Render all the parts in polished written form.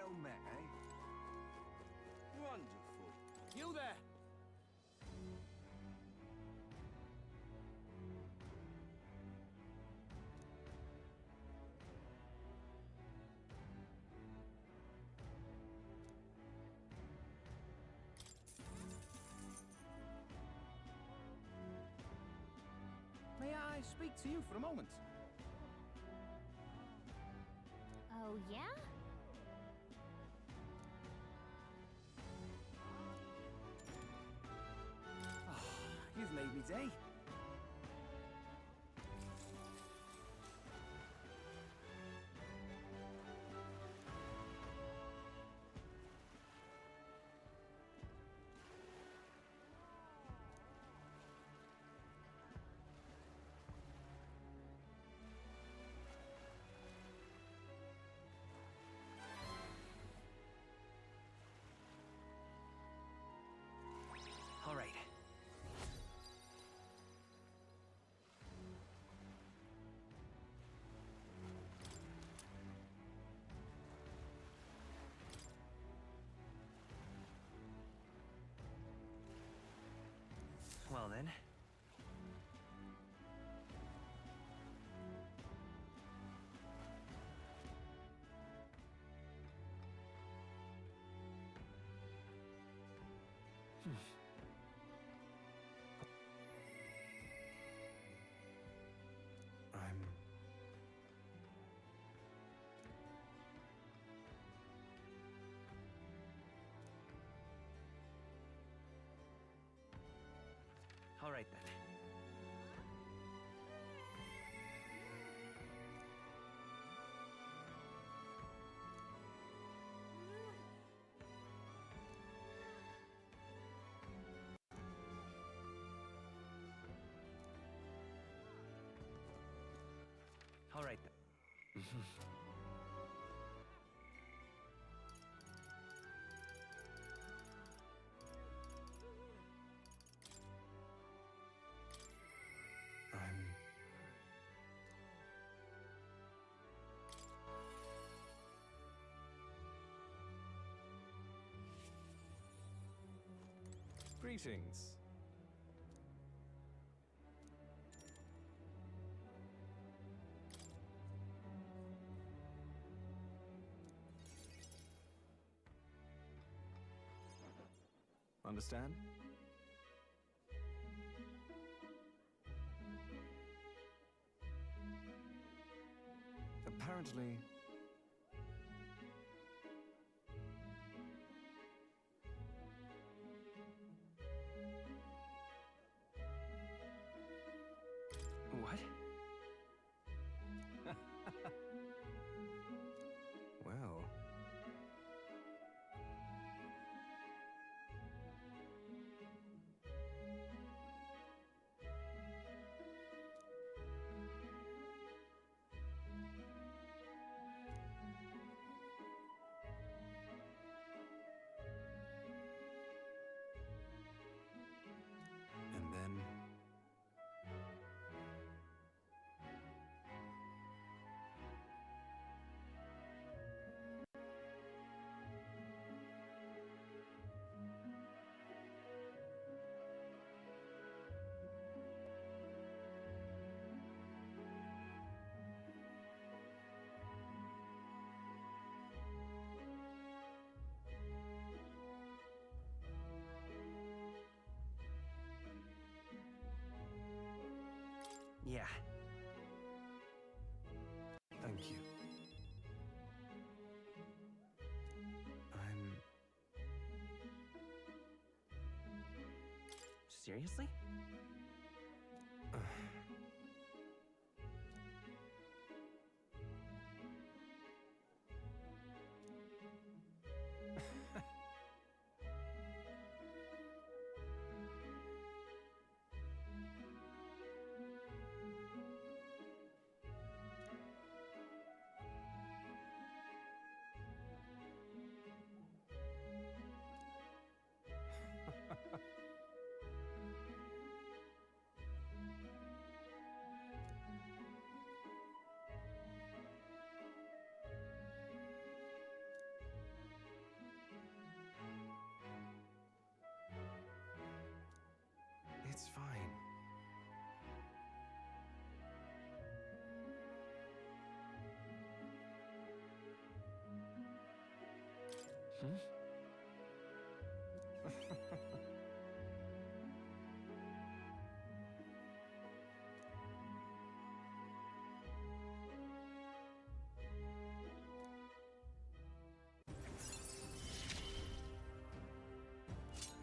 well met, eh? Wonderful. You there! May I speak to you for a moment? Oh, yeah? You've made me day. All right. Well then. I'm... All right then. All right then. I'm... Greetings. Understand? Apparently... What? Well... And then... Yeah. Thank you. I'm... Seriously?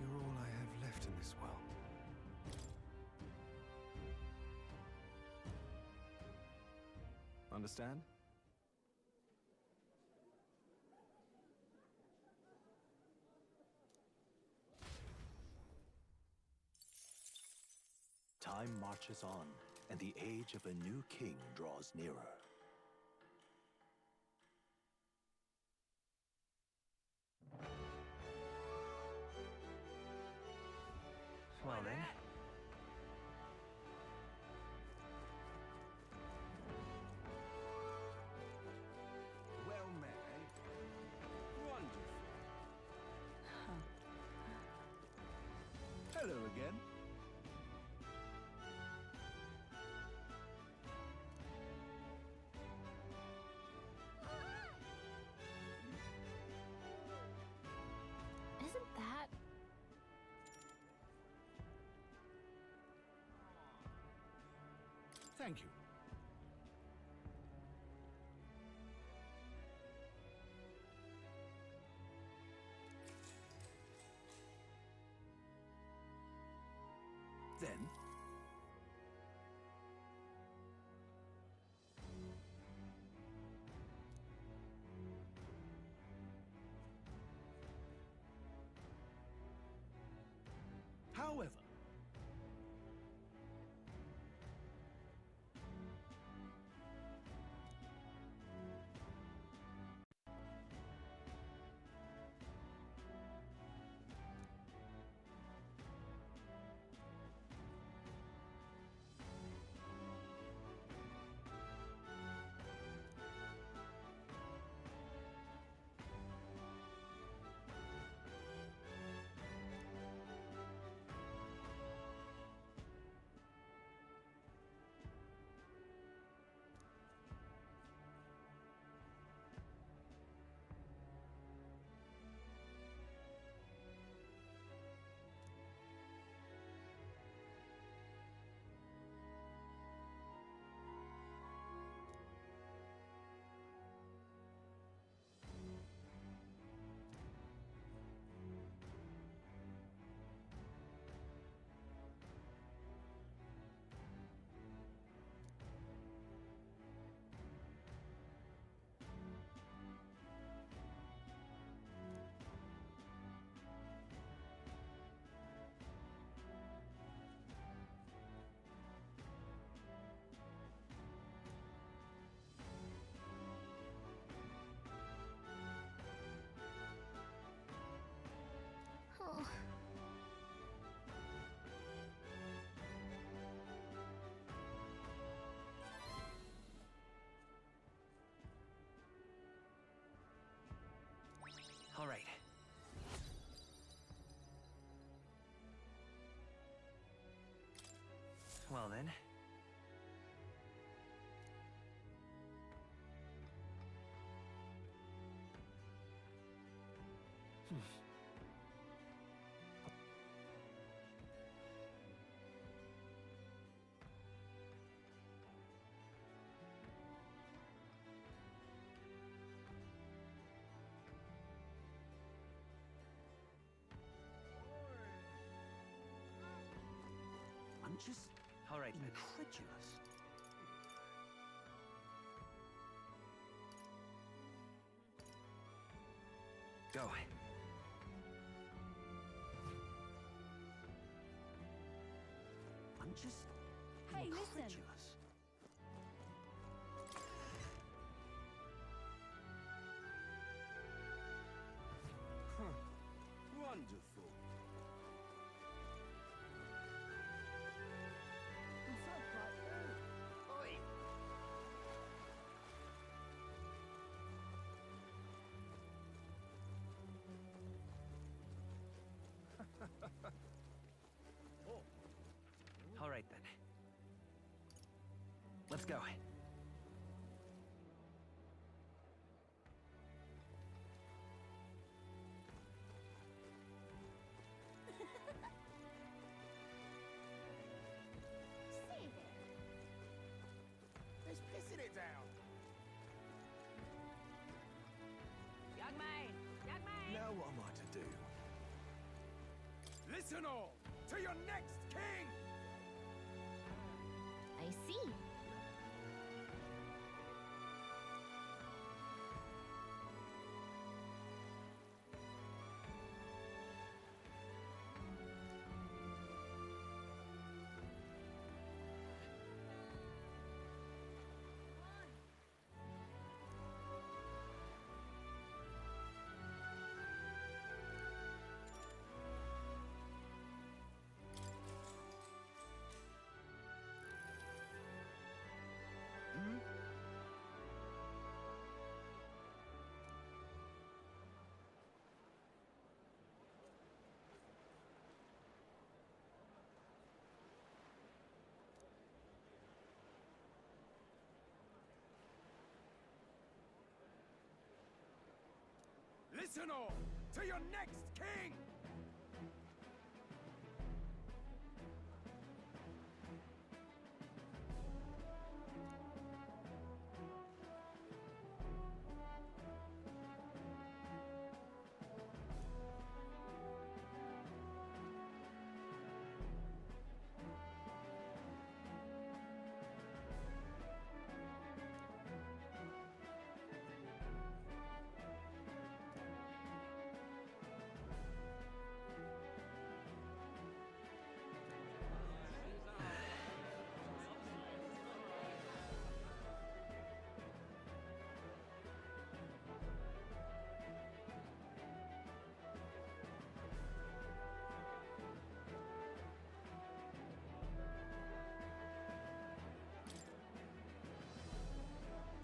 You're all I have left in this world. Understand? Time marches on, and the age of a new king draws nearer. Well then. Well met, eh? Wonderful. Hello again. Isn't that... Thank you. Then, however, Oh. All right. Well then. I'm just All right then. incredulous. Go. I'm just Hey, listen. incredulous. Wonderful. Oi. All right then. Let's go. Listen all to your next king! I see. Listen all to your next king!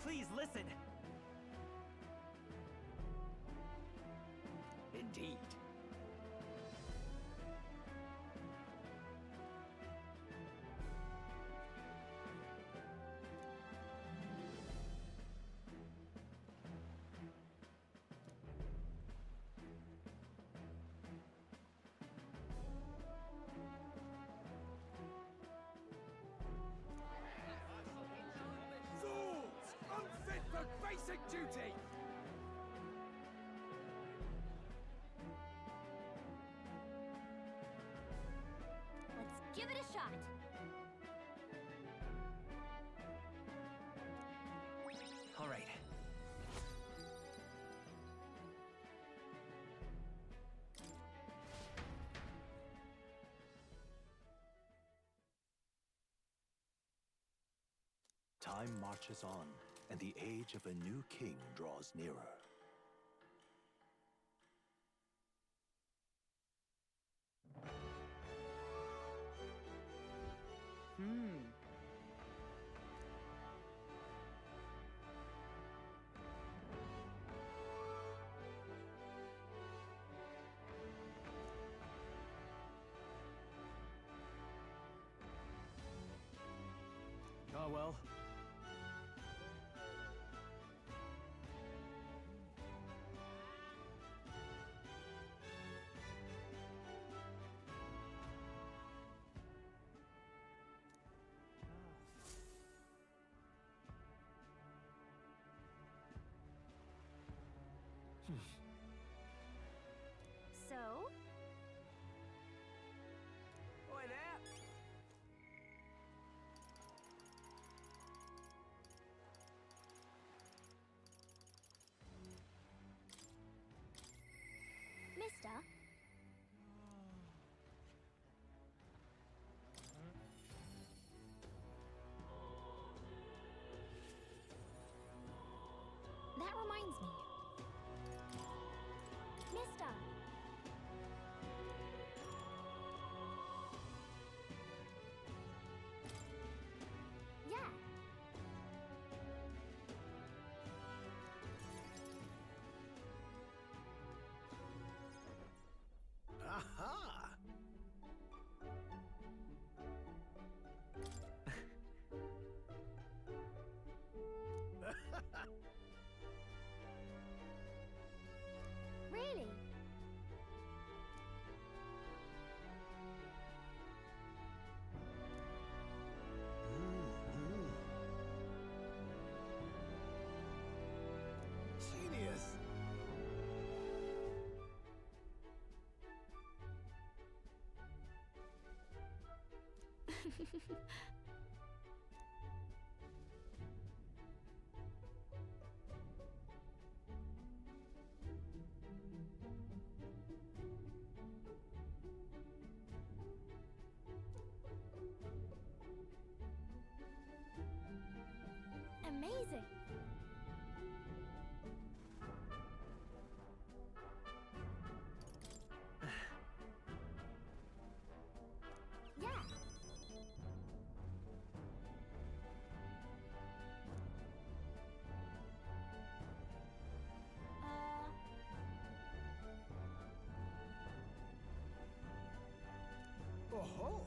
Please listen. Indeed. Fools! Unfit for basic duty! Let's give it a shot. All right. Time marches on, and the age of a new king draws nearer. Oh well. So, Oi there. Mister, that reminds me. Mister, Amazing. Yeah. Oh-ho!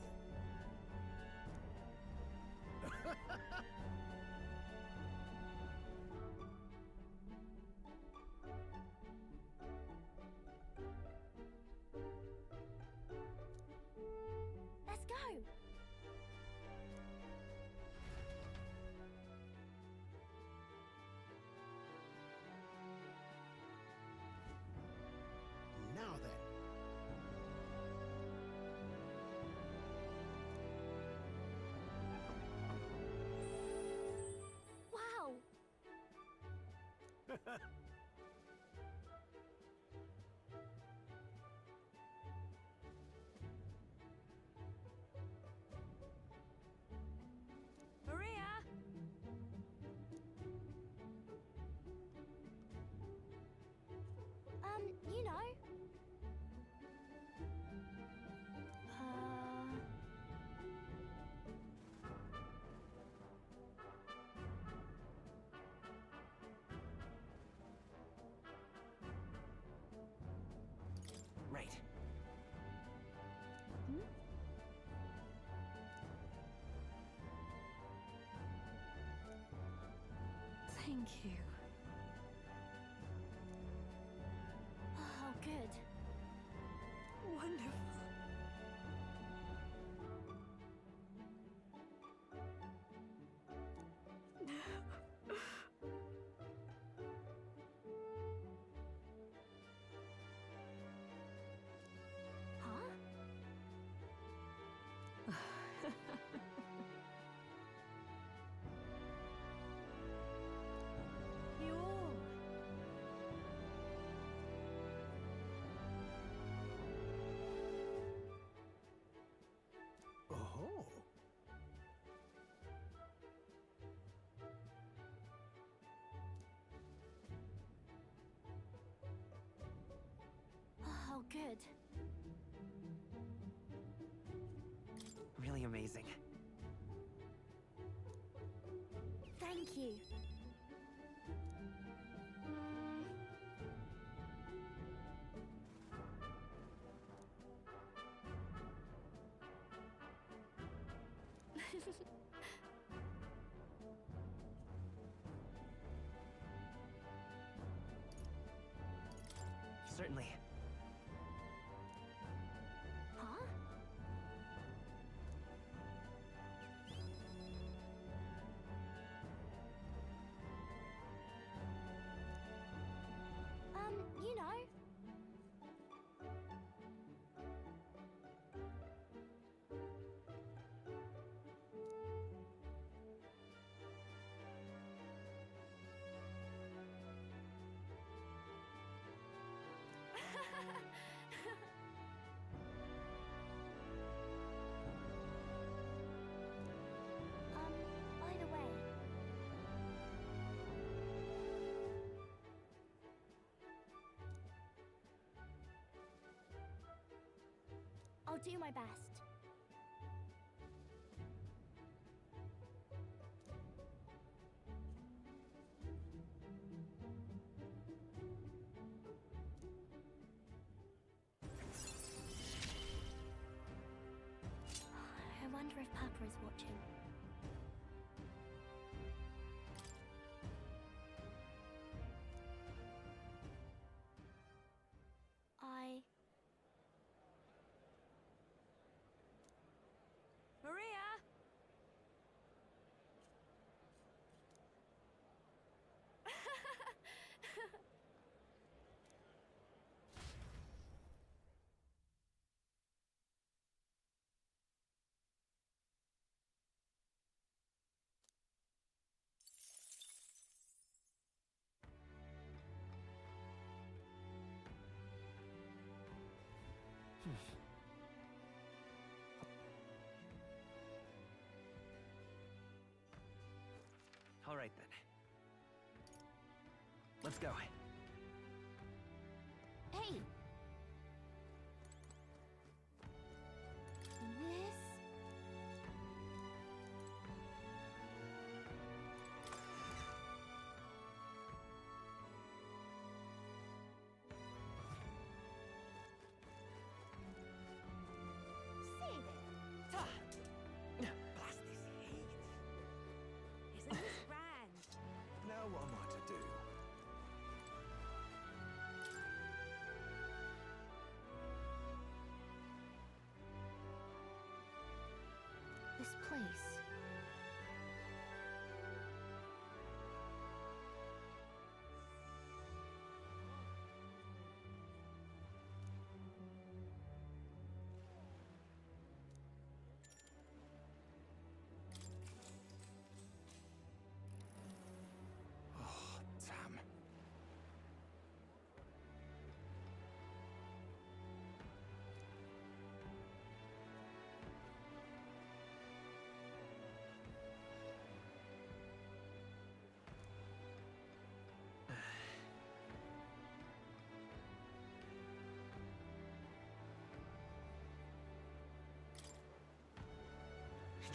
Let's go. Now then. Wow. Maria! You know. Right. Thank you. Oh, good. Wonderful. Huh? You all. Oh-ho! Oh, good. Really amazing. Thank you. Certainly. Huh? You know. By the way. I'll do my best. I wonder if Papa is watching. All right then. Let's go. Hey! This... Save it! Blast this heat. Isn't this grand? Now what am I to do? This place... Oh, damn.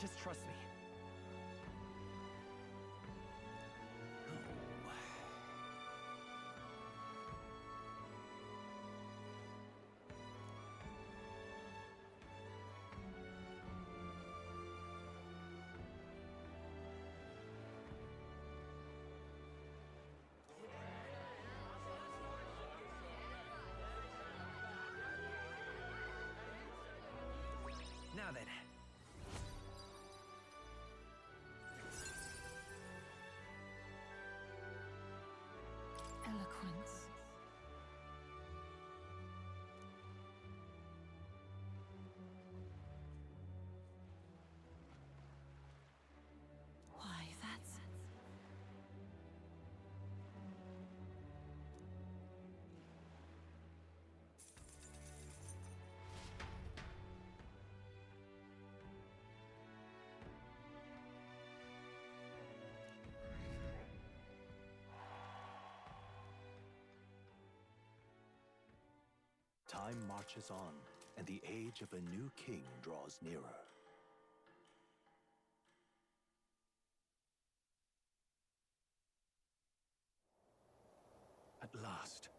Just trust me. Now then. Eloquence. Why, that's... Time marches on, and the age of a new king draws nearer. At last.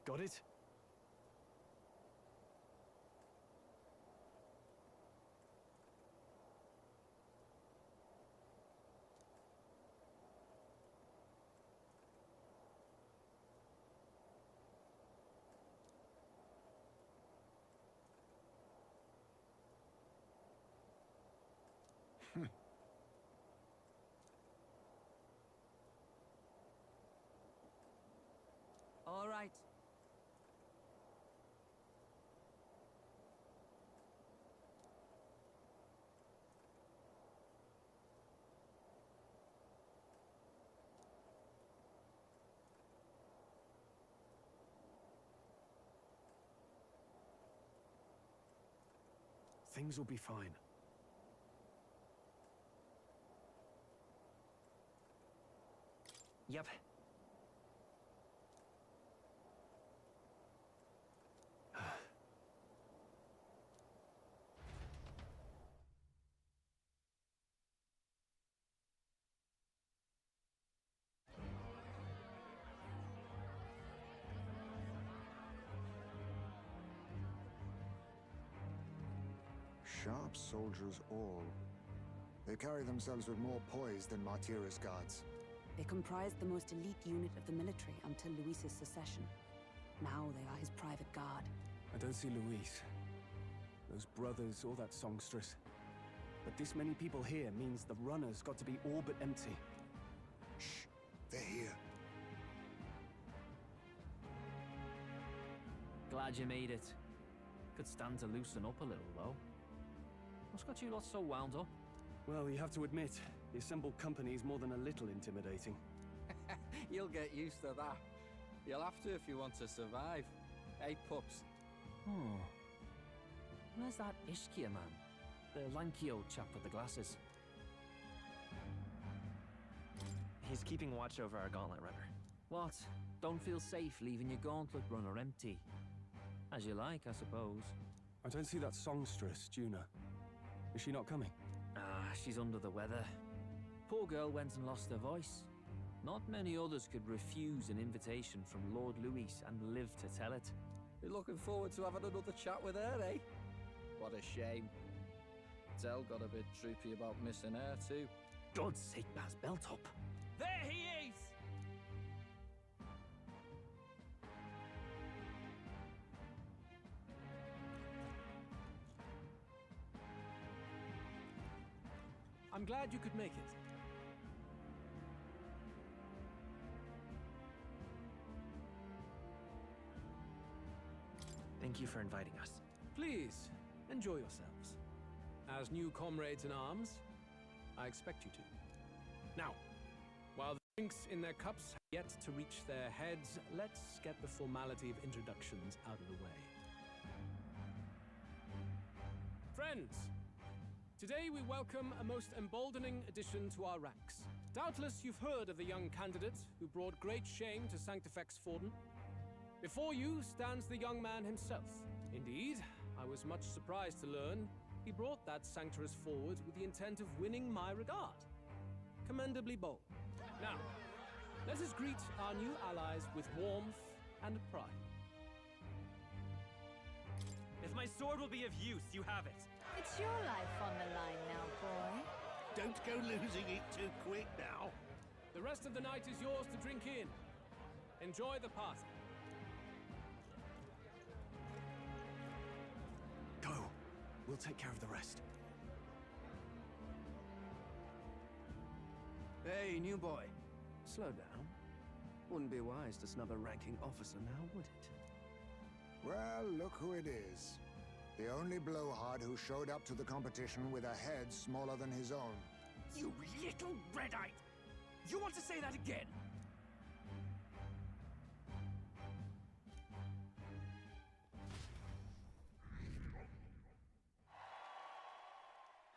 Got it? All right. Things will be fine. Yep. Sharp soldiers all. They carry themselves with more poise than Martira's guards. They comprised the most elite unit of the military until Luis's secession. Now they are his private guard. I don't see Luis. Those brothers or that songstress. But this many people here means the runner's got to be all but empty. Shh, they're here. Glad you made it. Could stand to loosen up a little, though. What's got you lot so wound up? Well, you have to admit, The assembled company is more than a little intimidating. You'll get used to that. You'll have to if you want to survive. Hey, pups. Oh. Where's that Ishkia man? The lanky old chap with the glasses. He's keeping watch over our gauntlet runner. What? Don't feel safe leaving your gauntlet runner empty? As you like, I suppose. I don't see that songstress, Juna. Is she not coming? Ah, she's under the weather. Poor girl went and lost her voice. Not many others could refuse an invitation from Lord Louis and live to tell it. You're looking forward to having another chat with her, eh? What a shame. Zell got a bit droopy about missing her, too. God's sake, Baz, belt up. There he is! I'm glad you could make it. Thank you for inviting us. Please, enjoy yourselves. As new comrades in arms, I expect you to. Now, while the drinks in their cups have yet to reach their heads, let's get the formality of introductions out of the way. Friends, today we welcome a most emboldening addition to our ranks. Doubtless you've heard of the young candidate who brought great shame to Sanctifex Forden. Before you stands the young man himself. Indeed, I was much surprised to learn he brought that sanctuarist forward with the intent of winning my regard. Commendably bold. Now, let us greet our new allies with warmth and pride. If my sword will be of use, you have it. It's your life on the line now, boy. Don't go losing it too quick now. The rest of the night is yours to drink in. Enjoy the party. Go. We'll take care of the rest. Hey, new boy. Slow down. Wouldn't be wise to snub a ranking officer now, would it? Well, look who it is. The only blowhard who showed up to the competition with a head smaller than his own. You little red-eyed! You want to say that again?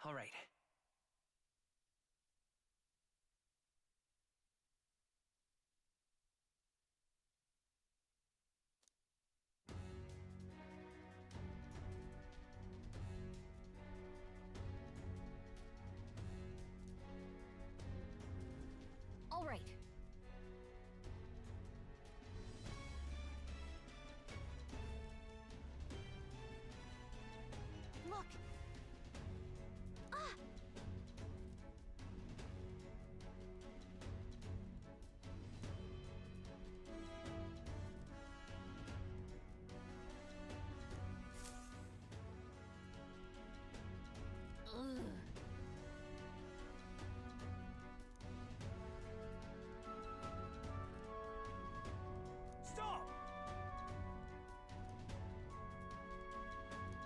All right. All right. Look. Ah! Ugh. Stop!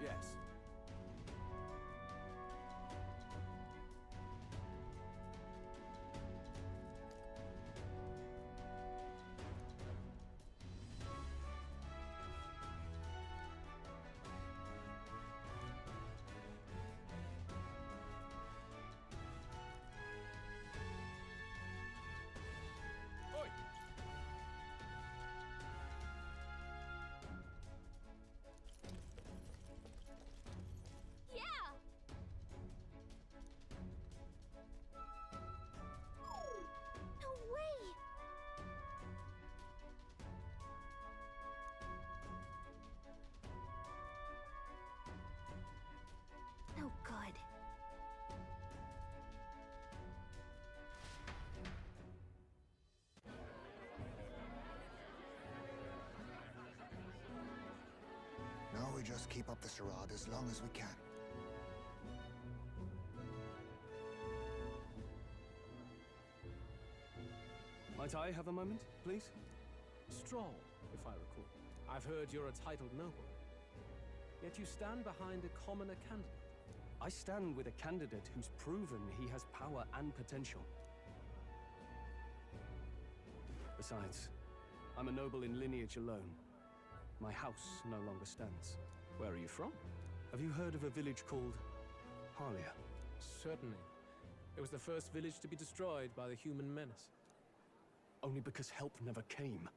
Yes. Oi! Yeah! No way! No good. Now we just keep up the charade as long as we can. Might I have a moment, please? Strong, if I recall. I've heard you're a titled noble. Yet you stand behind a commoner candidate. I stand with a candidate who's proven he has power and potential. Besides, I'm a noble in lineage alone. My house no longer stands. Where are you from? Have you heard of a village called Harlia? Certainly. It was the first village to be destroyed by the human menace. Only because help never came.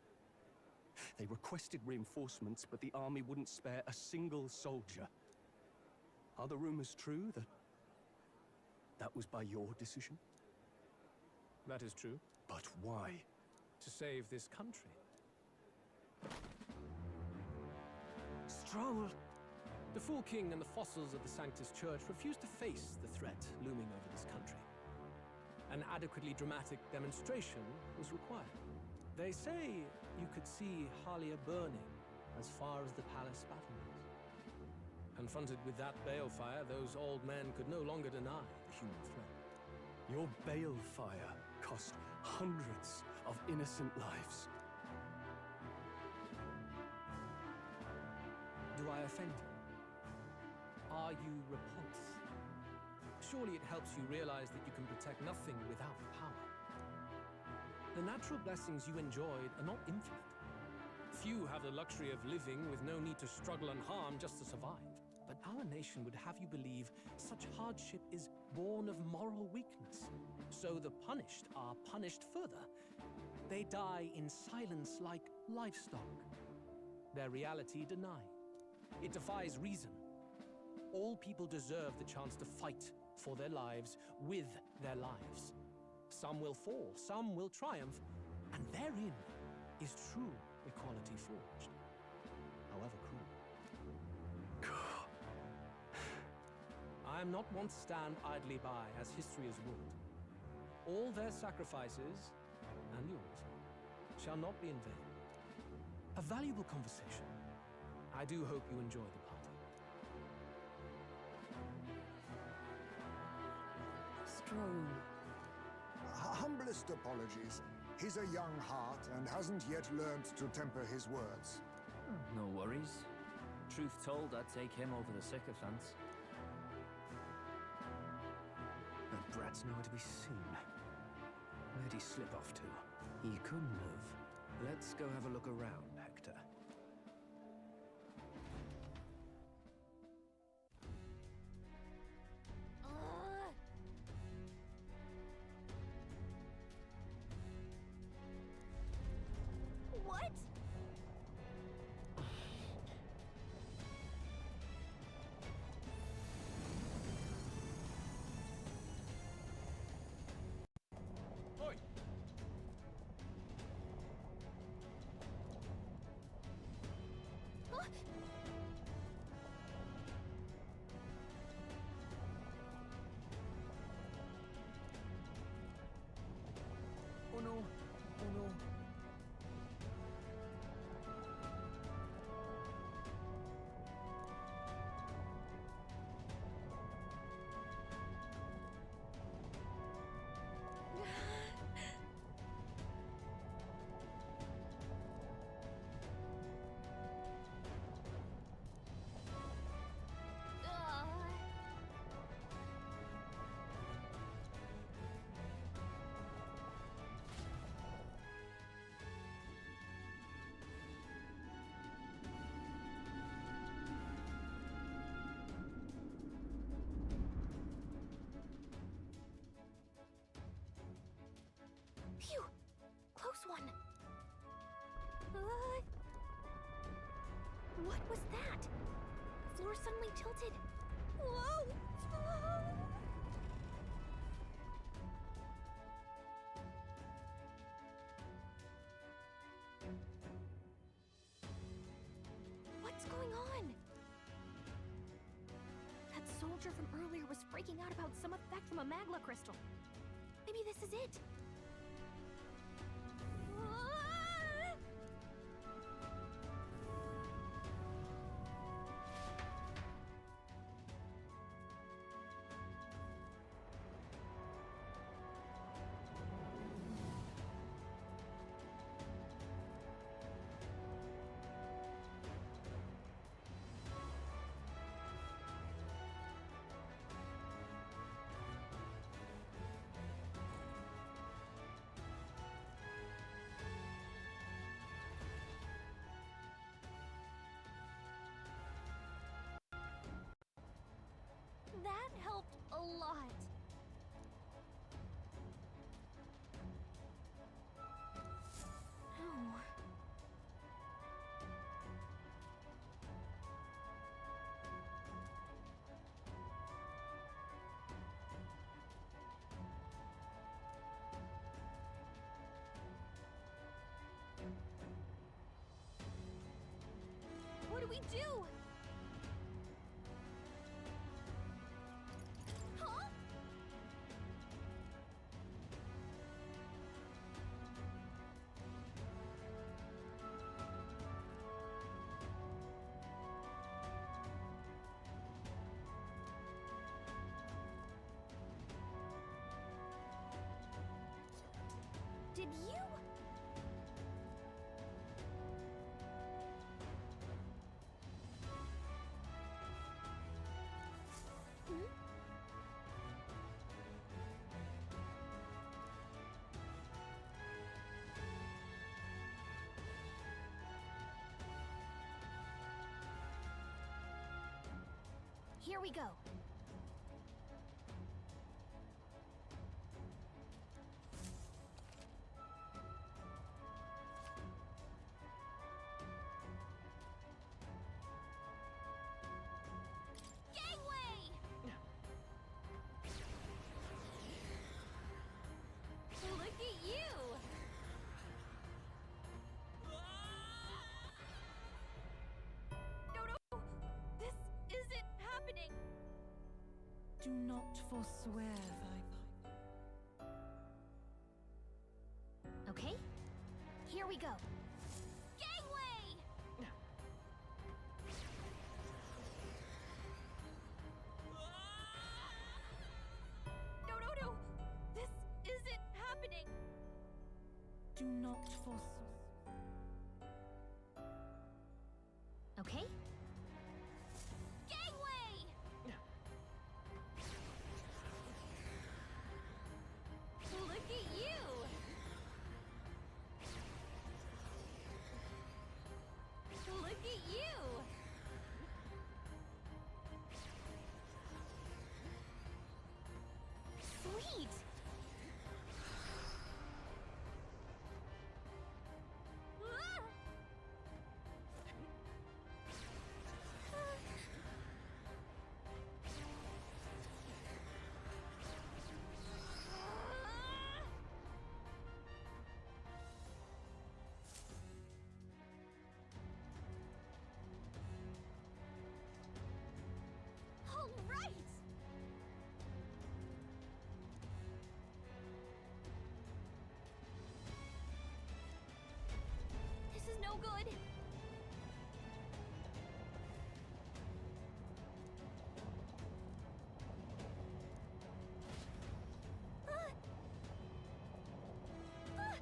They requested reinforcements, but the army wouldn't spare a single soldier. Are the rumors true that was by your decision? That is true. But why? To save this country. Stroll! The Fool King and the fossils of the Sanctus Church refused to face the threat looming over this country. An adequately dramatic demonstration was required. They say you could see Harlia burning as far as the palace battlements. Confronted with that balefire, those old men could no longer deny the human threat. Your balefire cost hundreds of innocent lives. Do I offend you? Are you repulsed? Surely it helps you realize that you can protect nothing without power. The natural blessings you enjoyed are not infinite. Few have the luxury of living with no need to struggle and harm just to survive. But our nation would have you believe such hardship is born of moral weakness. So the punished are punished further. They die in silence like livestock. Their reality denied. It defies reason. All people deserve the chance to fight for their lives with their lives. Some will fall, some will triumph, and therein is true equality forged, however cruel. I am not one to stand idly by as history is wrought. All their sacrifices, and yours, shall not be in vain. A valuable conversation. I do hope you enjoy the party. Stroll. Humblest apologies. He's a young heart and hasn't yet learned to temper his words. No worries. Truth told, I'd take him over the sycophants. That brat's nowhere to be seen. Where'd he slip off to? He couldn't have. Let's go have a look around, Hector. What? Oi! Huh? Oh no! Oh no! Phew! Close one! What was that? The floor suddenly tilted. Whoa! What's going on? That soldier from earlier was freaking out about some effect from a magla crystal. Maybe this is it. we do? Huh? Did you? Hmm? Here we go. Gangway! Look at you! No, no! This isn't happening! Do not forswear thy... Okay, here we go. Gangway! No, no, no! This isn't happening! Do not forswear... Okay? Gangway! Look at you! Look at you! Sweet! Ah! All right! This is no good. Ah! Ah!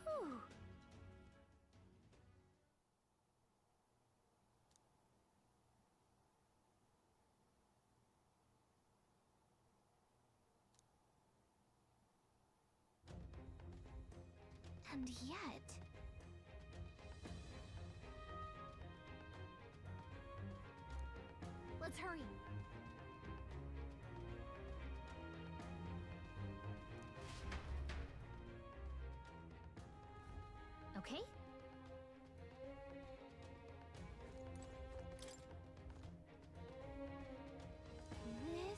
Whew. And yet... Let's hurry. Okay? This...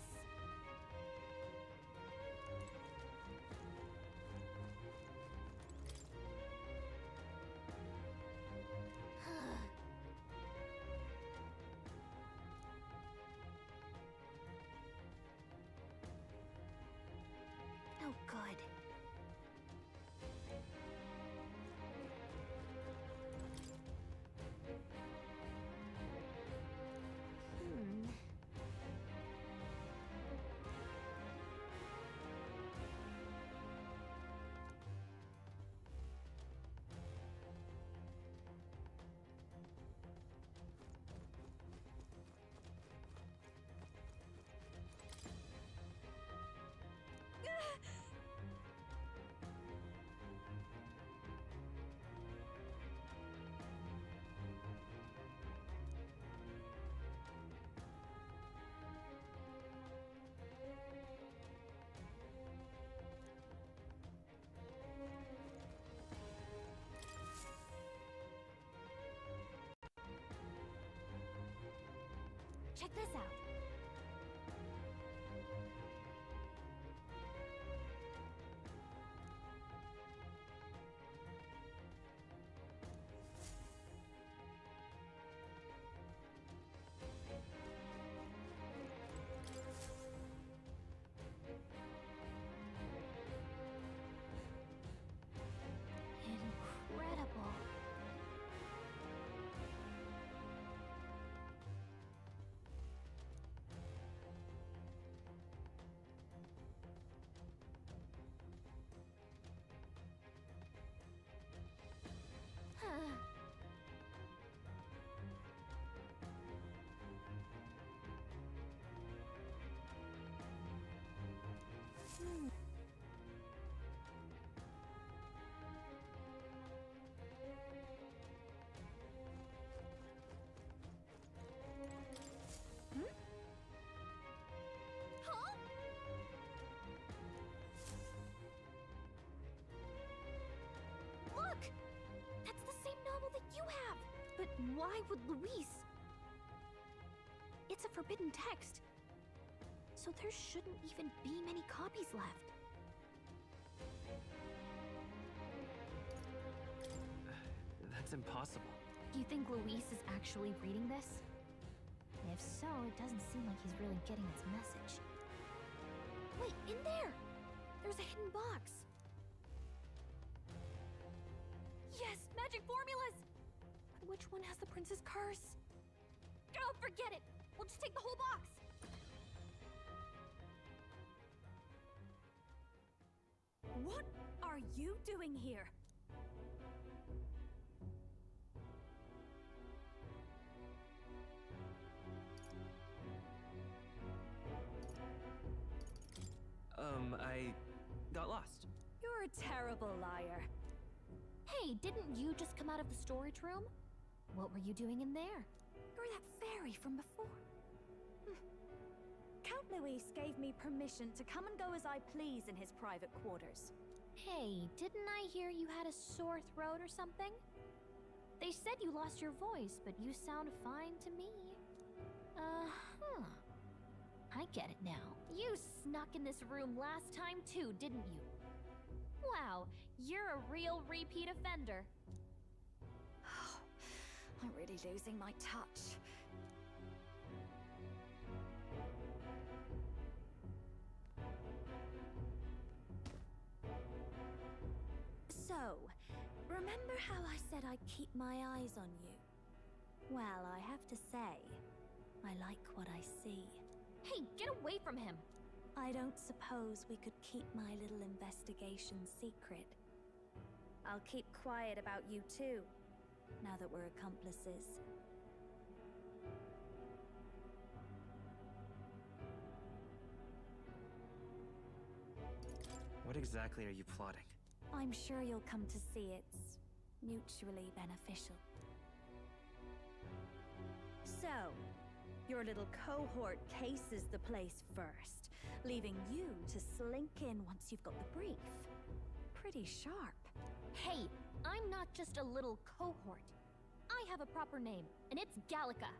Oh, good. Hmm. Check this out. Why would Luis? It's a forbidden text. So there shouldn't even be many copies left. That's impossible. Do you think Luis is actually reading this? If so, it doesn't seem like he's really getting its message. Wait, in there! There's a hidden box. Yes, magic formulas! But which one has the prince's curse? Oh, forget it! We'll just take the whole box! What are you doing here? I got lost. You're a terrible liar. Hey, didn't you just come out of the storage room? What were you doing in there? You're that fairy from before. Count Luis gave me permission to come and go as I please in his private quarters. Hey, didn't I hear you had a sore throat or something? They said you lost your voice, but you sound fine to me. I get it now. You snuck in this room last time too, didn't you? Wow, you're a real repeat offender. I'm really losing my touch. So, remember how I said I'd keep my eyes on you? Well, I have to say, I like what I see. Hey, get away from him! I don't suppose we could keep my little investigation secret. I'll keep quiet about you too, now that we're accomplices. What exactly are you plotting? I'm sure you'll come to see it's mutually beneficial. So, your little cohort cases the place first, leaving you to slink in once you've got the brief. Pretty sharp. Hey, I'm not just a little cohort. I have a proper name, and it's Gallica.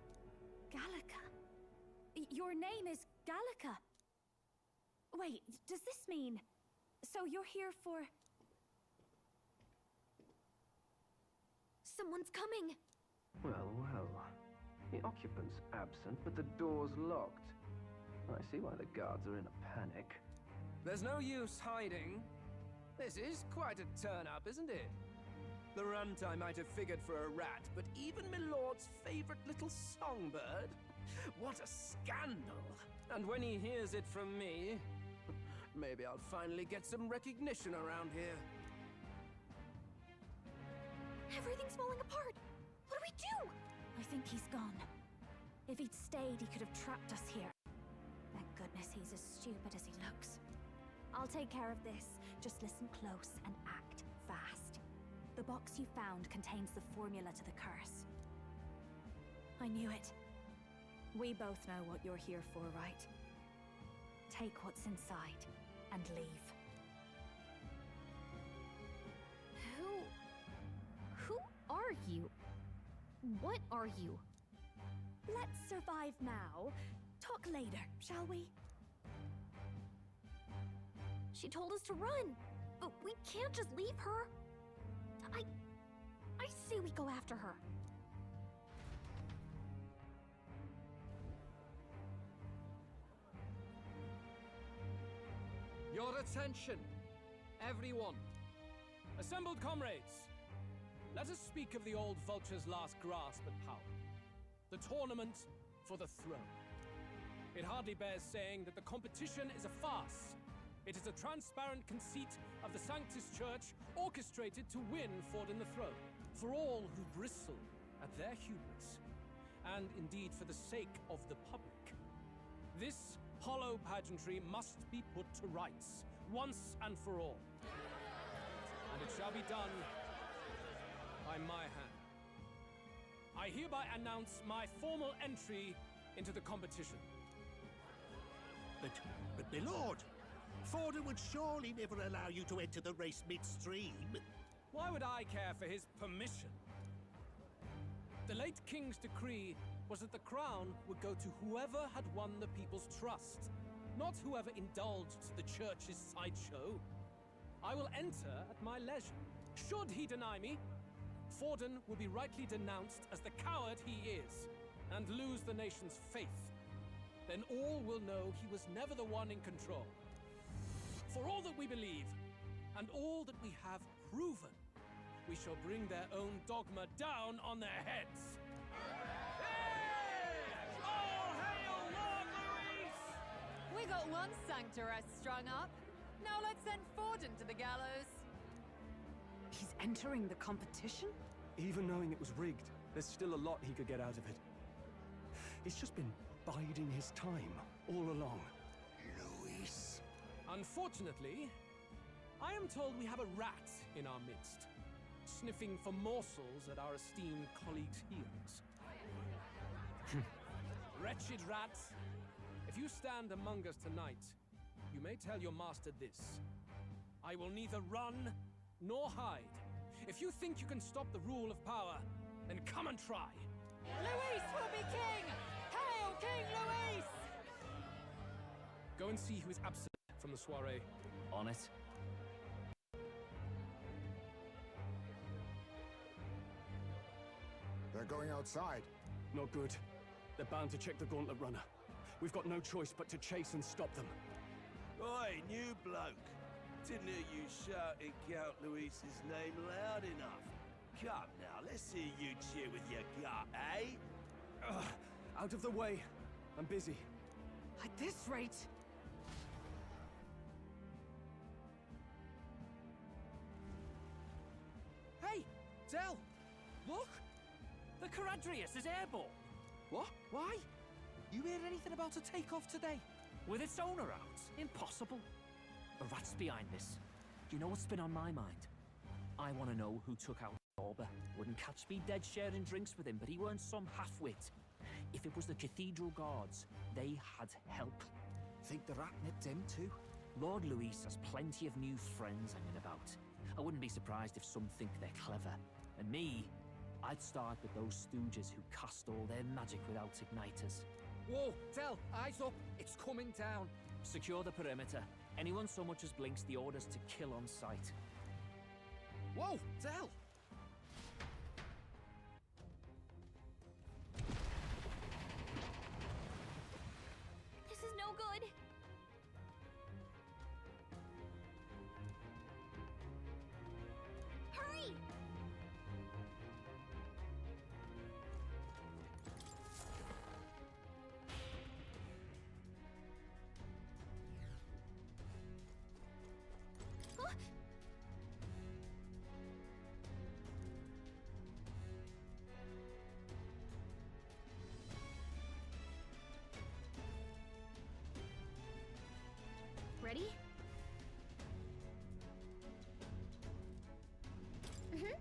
Gallica? Your name is Gallica? Wait, does this mean... So you're here for... Someone's coming! Well, well. The occupant's absent, but the door's locked. I see why the guards are in a panic. There's no use hiding. This is quite a turn-up, isn't it? The runtime might have figured for a rat, but even Milord's favorite little songbird? What a scandal! And when he hears it from me, maybe I'll finally get some recognition around here. Everything's falling apart! What do we do? I think he's gone. If he'd stayed, he could have trapped us here. Thank goodness he's as stupid as he looks. I'll take care of this. Just listen close and act fast. The box you found contains the formula to the curse. I knew it. We both know what you're here for, right? Take what's inside and leave. Who are you? What are you? Let's survive now. Talk later, shall we? She told us to run, but we can't just leave her. I say we go after her. Your attention, everyone. Assembled comrades, let us speak of the old vulture's last grasp at power. The tournament for the throne. It hardly bears saying that the competition is a farce. It is a transparent conceit of the Sanctus Church orchestrated to win Forden the throne, for all who bristle at their hubris, and indeed for the sake of the public. This hollow pageantry must be put to rights, once and for all. And it shall be done by my hand. I hereby announce my formal entry into the competition. But my lord, Forden would surely never allow you to enter the race midstream. Why would I care for his permission? The late king's decree was that the crown would go to whoever had won the people's trust, not whoever indulged the church's sideshow. I will enter at my leisure. Should he deny me, Forden will be rightly denounced as the coward he is, and lose the nation's faith. Then all will know he was never the one in control. For all that we believe, and all that we have proven, we shall bring their own dogma down on their heads. All hail Lord Luis! We got one sanctoress strung up. Now let's send Forden to the gallows. He's entering the competition? Even knowing it was rigged, there's still a lot he could get out of it. He's just been biding his time all along. Luis. Unfortunately, I am told we have a rat in our midst, sniffing for morsels at our esteemed colleagues' heels. Wretched rat, if you stand among us tonight, you may tell your master this. I will neither run nor hide. If you think you can stop the rule of power, then come and try. Luis will be king! Hail King Luis! Go and see who is absent from the soiree. On it. They're going outside. Not good. They're bound to check the Gauntlet Runner. We've got no choice but to chase and stop them. Oi, new bloke. Didn't hear you shouting Count Luis's name loud enough. Come now, let's hear you cheer with your gut, eh? Out of the way. I'm busy. At this rate... Hey! Del! Look! The Caradrius is airborne! What? Why? You hear anything about a takeoff today? With its owner out? Impossible. A rat's behind this. Do you know what's been on my mind? I want to know who took out Orba. Wouldn't catch me dead sharing drinks with him, but he weren't some half-wit. If it was the Cathedral Guards, they had help. Think the rat nipped him too? Lord Luis has plenty of new friends hanging about. I wouldn't be surprised if some think they're clever. And me, I'd start with those stooges who cast all their magic without igniters. Whoa, Del, eyes up. It's coming down. Secure the perimeter. Anyone so much as blinks, the orders to kill on sight. Whoa, Del! This is no good. Hurry! Huh? Ready? Mm-hmm.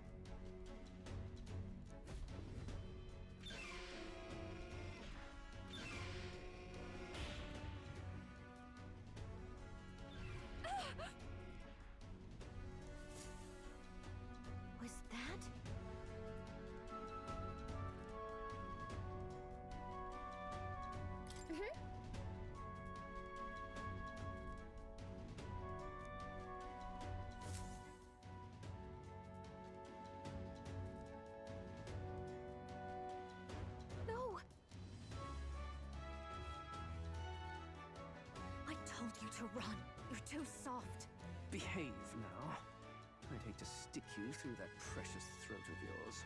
Was that? Mm-hmm. No. I told you to run. You're too soft. Behave now. I'd hate to stick you through that precious throat of yours.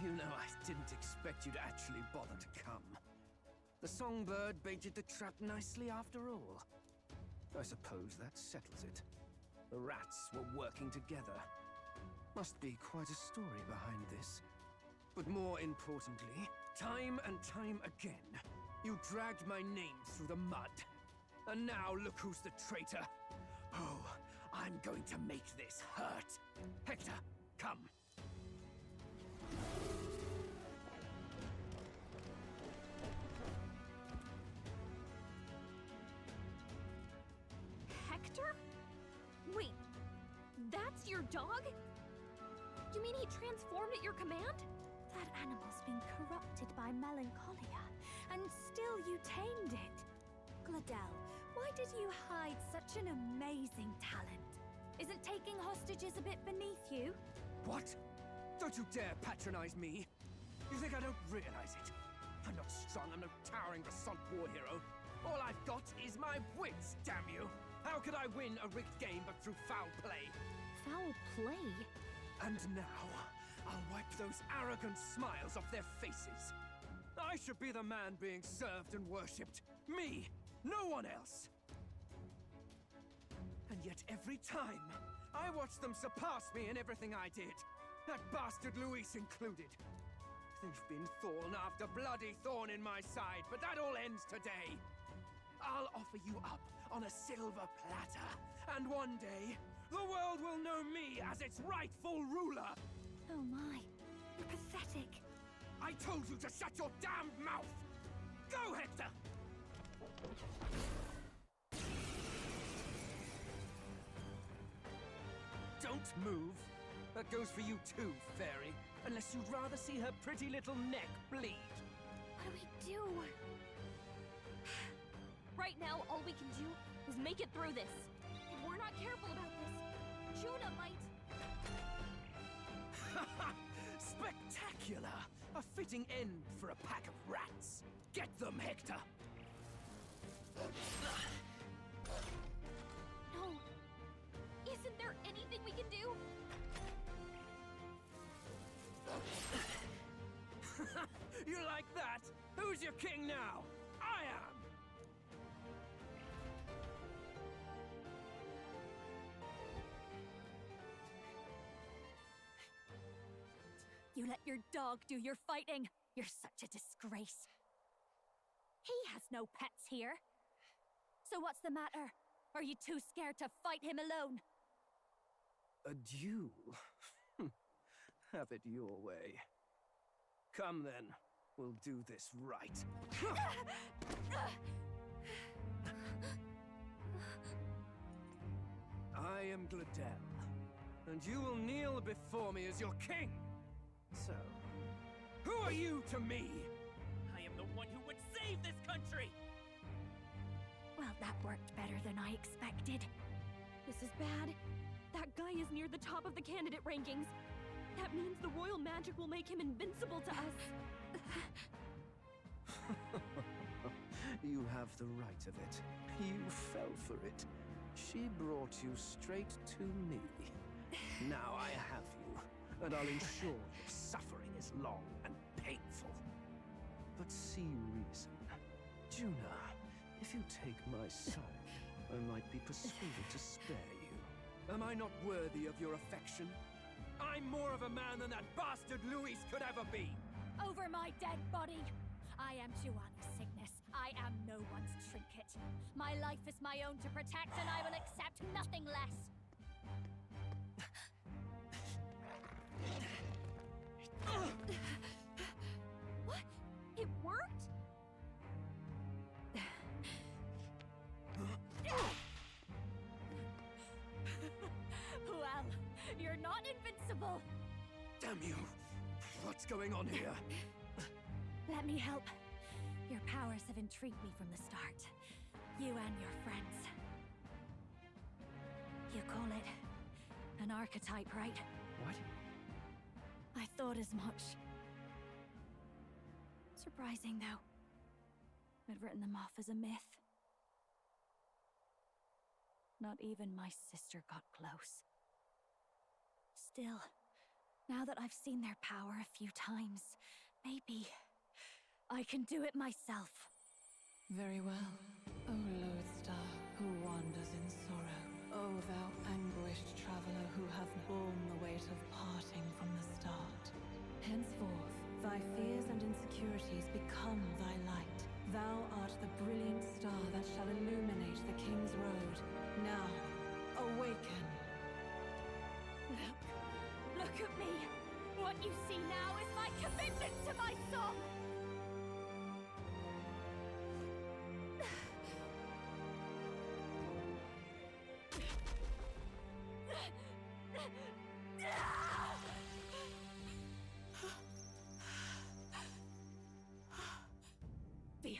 You know, I didn't expect you to actually bother to come. The songbird baited the trap nicely after all. I suppose that settles it. The rats were working together. Must be quite a story behind this. But more importantly, time and time again, you dragged my name through the mud. And now look who's the traitor. Oh, I'm going to make this hurt. Hector, come. Hector? Wait, that's your dog? You mean he transformed at your command? That animal's been corrupted by melancholia, and still you tamed it. Gladel, why did you hide such an amazing talent? Isn't taking hostages a bit beneath you? What? Don't you dare patronize me! You think I don't realize it? I'm not strong, I'm no towering assault war hero. All I've got is my wits, damn you! How could I win a rigged game but through foul play? Foul play? And now, I'll wipe those arrogant smiles off their faces. I should be the man being served and worshipped. Me! No one else! And yet every time, I watch them surpass me in everything I did. That bastard Luis included. They've been thorn after bloody thorn in my side, but that all ends today. I'll offer you up on a silver platter, and one day, the world will know me as its rightful ruler! Oh my, you're pathetic. I told you to shut your damned mouth! Go, Hector! Don't move. That goes for you too, fairy. Unless you'd rather see her pretty little neck bleed. What do we do? Right now, all we can do is make it through this. If we're not careful about this, Juna might... Spectacular! A fitting end for a pack of rats. Get them, Hector! No. Isn't there anything we can do? You like that? Who's your king now? I am! You let your dog do your fighting. You're such a disgrace. He has no pets here. So what's the matter? Are you too scared to fight him alone? A duel? Have it your way. Come then, we'll do this right. I am Gladel, and you will kneel before me as your king. So, who are you to me? I am the one who would save this country! Well, that worked better than I expected. This is bad. That guy is near the top of the candidate rankings. That means the royal magic will make him invincible to us. You have the right of it. You fell for it. She brought you straight to me. Now I have you, and I'll ensure your suffering is long and painful. But see reason. Juna, if you take my side, I might be persuaded to spare you. Am I not worthy of your affection? I'm more of a man than that bastard Luis could ever be! Over my dead body! I am Juani's sickness. I am no one's trinket. My life is my own to protect, and I will accept nothing less! What? It worked? Well, you're not invincible! Damn you! What's going on here? Let me help. Your powers have intrigued me from the start. You and your friends. You call it an archetype, right? What? I thought as much. Surprising, though. I'd written them off as a myth. Not even my sister got close. Still, now that I've seen their power a few times, maybe I can do it myself. Very well, O lodestar who wanders in sorrow. O thou anguished traveler who hath borne the weight of parting from the start. Henceforth, thy fears and insecurities become thy light. Thou art the brilliant star that shall illuminate the King's Road. Now, awaken. Look at me! What you see now is my commitment to my song!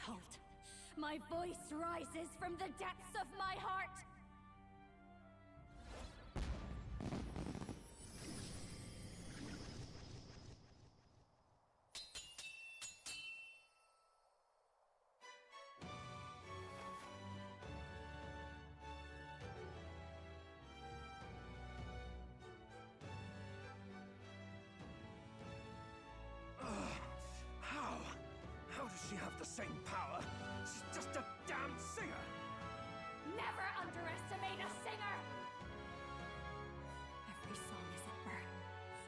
Behold, my voice rises from the depths of my heart! How does she have the same power? She's just a damn singer! Never underestimate a singer! Every song is a burden,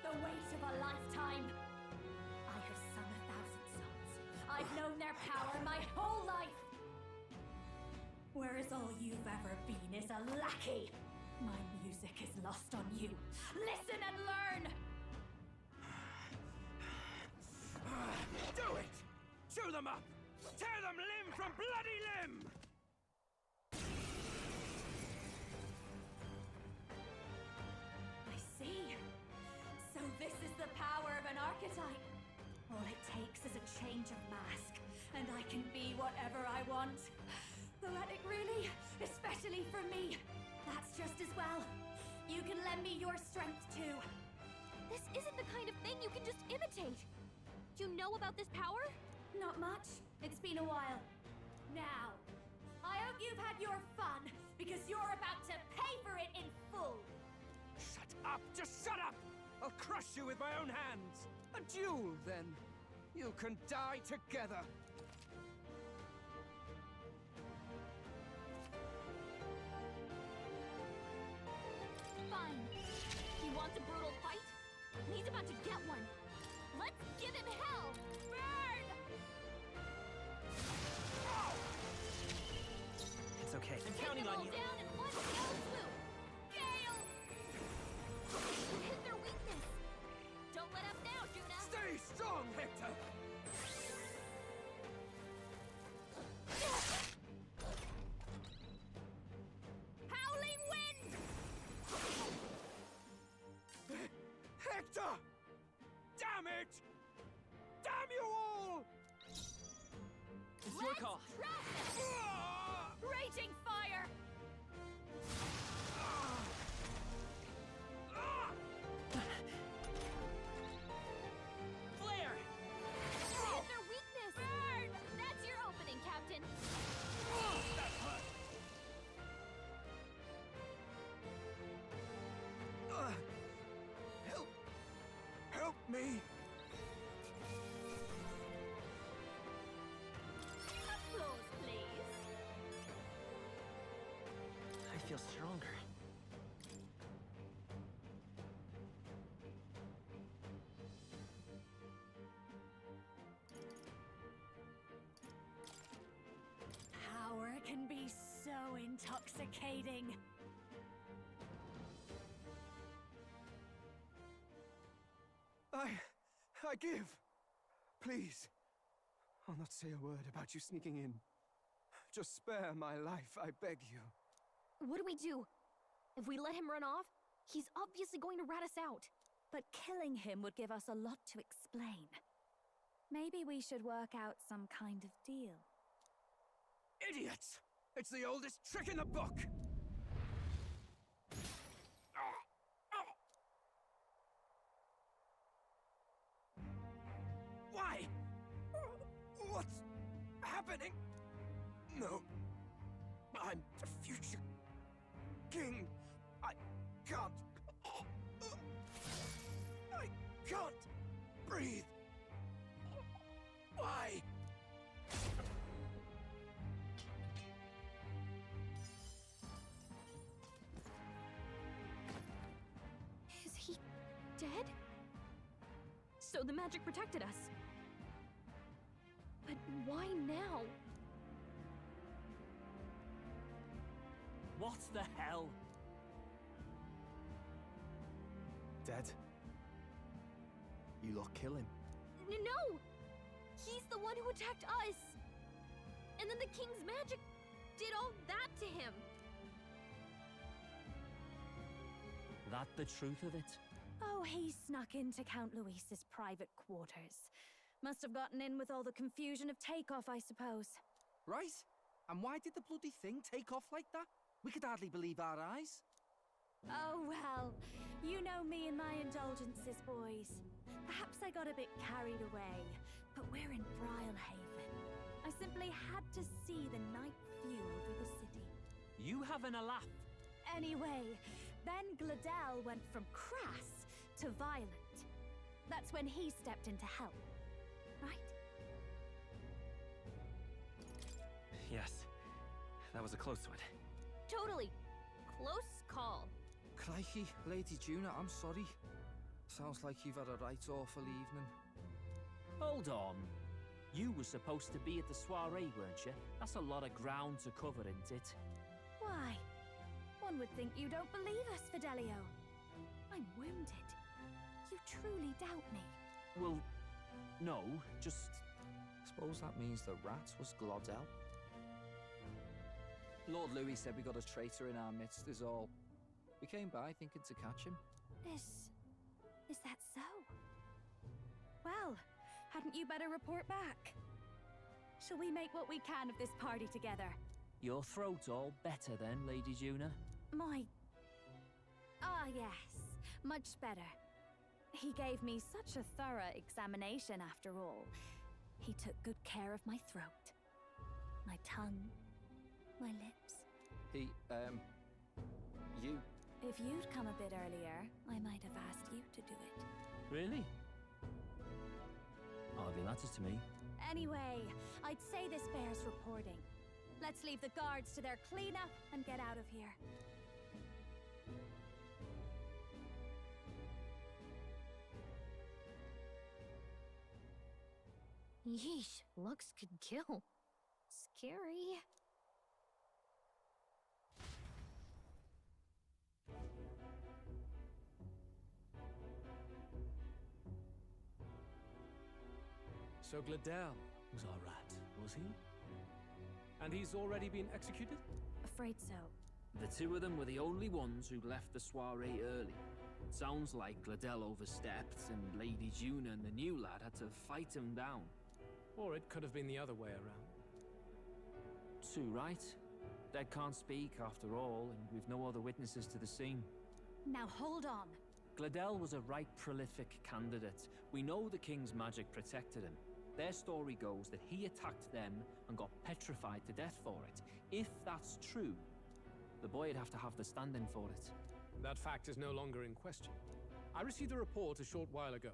the weight of a lifetime. I have sung 1,000 songs. I've known their power my whole life. Whereas all you've ever been is a lackey. My music is lost on you. Listen and learn! Do it! Chew them up! Tear them limb from bloody limb! I see. So this is the power of an archetype. All it takes is a change of mask, and I can be whatever I want. Poetic, really? Especially for me. That's just as well. You can lend me your strength, too. This isn't the kind of thing you can just imitate. You know about this power? Not much. It's been a while. Now, I hope you've had your fun, because you're about to pay for it in full. Shut up! Just shut up! I'll crush you with my own hands! A duel, then. You can die together. Fine. He wants a brutal fight? He's about to get one. Let's give him hell! Burn! It's okay. I'm Take counting them on all you. down in one fell swoop! Gale! You hit their weakness! Don't let up now, Juna! Stay strong, Hector! Howling wind! Hector! Damn it! Damn you all! It's your call. Trap them! Raging fire! Flare! Hit their weakness! Burn! That's your opening, Captain! That hurt! Help! Help me! Applause, please! I feel stronger. Power can be so intoxicating. I give. Please. I'll not say a word about you sneaking in. Just spare my life, I beg you. What do we do? If we let him run off, he's obviously going to rat us out. But killing him would give us a lot to explain. Maybe we should work out some kind of deal. Idiots! It's the oldest trick in the book! Why? What's happening? No. I'm the future king. I can't. I can't breathe. Why? Is he dead? So the magic protected us. But why now? What the hell? Dead? You lot kill him? No! He's the one who attacked us! And then the king's magic did all that to him! That the truth of it? Oh, he snuck into Count Luis's private quarters. Must have gotten in with all the confusion of takeoff, I suppose. Right? And why did the bloody thing take off like that? We could hardly believe our eyes. Oh, well, you know me and my indulgences, boys. Perhaps I got a bit carried away, but we're in Brilehaven. I simply had to see the night view over the city. You having a laugh? Anyway, then Gladel went from crass to violent. That's when he stepped in to help, right? Yes. That was a close one. Totally. Close call. Crikey, Lady Juna, I'm sorry. Sounds like you've had a right awful evening. Hold on. You were supposed to be at the soiree, weren't you? That's a lot of ground to cover, isn't it? Why? One would think you don't believe us, Fidelio. I'm wounded. You truly doubt me. Well, no, just... Suppose that means the rat was Glodell. Lord Louis said we got a traitor in our midst is all. We came by thinking to catch him. Is that so? Well, hadn't you better report back? Shall we make what we can of this party together? Your throat all better then, Lady Juna? Yes, much better. He gave me such a thorough examination after all. He took good care of my throat, my tongue, my lips. You... If you'd come a bit earlier, I might have asked you to do it. Really? Hardly matters to me. Anyway, I'd say this bears reporting. Let's leave the guards to their cleanup and get out of here. Yeesh, looks could kill. Scary. So Gladel was our rat, was he? And he's already been executed? Afraid so. The two of them were the only ones who left the soiree early. Sounds like Gladel overstepped, and Lady Juna and the new lad had to fight him down. Or it could have been the other way around. Too right. Dead can't speak, after all, and we've no other witnesses to the scene. Now hold on. Gladel was a right prolific candidate. We know the king's magic protected him. Their story goes that he attacked them and got petrified to death for it. If that's true, the boy'd have to have the stand-in for it. That fact is no longer in question. I received a report a short while ago.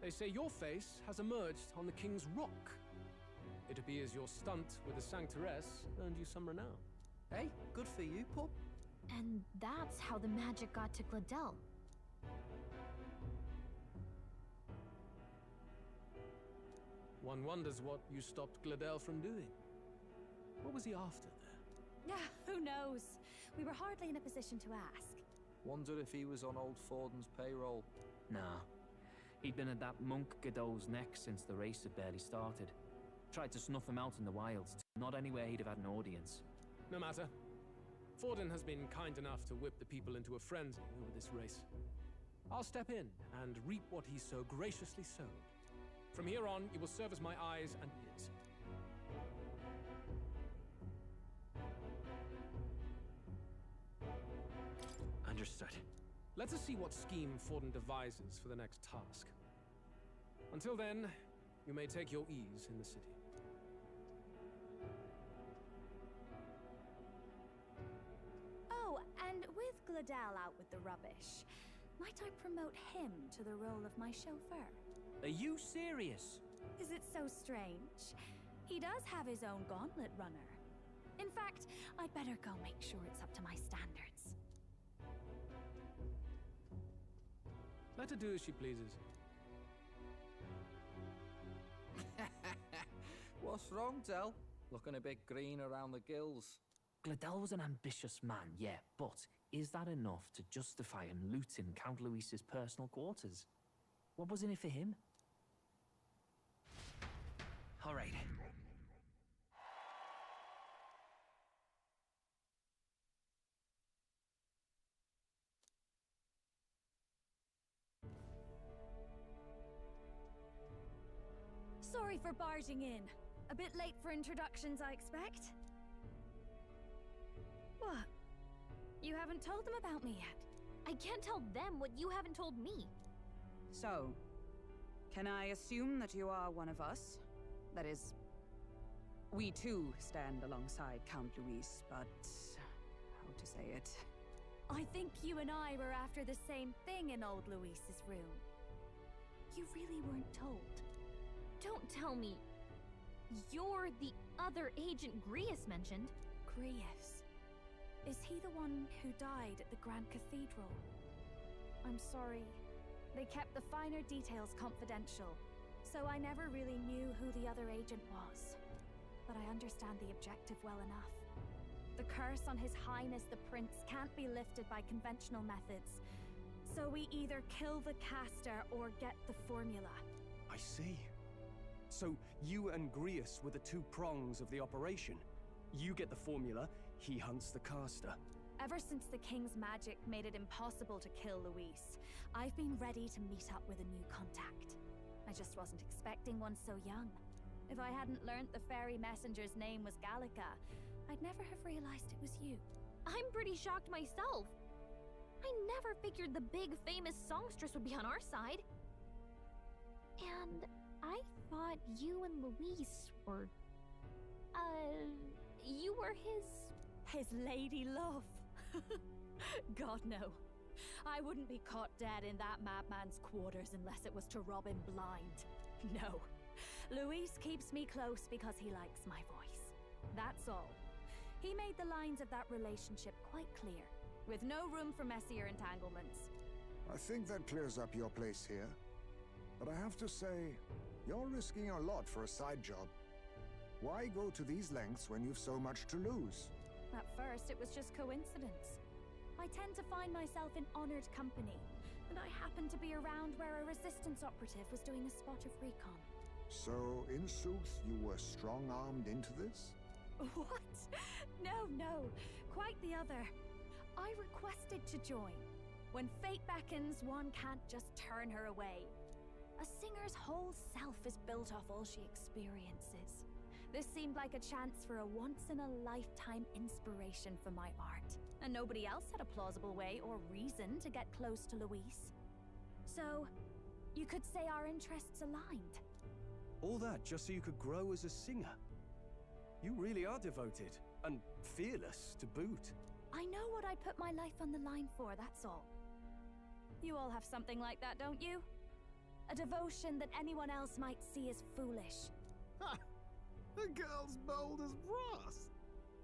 They say your face has emerged on the King's Rock. It appears your stunt with the Sanctoress earned you some renown. Hey, good for you, pup. And that's how the magic got to Gladel. One wonders what you stopped Gladel from doing. What was he after there? Who knows? We were hardly in a position to ask. Wonder if he was on old Forden's payroll. Nah. He'd been at that monk Godot's neck since the race had barely started. Tried to snuff him out in the wilds, not anywhere he'd have had an audience. No matter. Forden has been kind enough to whip the people into a frenzy over this race. I'll step in and reap what he so graciously sowed. From here on, you will serve as my eyes and ears. Understood. Let us see what scheme Forden devises for the next task. Until then, you may take your ease in the city. Oh, and with Gladel out with the rubbish, might I promote him to the role of my chauffeur? Are you serious? Is it so strange? He does have his own gauntlet runner. In fact, I'd better go make sure it's up to my standards. Let her do as she pleases. What's wrong, Del? Looking a bit green around the gills. Gladel was an ambitious man, yeah, but is that enough to justify him looting Count Luis's personal quarters? What was in it for him? All right. Sorry for barging in. A bit late for introductions, I expect. What? You haven't told them about me yet? I can't tell them what you haven't told me. So, can I assume that you are one of us? That is, we too stand alongside Count Luis, but how to say it? I think you and I were after the same thing in old Luis's room. You really weren't told. Don't tell me. You're the other agent Grius mentioned. Grius? Is he the one who died at the Grand Cathedral? I'm sorry. They kept the finer details confidential, so I never really knew who the other agent was. But I understand the objective well enough. The curse on His Highness the Prince can't be lifted by conventional methods. So we either kill the caster or get the formula. I see. So you and Grius were the two prongs of the operation. You get the formula, he hunts the caster. Ever since the King's magic made it impossible to kill Luis, I've been ready to meet up with a new contact. I just wasn't expecting one so young. If I hadn't learnt the fairy messenger's name was Gallica, I'd never have realized it was you. I'm pretty shocked myself. I never figured the big famous songstress would be on our side. And I thought you and Luis were... you were his lady love. God, no. I wouldn't be caught dead in that madman's quarters unless it was to rob him blind. No. Luis keeps me close because he likes my voice. That's all. He made the lines of that relationship quite clear, with no room for messier entanglements. I think that clears up your place here. But I have to say, you're risking a lot for a side job. Why go to these lengths when you've so much to lose? At first, it was just coincidence. I tend to find myself in honored company, and I happened to be around where a resistance operative was doing a spot of recon. So, in sooth, you were strong-armed into this? What? No. Quite the other. I requested to join. When fate beckons, one can't just turn her away. A singer's whole self is built off all she experiences. This seemed like a chance for a once-in-a-lifetime inspiration for my art. And nobody else had a plausible way or reason to get close to Luis. So, you could say our interests aligned. All that just so you could grow as a singer? You really are devoted, and fearless to boot. I know what I'd put my life on the line for, that's all. You all have something like that, don't you? A devotion that anyone else might see as foolish. Ha! The girl's bold as brass.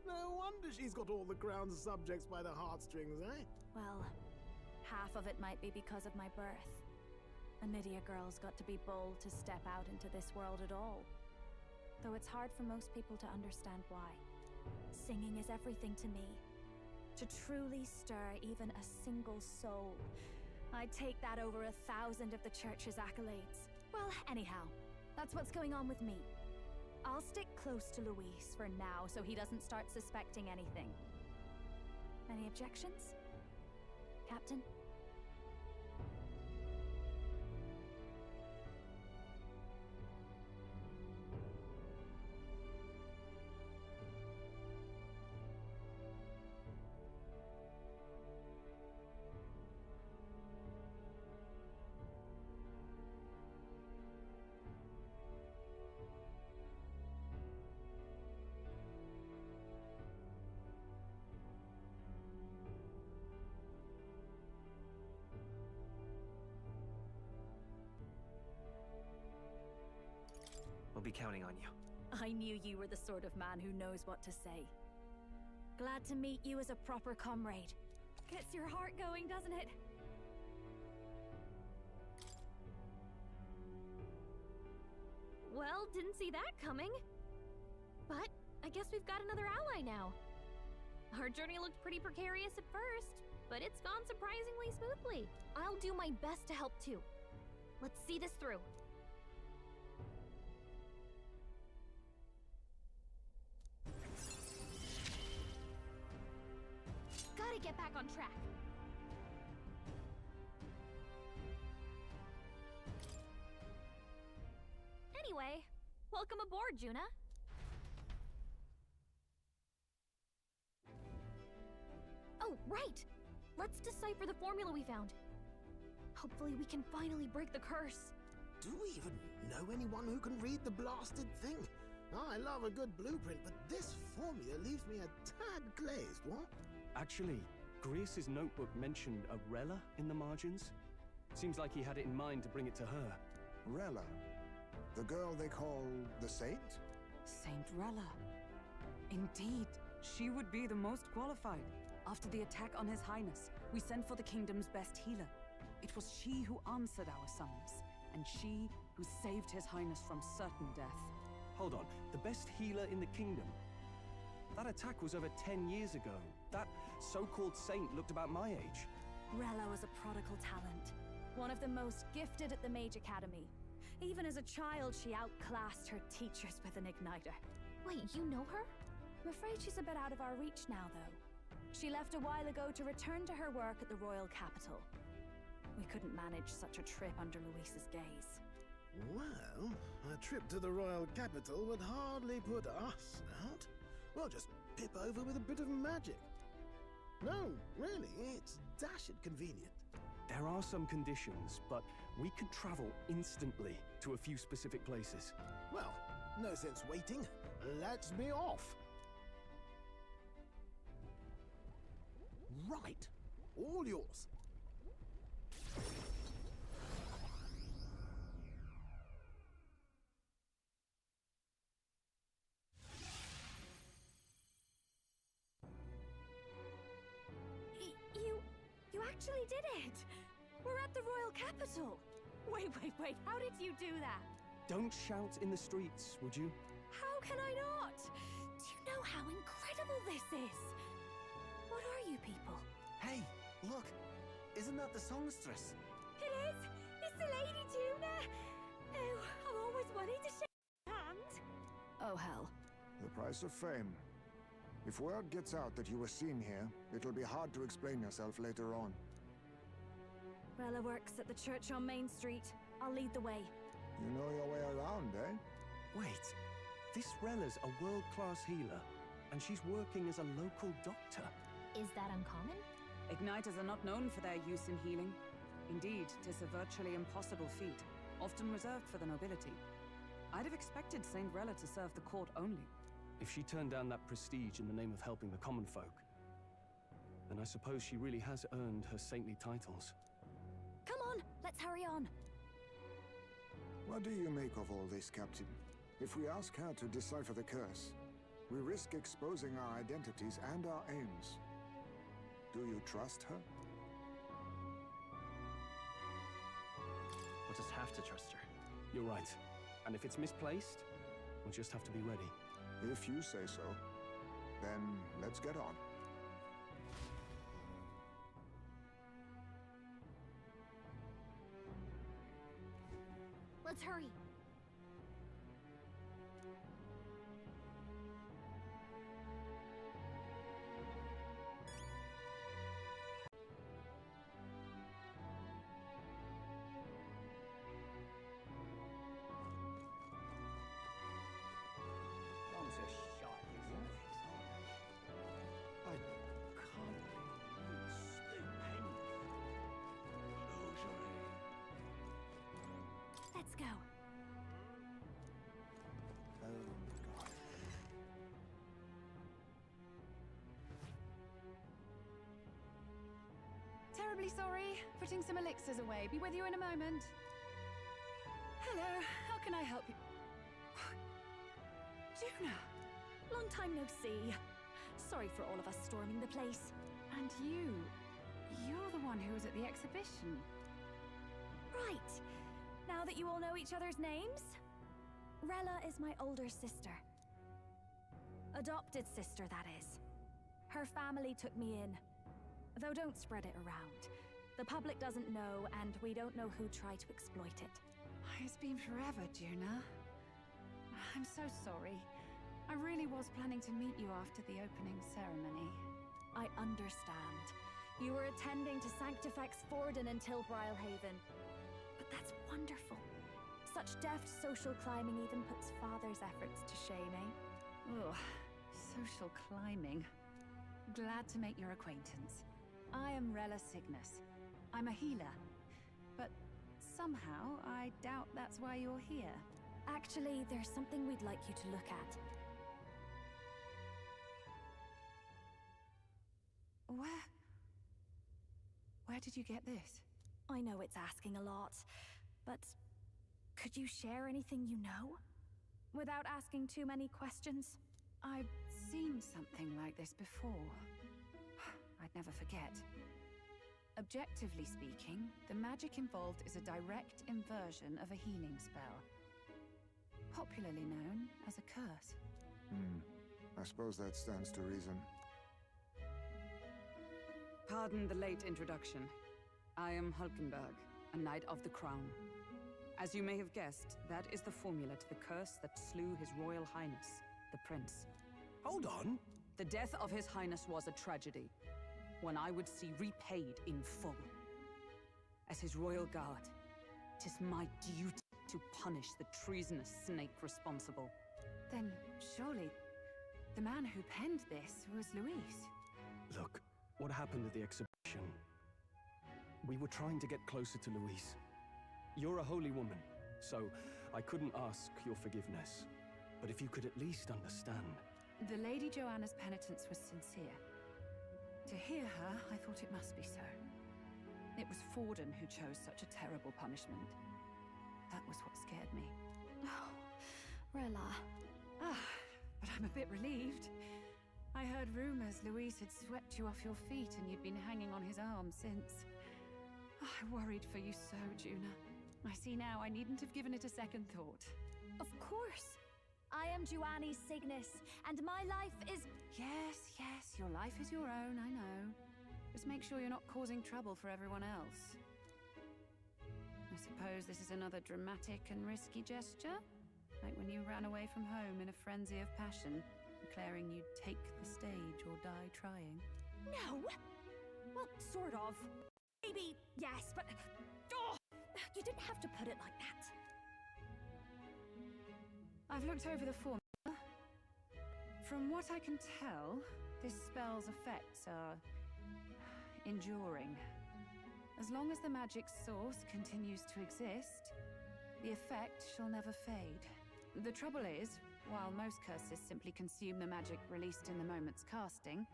No wonder she's got all the crown's subjects by the heartstrings, eh? Well, half of it might be because of my birth. A Nydia girl's got to be bold to step out into this world at all. Though it's hard for most people to understand why. Singing is everything to me. To truly stir even a single soul, I'd take that over 1,000 of the church's accolades. Well, anyhow, that's what's going on with me. I'll stick close to Luis for now so he doesn't start suspecting anything. Any objections? Captain? We'll be counting on you. I knew you were the sort of man who knows what to say. Glad to meet you as a proper comrade. Gets your heart going, doesn't it? Well, didn't see that coming. But I guess we've got another ally now. Our journey looked pretty precarious at first, but it's gone surprisingly smoothly. I'll do my best to help too. Let's see this through. Gotta get back on track. Anyway, Welcome aboard, Juna. Oh, right! Let's decipher the formula we found. Hopefully we can finally break the curse. Do we even know anyone who can read the blasted thing? I love a good blueprint, but this formula leaves me a tad glazed, what? Actually, Grease's notebook mentioned a Rella in the margins. Seems like he had it in mind to bring it to her. Rella? The girl they call the Saint? Saint Rella. Indeed, she would be the most qualified. After the attack on His Highness, we sent for the kingdom's best healer. It was she who answered our summons, and she who saved His Highness from certain death. Hold on, the best healer in the kingdom? That attack was over 10 years ago. That so-called saint looked about my age. Rella was a prodigal talent, one of the most gifted at the Mage Academy. Even as a child, she outclassed her teachers with an igniter. Wait, you know her? I'm afraid she's a bit out of our reach now, though. She left a while ago to return to her work at the royal capital. We couldn't manage such a trip under Luis's gaze. Well, a trip to the royal capital would hardly put us out. We'll just pip over with a bit of magic. No, really, it's dashed convenient. There are some conditions, but we could travel instantly to a few specific places. Well, no sense waiting. Let's be off. Right. All yours. You actually did it! We're at the royal capital! Wait, how did you do that? Don't shout in the streets, would you? How can I not? Do you know how incredible this is? What are you people? Hey, look! Isn't that the songstress? It is! It's the Lady Juna! Oh, I've always wanted to shake her hand. Oh, hell. The price of fame. If word gets out that you were seen here, it'll be hard to explain yourself later on. Rella works at the church on Main Street. I'll lead the way. You know your way around, eh? Wait, this Rella's a world-class healer, and she's working as a local doctor. Is that uncommon? Igniters are not known for their use in healing. Indeed, 'tis a virtually impossible feat, often reserved for the nobility. I'd have expected Saint Rella to serve the court only. If she turned down that prestige in the name of helping the common folk, then I suppose she really has earned her saintly titles. Come on, let's hurry on. What do you make of all this, Captain? If we ask her to decipher the curse, we risk exposing our identities and our aims. Do you trust her? We'll just have to trust her. You're right. And if it's misplaced, we'll just have to be ready. If you say so, then let's get on. Let's hurry. Let's go. Terribly sorry. Putting some elixirs away. Be with you in a moment. Hello. How can I help you? Juna! Long time no see. Sorry for all of us storming the place. And you're the one who was at the exhibition. Right. Now that you all know each other's names, Rella is my older sister. Adopted sister, that is. Her family took me in. Though don't spread it around. The public doesn't know, and we don't know who tried to exploit it. It's been forever, Juna. I'm so sorry. I really was planning to meet you after the opening ceremony. I understand. You were attending to Sanctifex Forden in Tilbrile Haven. But that's wonderful. Such deft social climbing even puts father's efforts to shame, eh? Ugh, social climbing. Glad to make your acquaintance. I am Rella Cygnus. I'm a healer. But somehow, I doubt that's why you're here. Actually, there's something we'd like you to look at. Where did you get this? I know it's asking a lot, but could you share anything you know? Without asking too many questions? I've seen something like this before. I'd never forget. Objectively speaking, the magic involved is a direct inversion of a healing spell. Popularly known as a curse. I suppose that stands to reason. Pardon the late introduction. I am Hulkenberg, a Knight of the Crown. As you may have guessed, that is the formula to the curse that slew His Royal Highness, the Prince. Hold on! The death of His Highness was a tragedy, one I would see repaid in full. As His Royal Guard, 'tis my duty to punish the treasonous snake responsible. Then, surely, the man who penned this was Luis. Look, what happened at the exhibition? We were trying to get closer to Luis. You're a holy woman, so I couldn't ask your forgiveness. But if you could at least understand. The Lady Joanna's penitence was sincere. To hear her, I thought it must be so. It was Forden who chose such a terrible punishment. That was what scared me. Oh, Rella. But I'm a bit relieved. I heard rumors Luis had swept you off your feet and you'd been hanging on his arm since. I worried for you so, Juna. I see now I needn't have given it a second thought. Of course. I am Juani Cygnus, and my life is... Yes, your life is your own, I know. Just make sure you're not causing trouble for everyone else. I suppose this is another dramatic and risky gesture? Like when you ran away from home in a frenzy of passion, declaring you'd take the stage or die trying. No! Well, sort of. Maybe, yes, but... Oh! You didn't have to put it like that. I've looked over the formula. From what I can tell, this spell's effects are... enduring. As long as the magic's source continues to exist, the effect shall never fade. The trouble is, while most curses simply consume the magic released in the moment's casting,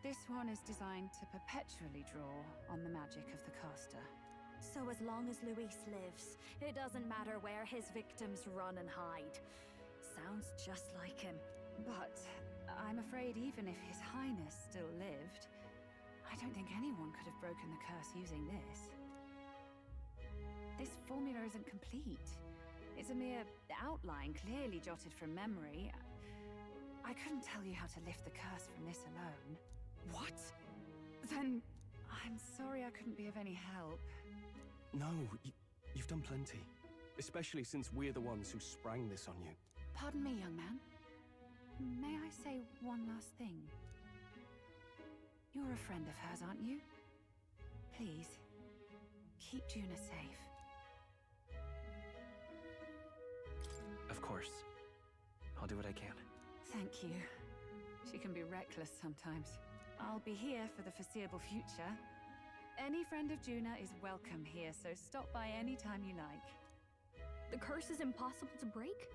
this one is designed to perpetually draw on the magic of the caster. So as long as Luis lives, it doesn't matter where his victims run and hide. Sounds just like him. But I'm afraid even if His Highness still lived, I don't think anyone could have broken the curse using this. This formula isn't complete. It's a mere outline, clearly jotted from memory. I couldn't tell you how to lift the curse from this alone. What? Then I'm sorry I couldn't be of any help. No, you've done plenty. Especially since we're the ones who sprang this on you. Pardon me, young man. May I say one last thing? You're a friend of hers, aren't you? Please, keep Juna safe. Of course. I'll do what I can. Thank you. She can be reckless sometimes. I'll be here for the foreseeable future. Any friend of Juna is welcome here, so stop by any time you like. The curse is impossible to break?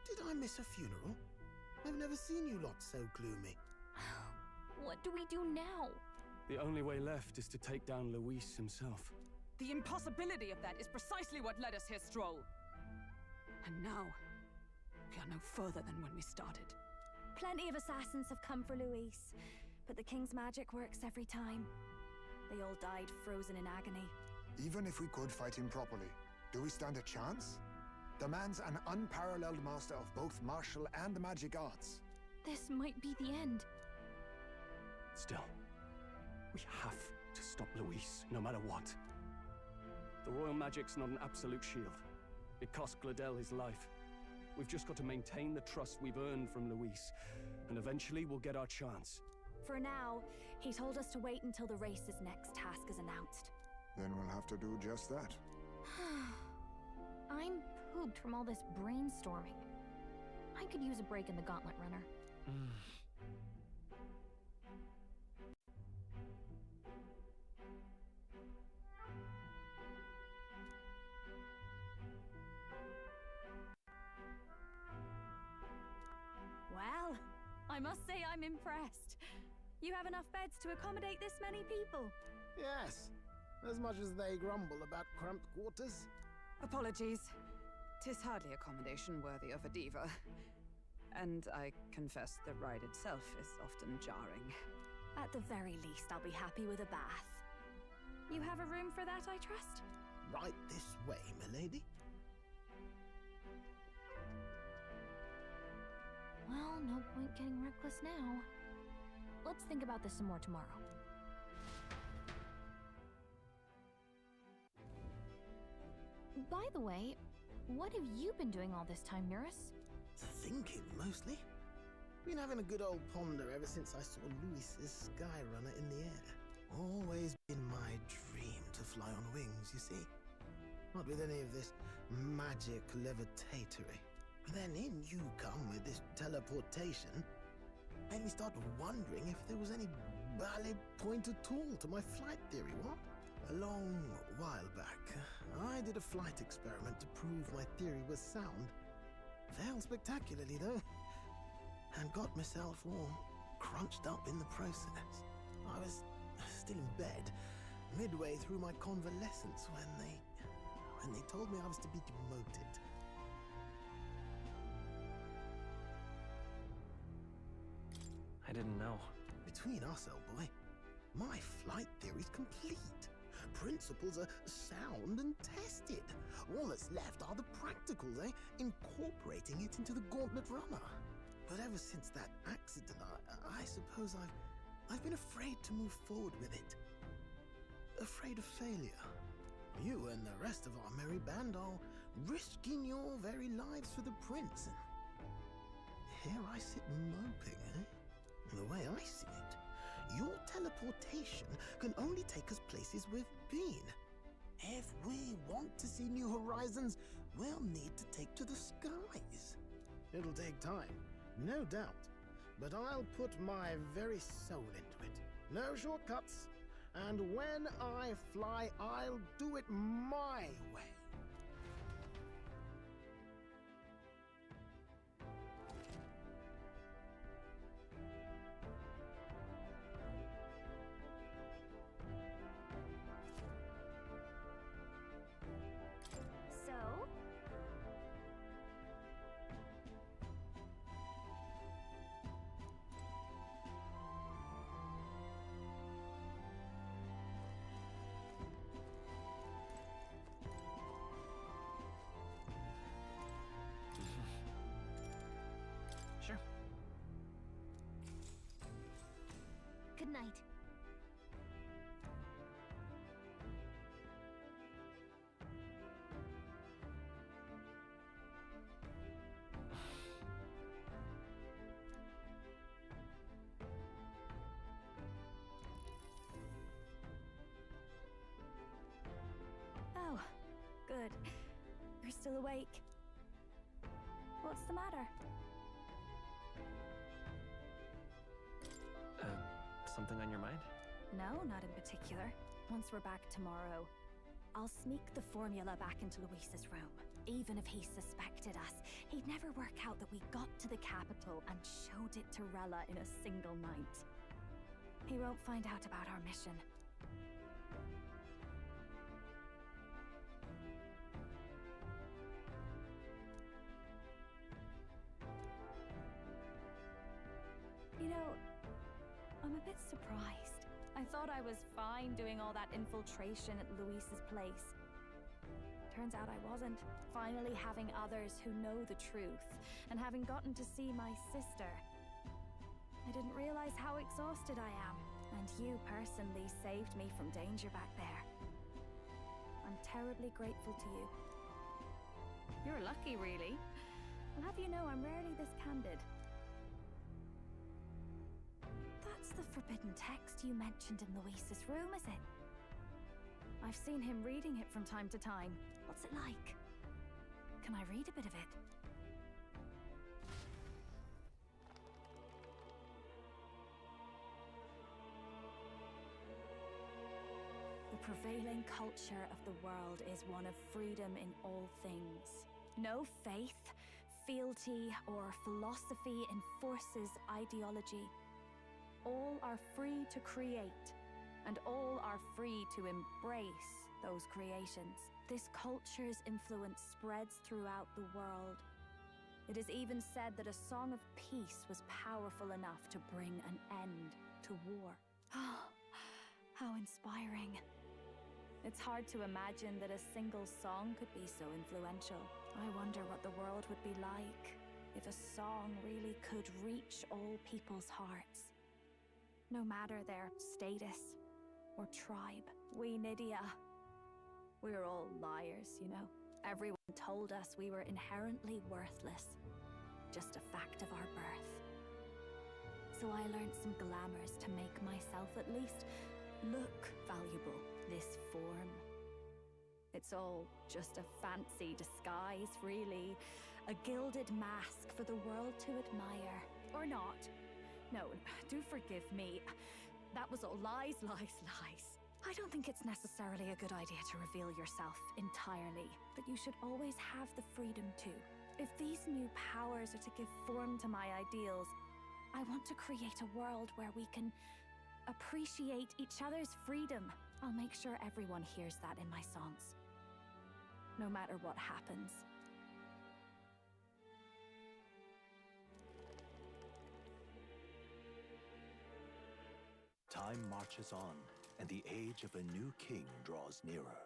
Did I miss a funeral? I've never seen you lot so gloomy. What do we do now? The only way left is to take down Luis himself. The impossibility of that is precisely what led us here, Stroll. And now, we are no further than when we started. Plenty of assassins have come for Luis, but the King's magic works every time. They all died frozen in agony. Even if we could fight him properly, do we stand a chance? The man's an unparalleled master of both martial and magic arts. This might be the end. Still, we have to stop Luis, no matter what. The royal magic's not an absolute shield. It cost Gladel his life. We've just got to maintain the trust we've earned from Luis, and eventually we'll get our chance. For now, He told us to wait until the race's next task is announced. Then we'll have to do just that. I'm pooped from all this brainstorming. I could use a break in the gauntlet runner. Well, I must say I'm impressed. You have enough beds to accommodate this many people? Yes, as much as they grumble about cramped quarters. Apologies. 'Tis hardly accommodation worthy of a diva. And I confess the ride itself is often jarring. At the very least, I'll be happy with a bath. You have a room for that, I trust? Right this way, milady. Well, no point getting reckless now. Let's think about this some more tomorrow. By the way, what have you been doing all this time, Eurus? Thinking, mostly. Been having a good old ponder ever since I saw Louis's Skyrunner in the air. Always been my dream to fly on wings, you see. Not with any of this magic levitatory. But then in you come with this teleportation. Made me start wondering if there was any valid point at all to my flight theory, what? A long while back, I did a flight experiment to prove my theory was sound. Failed spectacularly, though, and got myself all crunched up in the process. I was still in bed, midway through my convalescence, when they told me I was to be demoted. I didn't know. Between us, old boy, my flight theory's complete. Principles are sound and tested. All that's left are the practicals, incorporating it into the Gauntlet Runner. But ever since that accident, I suppose I've been afraid to move forward with it. Afraid of failure. You and the rest of our merry band are risking your very lives for the prince. And here I sit moping, The way I see it, your teleportation can only take us places we've been. If we want to see new horizons, we'll need to take to the skies. It'll take time, no doubt, but I'll put my very soul into it. No shortcuts. And when I fly, I'll do it my way. Sure. Good night. Oh, good. You're still awake. What's the matter? Something on your mind? No, not in particular. Once we're back tomorrow, I'll sneak the formula back into Luis's room. Even if he suspected us, he'd never work out that we got to the capital and showed it to Rella in a single night. He won't find out about our mission. You know, I'm a bit surprised. I thought I was fine doing all that infiltration at Luis's place. Turns out I wasn't. Finally having others who know the truth, and having gotten to see my sister. I didn't realize how exhausted I am, and you personally saved me from danger back there. I'm terribly grateful to you. You're lucky, really. I'll have you know I'm rarely this candid. That's the forbidden text you mentioned in Luis's room, is it? I've seen him reading it from time to time. What's it like? Can I read a bit of it? The prevailing culture of the world is one of freedom in all things. No faith, fealty, or philosophy enforces ideology. All are free to create, and all are free to embrace those creations. This culture's influence spreads throughout the world. It is even said that a song of peace was powerful enough to bring an end to war. How inspiring. It's hard to imagine that a single song could be so influential. I wonder what the world would be like if a song really could reach all people's hearts. No matter their status or tribe. We Nydia, we're all liars, you know. Everyone told us we were inherently worthless. Just a fact of our birth. So I learned some glamours to make myself at least look valuable. This form. It's all just a fancy disguise, really. A gilded mask for the world to admire. Or not. No, do forgive me. That was all lies, lies, lies. I don't think it's necessarily a good idea to reveal yourself entirely, but you should always have the freedom to. If these new powers are to give form to my ideals, I want to create a world where we can appreciate each other's freedom. I'll make sure everyone hears that in my songs. No matter what happens. Time marches on, and the age of a new king draws nearer.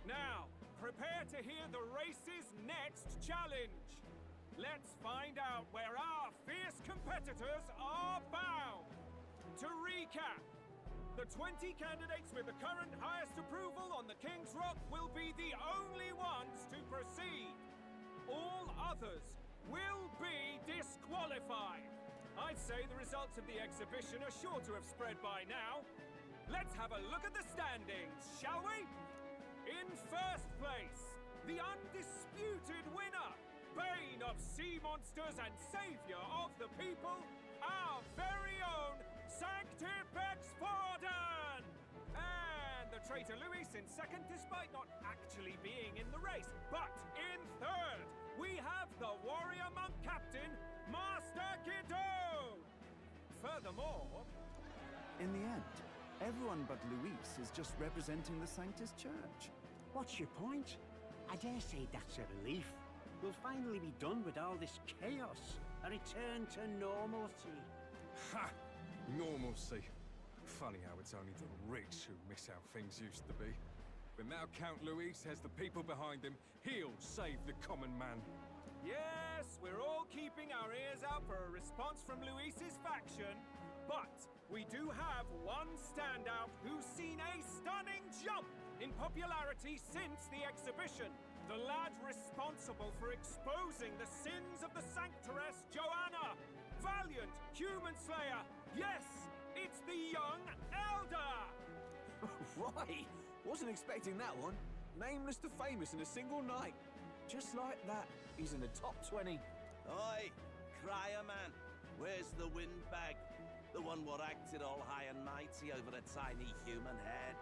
Now, prepare to hear the race's next challenge. Let's find out where our fierce competitors are bound. To recap, the 20 candidates with the current highest approval on the King's Rock will be the only ones to proceed. All others will be disqualified. I'd say the results of the exhibition are sure to have spread by now. Let's have a look at the standings, shall we? In first place, the undisputed winner, bane of sea monsters and savior of the people, our very own Sanctifex Forden! And the traitor Luis in second, despite not actually being in the race. But in third, we have the warrior monk captain, Master Guido! Furthermore... In the end, everyone but Luis is just representing the Sanctus Church. What's your point? I dare say that's a relief. We'll finally be done with all this chaos. A return to normalcy. Ha! Normalcy. Funny how it's only the rich who miss how things used to be. But now Count Luis has the people behind him. He'll save the common man. Yes, we're all keeping our ears out for a response from Luis's faction. But we do have one standout who's seen a stunning jump in popularity since the exhibition. The lad responsible for exposing the sins of the Sanctoress Joanna. Valiant human slayer. Yes, it's the young Elder. Right. Wasn't expecting that one. Nameless to famous in a single night. Just like that, he's in the top 20. Oi, crier man. Where's the windbag? The one what acted all high and mighty over a tiny human head.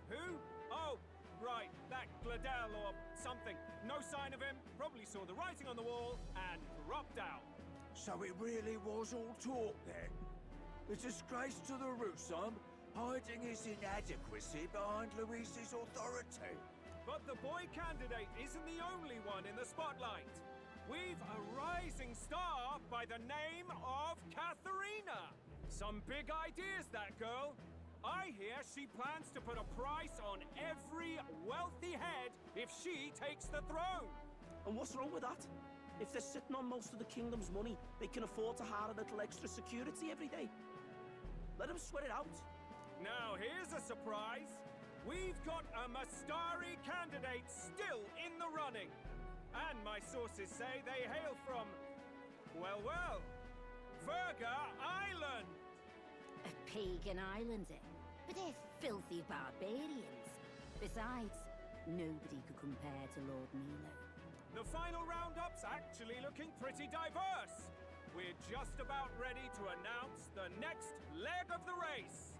Who? Oh, right, that Gladell or something. No sign of him, probably saw the writing on the wall and dropped out. So it really was all talk then? A disgrace to the Rusum, hiding his inadequacy behind Luis's authority. But the boy candidate isn't the only one in the spotlight. We've a rising star by the name of Katharina. Some big ideas, that girl. I hear she plans to put a price on every wealthy head if she takes the throne. And what's wrong with that? If they're sitting on most of the kingdom's money, they can afford to hire a little extra security every day. Let them sweat it out. Now here's a surprise. we've got a Mustari candidate still in the running. And my sources say they hail from, well, Verga Island. A pagan island, eh? But they're filthy barbarians. Besides, nobody could compare to Lord Milo. The final roundup's actually looking pretty diverse. We're just about ready to announce the next leg of the race.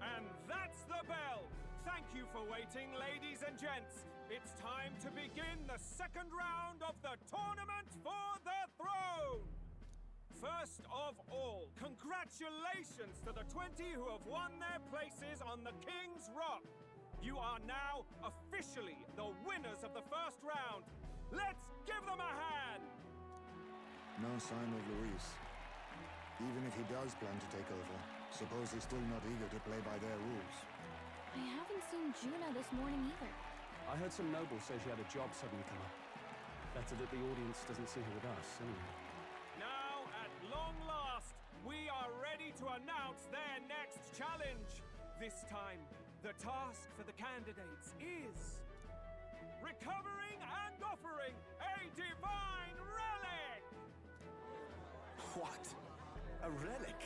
And that's the bell. Thank you for waiting, ladies and gents. It's time to begin the second round of the tournament for the throne. First of all, congratulations to the 20 who have won their places on the King's Rock. You are now officially the winners of the first round. Let's give them a hand. No sign of Luis. Even if he does plan to take over, suppose he's still not eager to play by their rules. I haven't seen Juna this morning either. I heard some nobles say she had a job suddenly come up. Better that the audience doesn't see her with us, anyway. Now, at long last, we are ready to announce their next challenge. This time, the task for the candidates is recovering and offering a divine relic! What? A relic?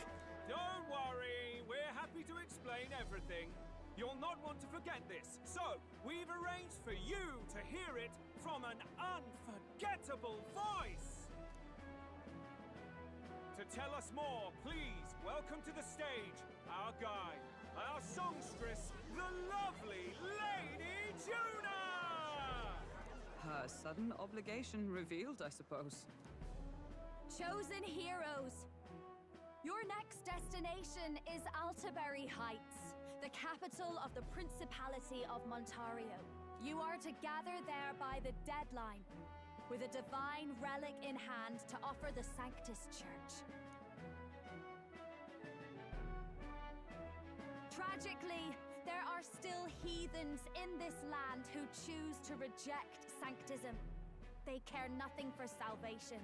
Don't worry, we're happy to explain everything. You'll not want to forget this, so we've arranged for you to hear it from an unforgettable voice. To tell us more, please welcome to the stage our guide, our songstress, the lovely Lady Juna! Her sudden obligation revealed, I suppose. Chosen heroes! Your next destination is Altaberry Heights, the capital of the Principality of Montario. You are to gather there by the deadline, with a divine relic in hand to offer the Sanctus Church. Tragically, there are still heathens in this land who choose to reject Sanctism. They care nothing for salvation.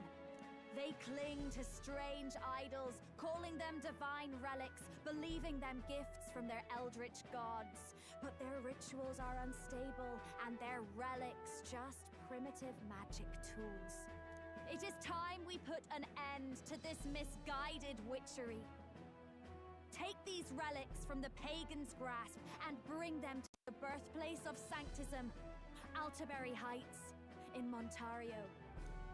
They cling to strange idols, calling them divine relics, believing them gifts from their eldritch gods. But their rituals are unstable, and their relics just primitive magic tools. It is time we put an end to this misguided witchery. Take these relics from the pagan's grasp and bring them to the birthplace of Sanctism, Altaberry Heights, in Montario.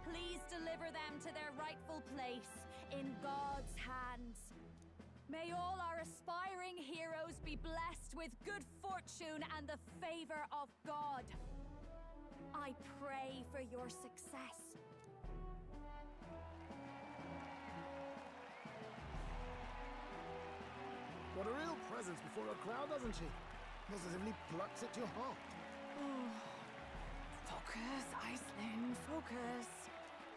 Please deliver them to their rightful place in God's hands. May all our aspiring heroes be blessed with good fortune and the favor of God. I pray for your success. What a real presence before a crowd, doesn't she? Positively plucks at your heart. Focus, Iceland, focus.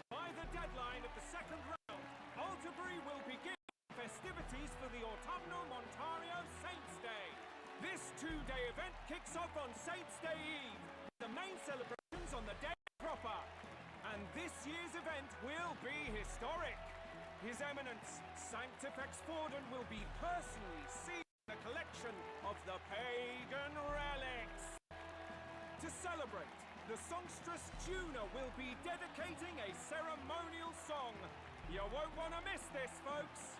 By the deadline of the second round, Altaberry will begin festivities for the Autumnal Montario Saints' Day. This two-day event kicks off on Saints' Day Eve, the main celebrations on the day proper. And this year's event will be historic. His Eminence, Sanctifex Forden, will be personally seeing the collection of the pagan relics. To celebrate, the songstress Juna will be dedicating a ceremonial song. You won't want to miss this, folks.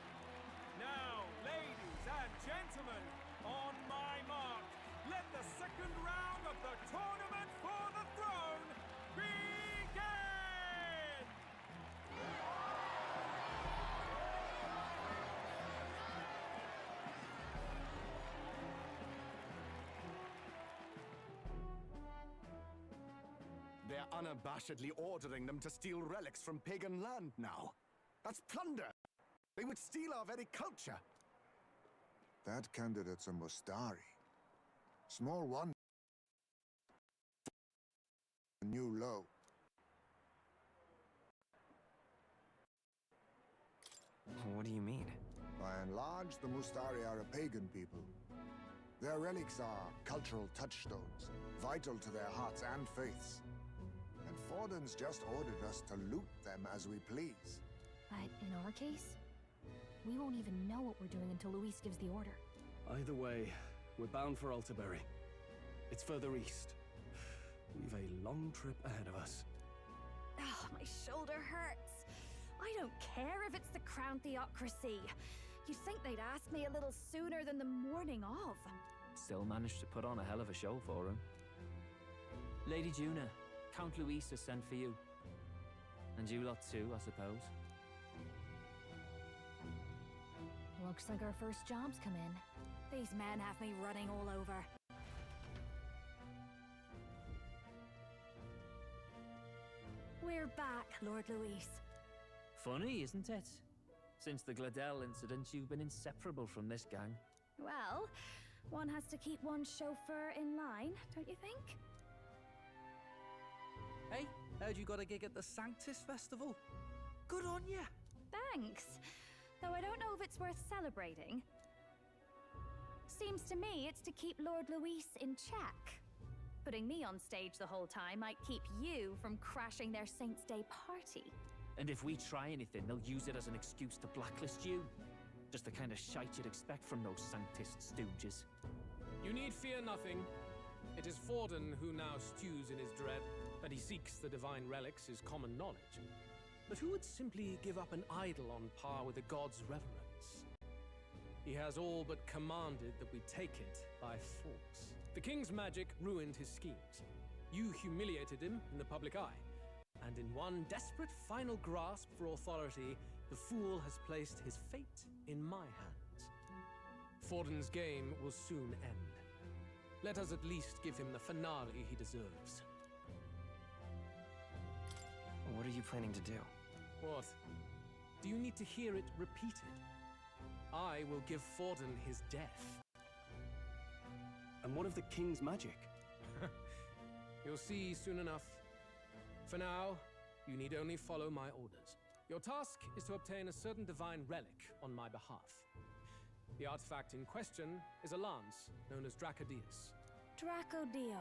Now, ladies and gentlemen, on my mark, let the second round of the tournament for the throne begin! They're unabashedly ordering them to steal relics from pagan land now. That's plunder! They would steal our very culture! That candidate's a Mustari. Small wonder. New low. What do you mean? By and large, the Mustari are a pagan people. Their relics are cultural touchstones, vital to their hearts and faiths. And Forden's just ordered us to loot them as we please. But in our case, we won't even know what we're doing until Luis gives the order. Either way, we're bound for Altaberry. It's further east. We've a long trip ahead of us. Oh, my shoulder hurts. I don't care if it's the Crown Theocracy. You'd think they'd ask me a little sooner than the morning of. Still managed to put on a hell of a show for him. Lady Juna, Count Luis has sent for you. And you lot too, I suppose. Looks like our first job's come in. These men have me running all over. We're back, Lord Luis. Funny, isn't it? Since the Gladell incident, you've been inseparable from this gang. Well, one has to keep one's chauffeur in line, don't you think? Hey, heard you got a gig at the Sanctus Festival. Good on ya! Thanks. Though I don't know if it's worth celebrating. Seems to me it's to keep Lord Luis in check. Putting me on stage the whole time might keep you from crashing their Saints' Day party. And if we try anything, they'll use it as an excuse to blacklist you. Just the kind of shite you'd expect from those Sanctist stooges. You need fear nothing. It is Forden who now stews in his dread. That he seeks the divine relics is common knowledge. But who would simply give up an idol on par with the god's reverence? He has all but commanded that we take it by force. The king's magic ruined his schemes. You humiliated him in the public eye. And in one desperate final grasp for authority, the fool has placed his fate in my hands. Forden's game will soon end. Let us at least give him the finale he deserves. What are you planning to do? What? Do you need to hear it repeated? I will give Forden his death. And what of the king's magic? You'll see soon enough. For now, you need only follow my orders. Your task is to obtain a certain divine relic on my behalf. The artifact in question is a lance known as Dracodius. Dracodios.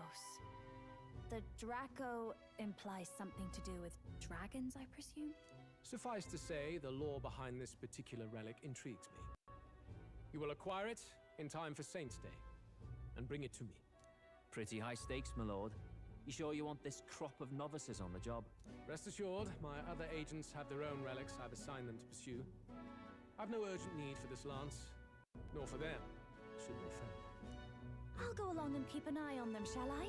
The Draco implies something to do with dragons, I presume? Suffice to say, the lore behind this particular relic intrigues me. You will acquire it in time for Saints' Day, and bring it to me. Pretty high stakes, my lord. You sure you want this crop of novices on the job? Rest assured, my other agents have their own relics I've assigned them to pursue. I've no urgent need for this lance, nor for them, should they fail. I'll go along and keep an eye on them, shall I?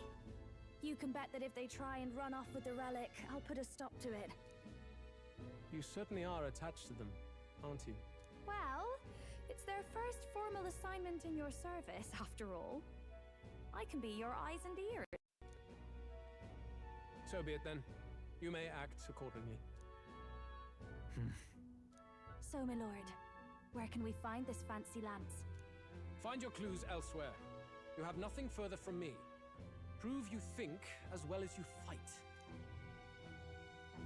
You can bet that if they try and run off with the relic, I'll put a stop to it. You certainly are attached to them, aren't you? Well, it's their first formal assignment in your service, after all. I can be your eyes and ears. So be it then. You may act accordingly. So, my lord, where can we find this fancy lance? Find your clues elsewhere. You have nothing further from me. Prove you think as well as you fight.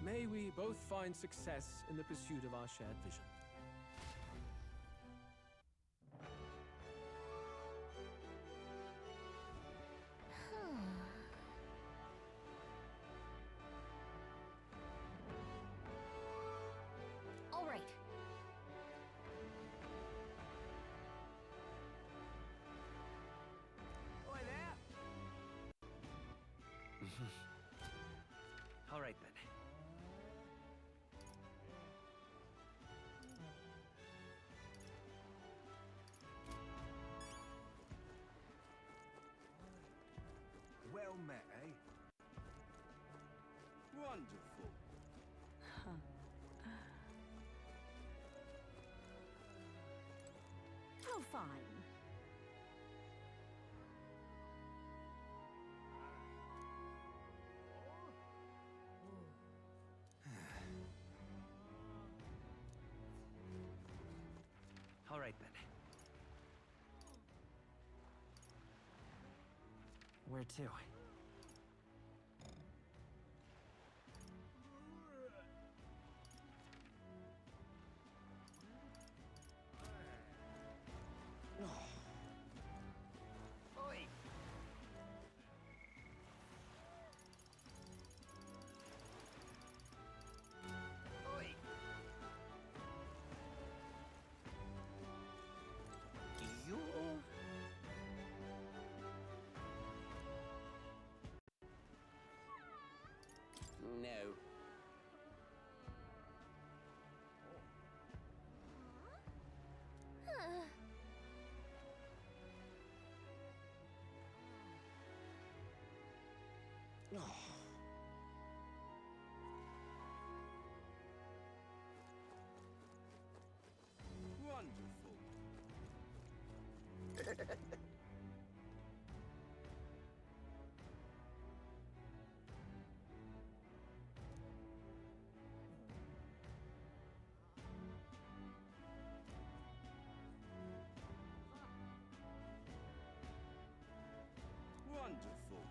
May we both find success in the pursuit of our shared vision. All right. Oi there! All right, then. Well met, eh? Wonderful. Oh, fine. All right, then. Where to? Wonderful.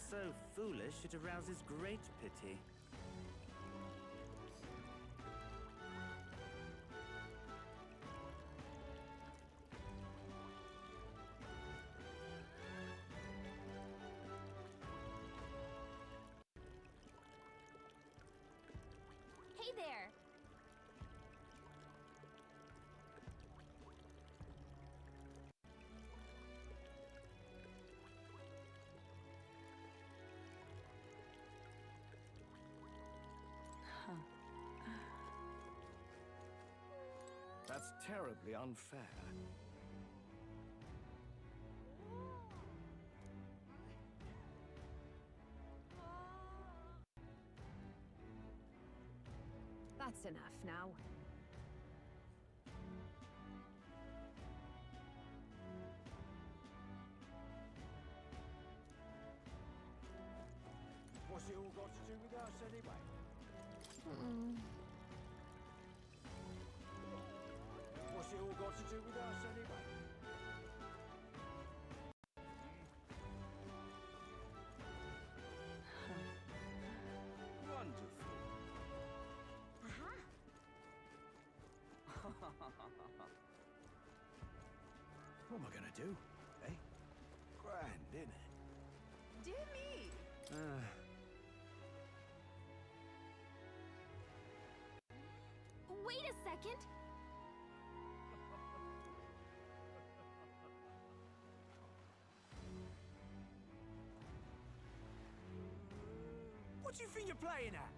So foolish, it arouses great pity. Hey there! That's terribly unfair. That's enough now. What's it all got to do with us anyway? What's it all got to do with us anyway? Wonderful. What am I gonna do, eh? Grand, innit? Dear me! Wait a second! What do you think you're playing at?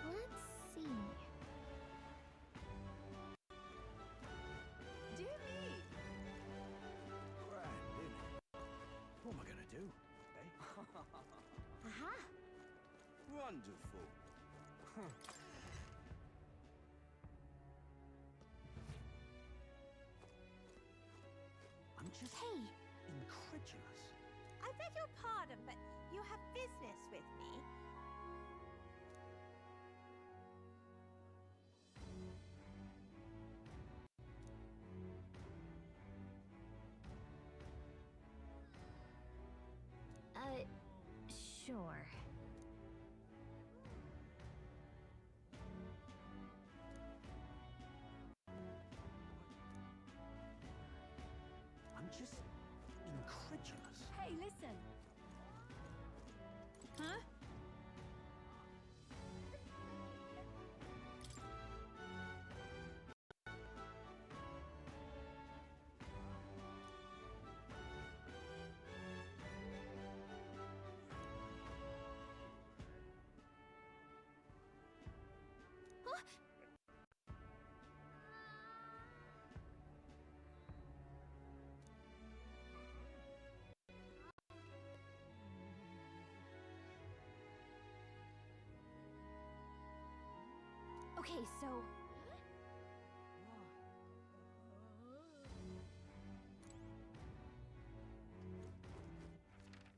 Let's see. Dear me! Grand, innit? What am I gonna do, eh? Aha! Wonderful. I'm just Hey! incredulous. I beg your pardon, but you have business with me. Sure. I'm just incredulous. Hey, listen! Huh? Okay, so...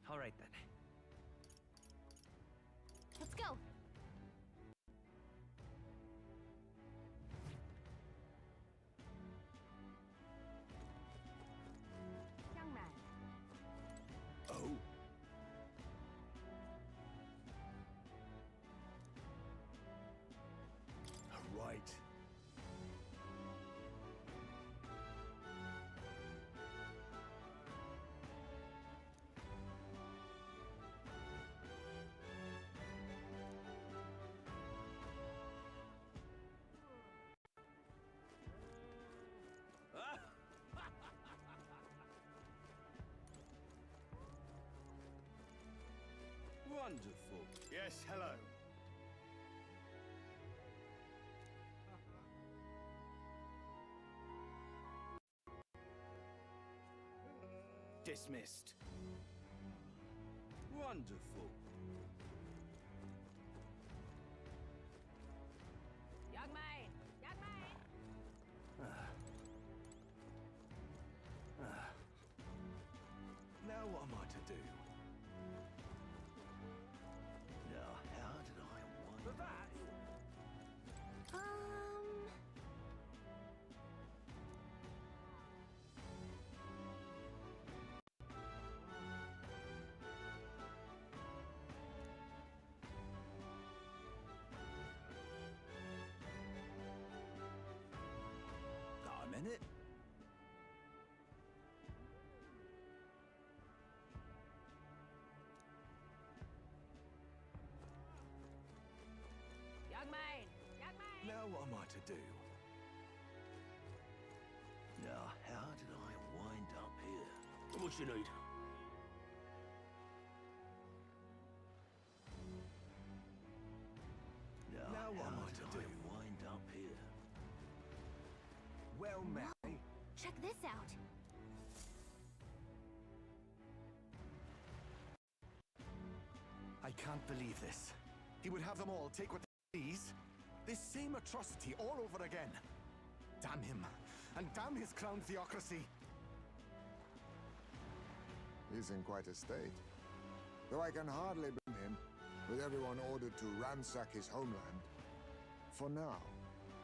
All right then. Let's go! Young man. Oh. Right. Wonderful. Yes, hello. Dismissed. Wonderful. Young man! Young man! Now what am I to do? Now, how did I want that? Got a minute? Young man! Young man! Now what am I to do? Now, how did I wind up here? What you need? Now, what am how I did to do? wind up here? Well, Mary. Check this out. I can't believe this. He would have them all take what they please. This same atrocity all over again. Damn him. And damn his crown theocracy. He's in quite a state. Though I can hardly blame him, with everyone ordered to ransack his homeland. For now,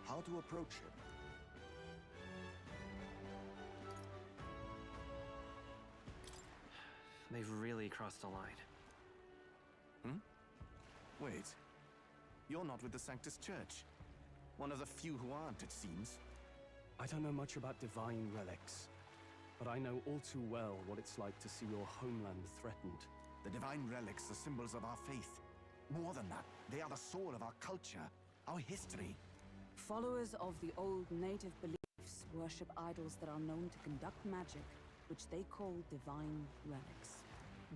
how to approach him? They've really crossed the line. Wait. You're not with the Sanctus Church. One of the few who aren't, it seems. I don't know much about divine relics, but I know all too well what it's like to see your homeland threatened. The divine relics are symbols of our faith. More than that, they are the soul of our culture, our history. Followers of the old native beliefs worship idols that are known to conduct magic, which they call divine relics.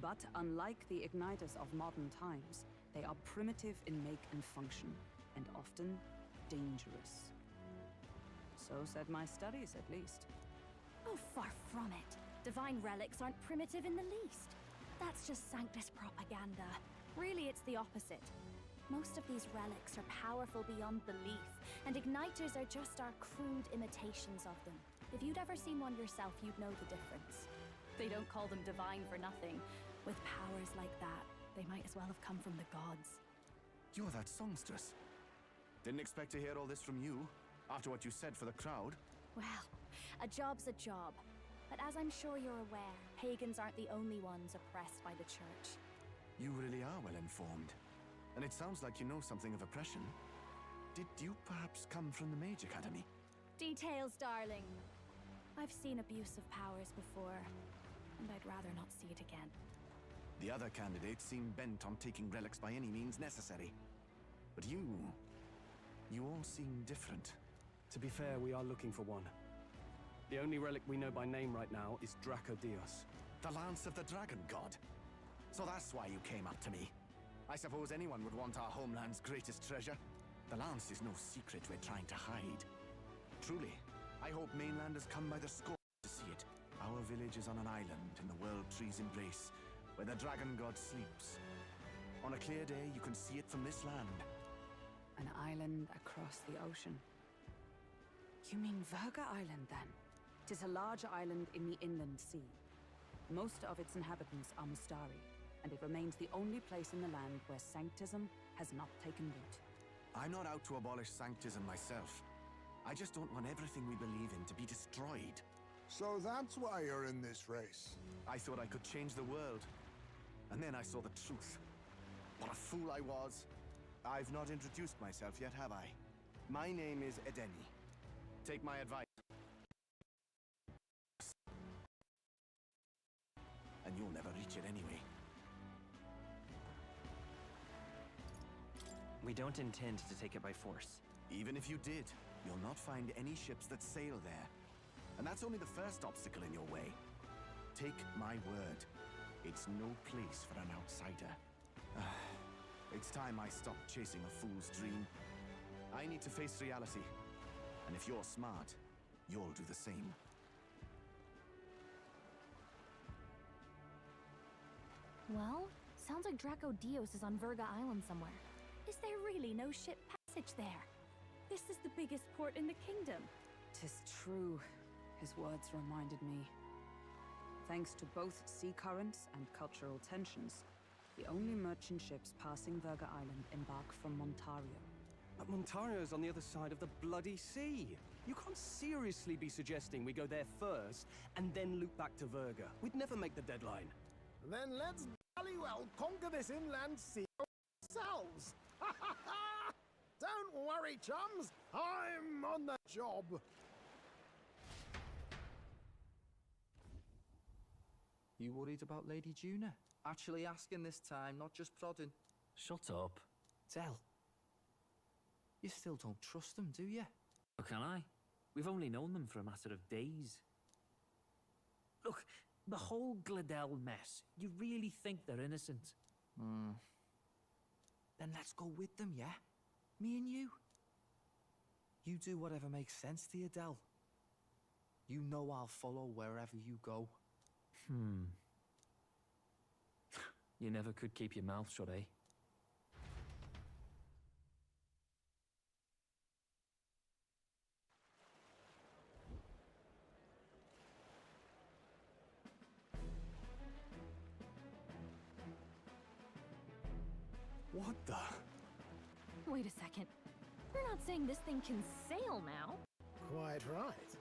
But unlike the igniters of modern times, they are primitive in make and function, and often dangerous. So said my studies, at least. Oh, far from it. Divine relics aren't primitive in the least. That's just Sanctus propaganda. Really, it's the opposite. Most of these relics are powerful beyond belief, and igniters are just our crude imitations of them. If you'd ever seen one yourself, you'd know the difference. They don't call them divine for nothing. With powers like that, they might as well have come from the gods. You're that songstress. Didn't expect to hear all this from you, after what you said for the crowd. Well, a job's a job. But as I'm sure you're aware, pagans aren't the only ones oppressed by the church. You really are well informed. And it sounds like you know something of oppression. Did you perhaps come from the Mage Academy? Details, darling. I've seen abuse of powers before, and I'd rather not see it again. The other candidates seem bent on taking relics by any means necessary. But you all seem different. To be fair, we are looking for one. The only relic we know by name right now is Dracodios. The Lance of the Dragon God. So that's why you came up to me. I suppose anyone would want our homeland's greatest treasure. The Lance is no secret we're trying to hide. Truly, I hope mainlanders come by the score to see it. Our village is on an island in the World Tree's embrace, where the Dragon God sleeps. On a clear day, you can see it from this land. An island across the ocean. You mean Virga Island, then? 'Tis a large island in the inland sea. Most of its inhabitants are Mustari, and it remains the only place in the land where Sanctism has not taken root. I'm not out to abolish Sanctism myself. I just don't want everything we believe in to be destroyed. So that's why you're in this race. I thought I could change the world. And then I saw the truth. What a fool I was. I've not introduced myself yet, have I? My name is Edeni. Take my advice. And you'll never reach it anyway. We don't intend to take it by force. Even if you did, you'll not find any ships that sail there. And that's only the first obstacle in your way. Take my word. It's no place for an outsider. It's time I stopped chasing a fool's dream. I need to face reality. And if you're smart, you'll do the same. Well, sounds like Draco Dios is on Verga Island somewhere. Is there really no ship passage there? This is the biggest port in the kingdom. 'Tis true. His words reminded me. Thanks to both sea currents and cultural tensions, the only merchant ships passing Verga Island embark from Montario. But Montario's on the other side of the bloody sea. You can't seriously be suggesting we go there first and then loop back to Verga. We'd never make the deadline. Then let's jolly well conquer this inland sea ourselves. Don't worry, chums. I'm on the job. You worried about Lady Juna? Actually asking this time, not just prodding. Shut up. Tell. You still don't trust them, do you? How can I? We've only known them for a matter of days. Look, the whole Gladell mess, you really think they're innocent? Then let's go with them, yeah? Me and you. You do whatever makes sense to you, Del. You know I'll follow wherever you go. You never could keep your mouth shut, eh? What the? Wait a second. You're not saying this thing can sail now? Quite right.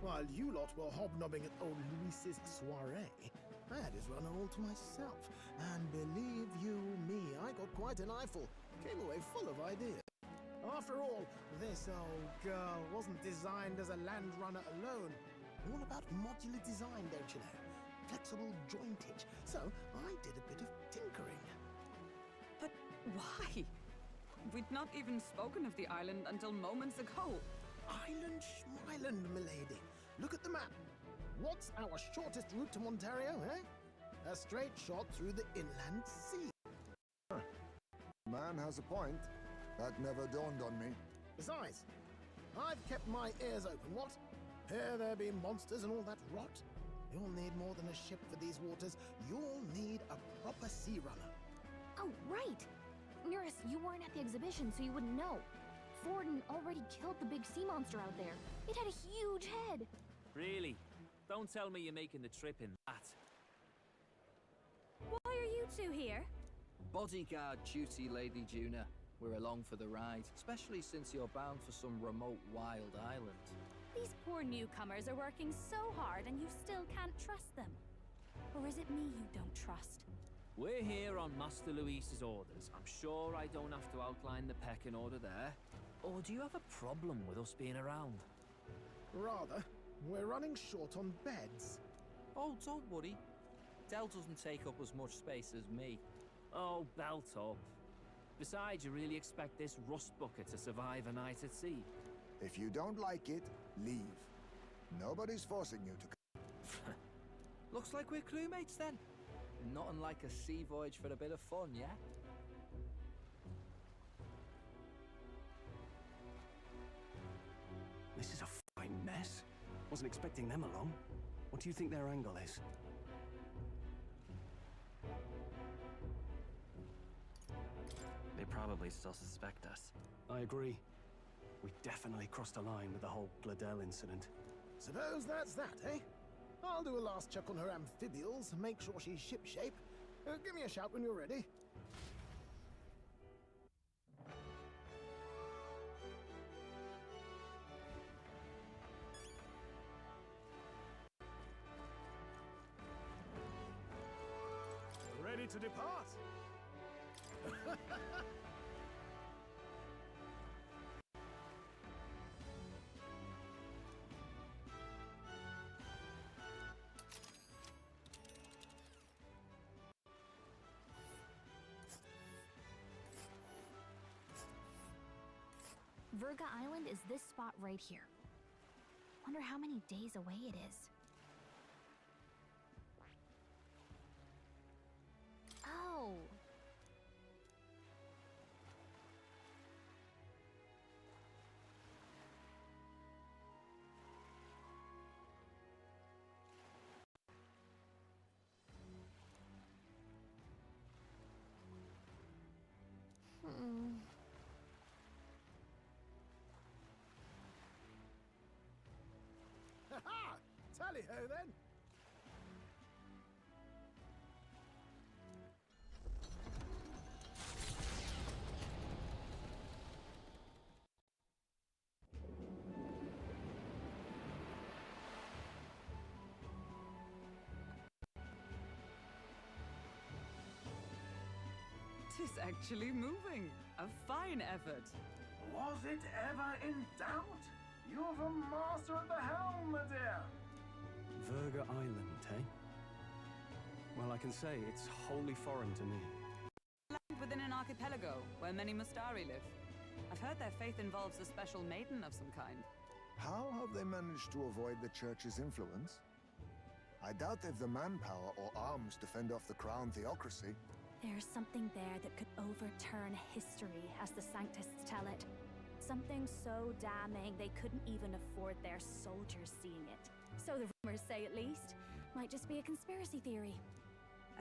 While you lot were hobnobbing at old Luis's soiree, I had his run all to myself. And believe you me, I got quite an eyeful. Came away full of ideas. After all, this old girl wasn't designed as a land runner alone. All about modular design, don't you know? Flexible jointage. So I did a bit of tinkering. But why? We'd not even spoken of the island until moments ago. Island Schmyland, milady. Look at the map. What's our shortest route to Montario, eh? A straight shot through the inland sea. Man has a point. That never dawned on me. Besides, I've kept my ears open, what? Here there be monsters and all that rot. You'll need more than a ship for these waters. You'll need a proper sea runner. Oh, right! Nearest, you weren't at the exhibition, so you wouldn't know. Forden already killed the big sea monster out there. It had a huge head. Really? Don't tell me you're making the trip in that. Why are you two here? Bodyguard duty, Lady Juna. We're along for the ride, especially since you're bound for some remote wild island. These poor newcomers are working so hard and you still can't trust them. Or is it me you don't trust? We're here on Master Luis's orders. I'm sure I don't have to outline the pecking order there. Or do you have a problem with us being around? Rather, we're running short on beds. Oh, don't worry. Del doesn't take up as much space as me. Oh, belt up. Besides, you really expect this rust bucket to survive a night at sea? If you don't like it, leave. Nobody's forcing you to come. Looks like we're crewmates then. Nothing like a sea voyage for a bit of fun, yeah? This is a fine mess. Wasn't expecting them along. What do you think their angle is? They probably still suspect us. I agree. We definitely crossed a line with the whole Gladell incident. Suppose that's that, eh? I'll do a last check on her amphibials, make sure she's shipshape. Give me a shout when you're ready. Ready to depart? Verga Island is this spot right here. Wonder how many days away it is. Oh. Hey-ho then. Tis actually moving. A fine effort. Was it ever in doubt? You're the master of the helm, my dear. Verga Island, eh? Well, I can say it's wholly foreign to me. Land within an archipelago, where many Mustari live. I've heard their faith involves a special maiden of some kind. How have they managed to avoid the Church's influence? I doubt they've the manpower or arms to fend off the crown theocracy. There's something there that could overturn history, as the Sanctists tell it. Something so damning they couldn't even afford their soldiers seeing it. So the rumors say, at least. Might just be a conspiracy theory.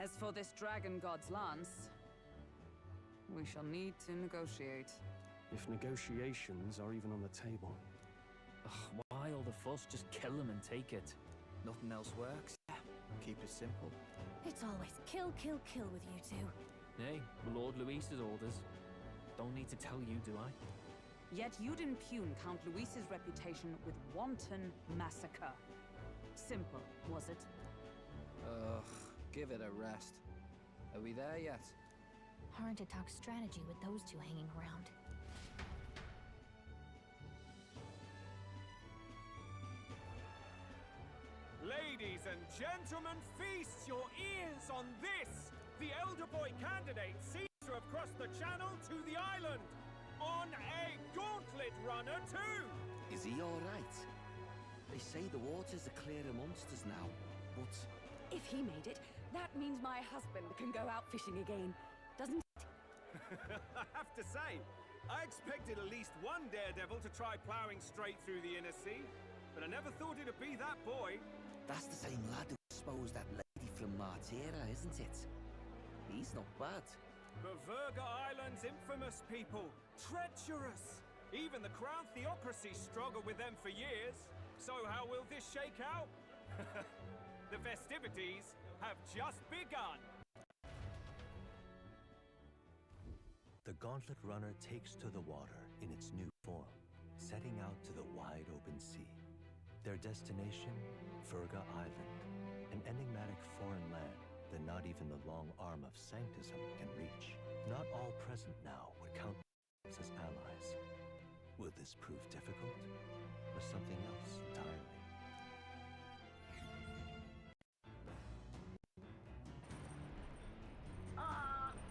As for this dragon god's lance, we shall need to negotiate. If negotiations are even on the table. Ugh, why all the fuss? Just kill him and take it. Nothing else works. Keep it simple. It's always kill, kill, kill with you two. Hey, Lord Luis's orders. Don't need to tell you, do I? Yet you'd impugn Count Luis's reputation with wanton massacre. Simple, was it? Ugh, give it a rest. Are we there yet? Hard to talk strategy with those two hanging around. Ladies and gentlemen, feast your ears on this! The elder boy candidate seems to have crossed the channel to the island! On a gauntlet runner too! Is he alright? They say the waters are clear amongst us now, but... If he made it, that means my husband can go out fishing again, doesn't it? I have to say, I expected at least one daredevil to try ploughing straight through the inner sea, but I never thought it'd be that boy. That's the same lad who exposed that lady from Martira, isn't it? He's not bad. But Verga Island's infamous people, treacherous! Even the Crown Theocracy struggled with them for years. So how will this shake out? The festivities have just begun! The Gauntlet Runner takes to the water in its new form, setting out to the wide open sea. Their destination, Verga Island, an enigmatic foreign land that not even the long arm of Sanctism can reach. Not all present now would count as allies. Will this prove difficult, or something else entirely?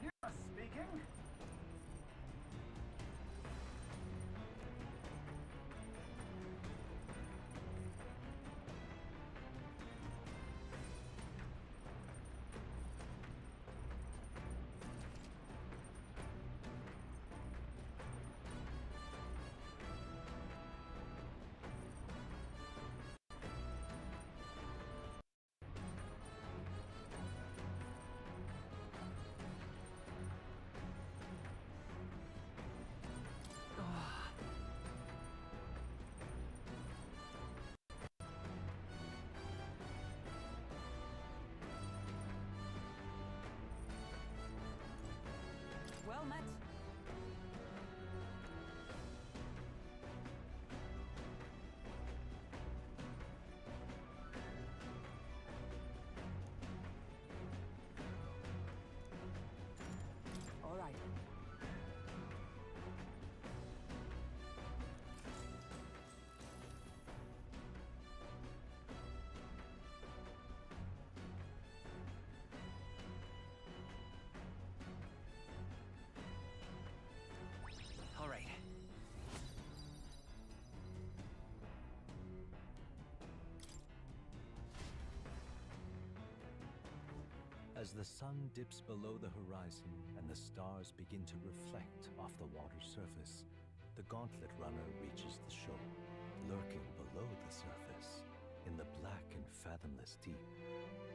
You're speaking? Well met. All right. All right. As the sun dips below the horizon and the stars begin to reflect off the water's surface, the Gauntlet Runner reaches the shore. Lurking below the surface, in the black and fathomless deep,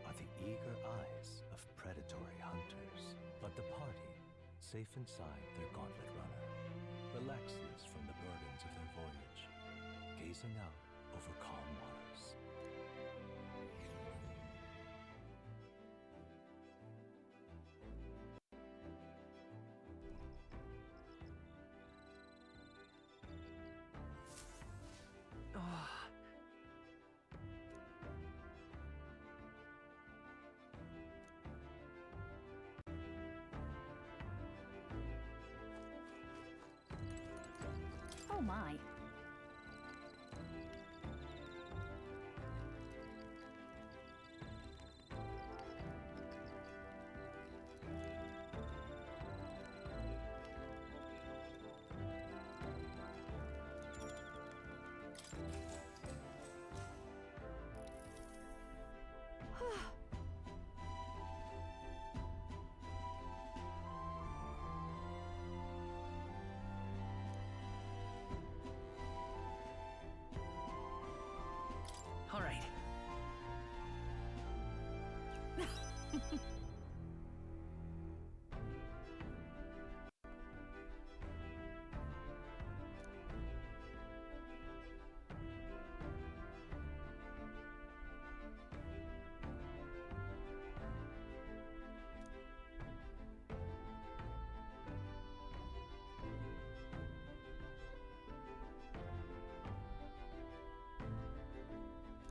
are the eager eyes of predatory hunters. But the party, safe inside their Gauntlet Runner, relaxes from the burdens of their voyage, gazing out over calm waters. Oh my. All right.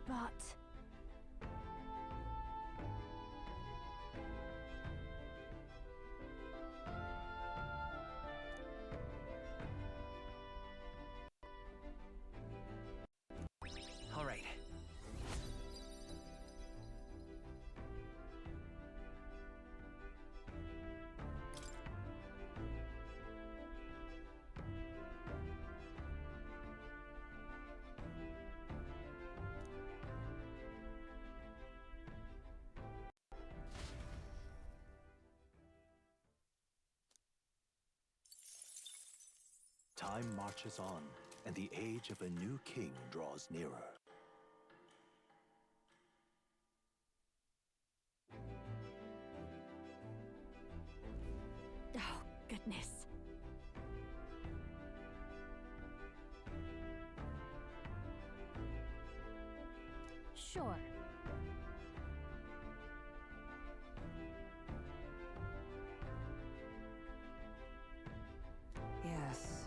But... All right. Time marches on, and the age of a new king draws nearer. Oh, goodness. Sure. Yes.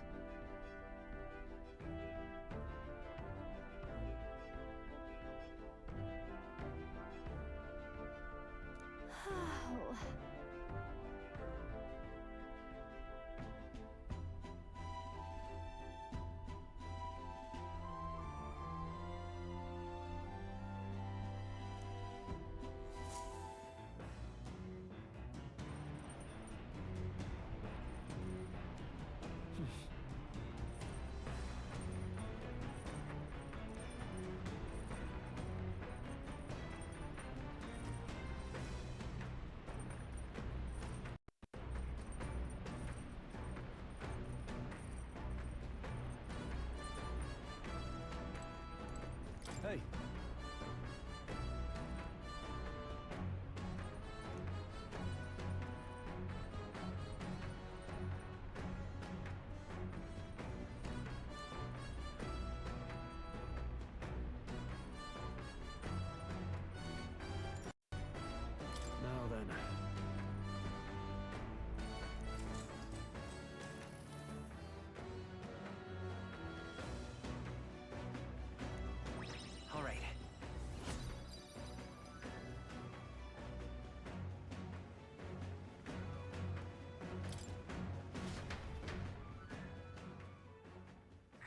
Oh. Hey. Now then. All right.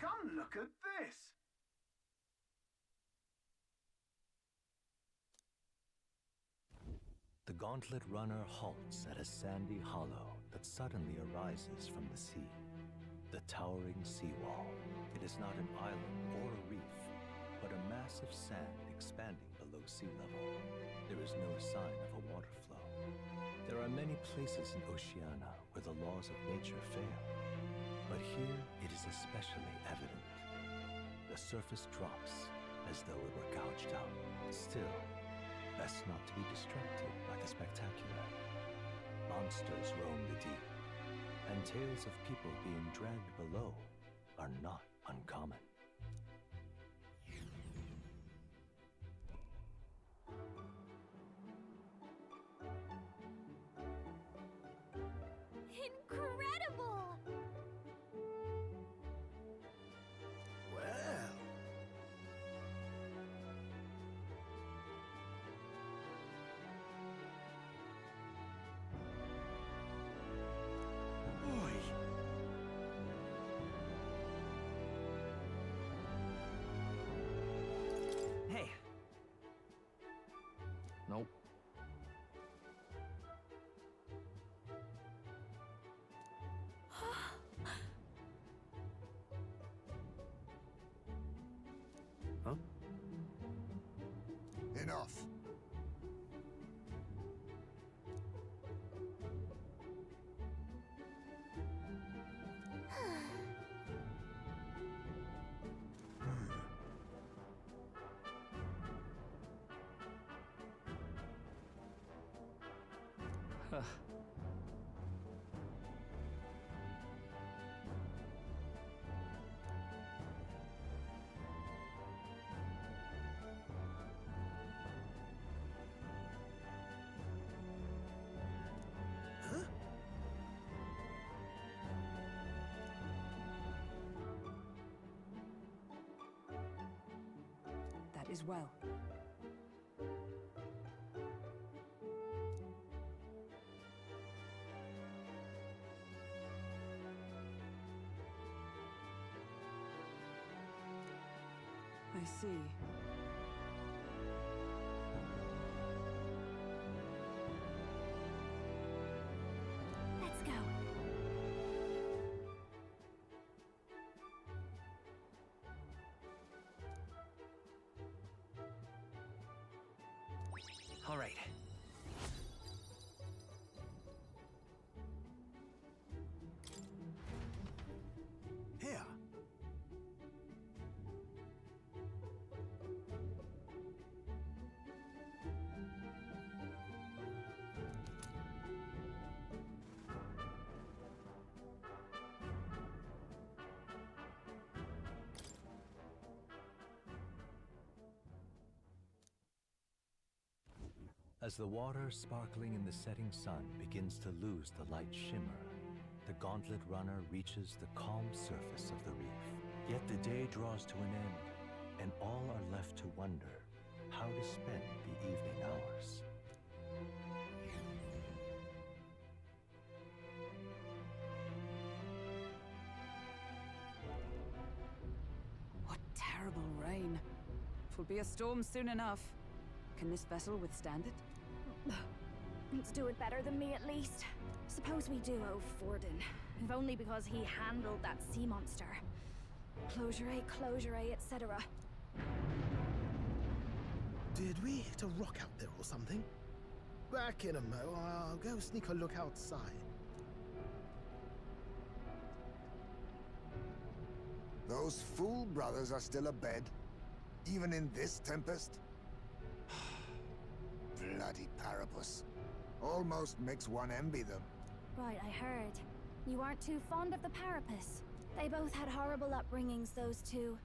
Come look at this! The gauntlet runner halts at a sandy hollow that suddenly arises from the sea. The towering seawall. It is not an island or a reef, but a mass of sand expanding below sea level. There is no sign of a water flow. There are many places in Oceania where the laws of nature fail, but here it is especially evident. The surface drops as though it were gouged out. Still, best not to be distracted by the spectacular. Monsters roam the deep, and tales of people being dragged below are not uncommon. Incredible! Well. Oi! That is well. I see. Let's go. All right. Here. As the water sparkling in the setting sun begins to lose the light shimmer, the gauntlet runner reaches the calm surface of the reef. Yet the day draws to an end, and all are left to wonder how to spend the evening hours. What terrible rain. Twill be a storm soon enough. Can this vessel withstand it? Let's do it better than me, at least. Suppose we do owe Forden, if only because he handled that sea monster. Closure, etc. Did we hit a rock out there or something? Back in a mo. I'll go sneak a look outside. Those fool brothers are still abed, even in this tempest? Bloody Parapus. Almost makes one envy them. Right, I heard. You aren't too fond of the Parapus. They both had horrible upbringings, those two.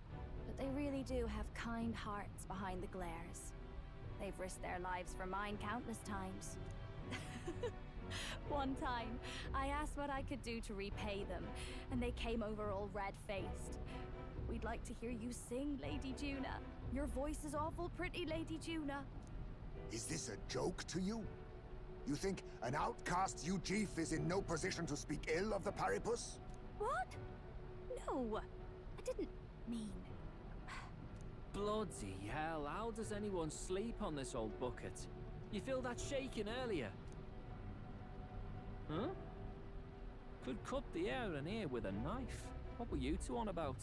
But they really do have kind hearts behind the glares. They've risked their lives for mine countless times. One time, I asked what I could do to repay them, and they came over all red-faced. We'd like to hear you sing, Lady Juna. Your voice is awful pretty, Lady Juna. Is this a joke to you? You think an outcast Ujief is in no position to speak ill of the Paripus? What? No, I didn't mean... Bloody hell, how does anyone sleep on this old bucket? You feel that shaking earlier? Huh? Could cut the air in here with a knife. What were you two on about?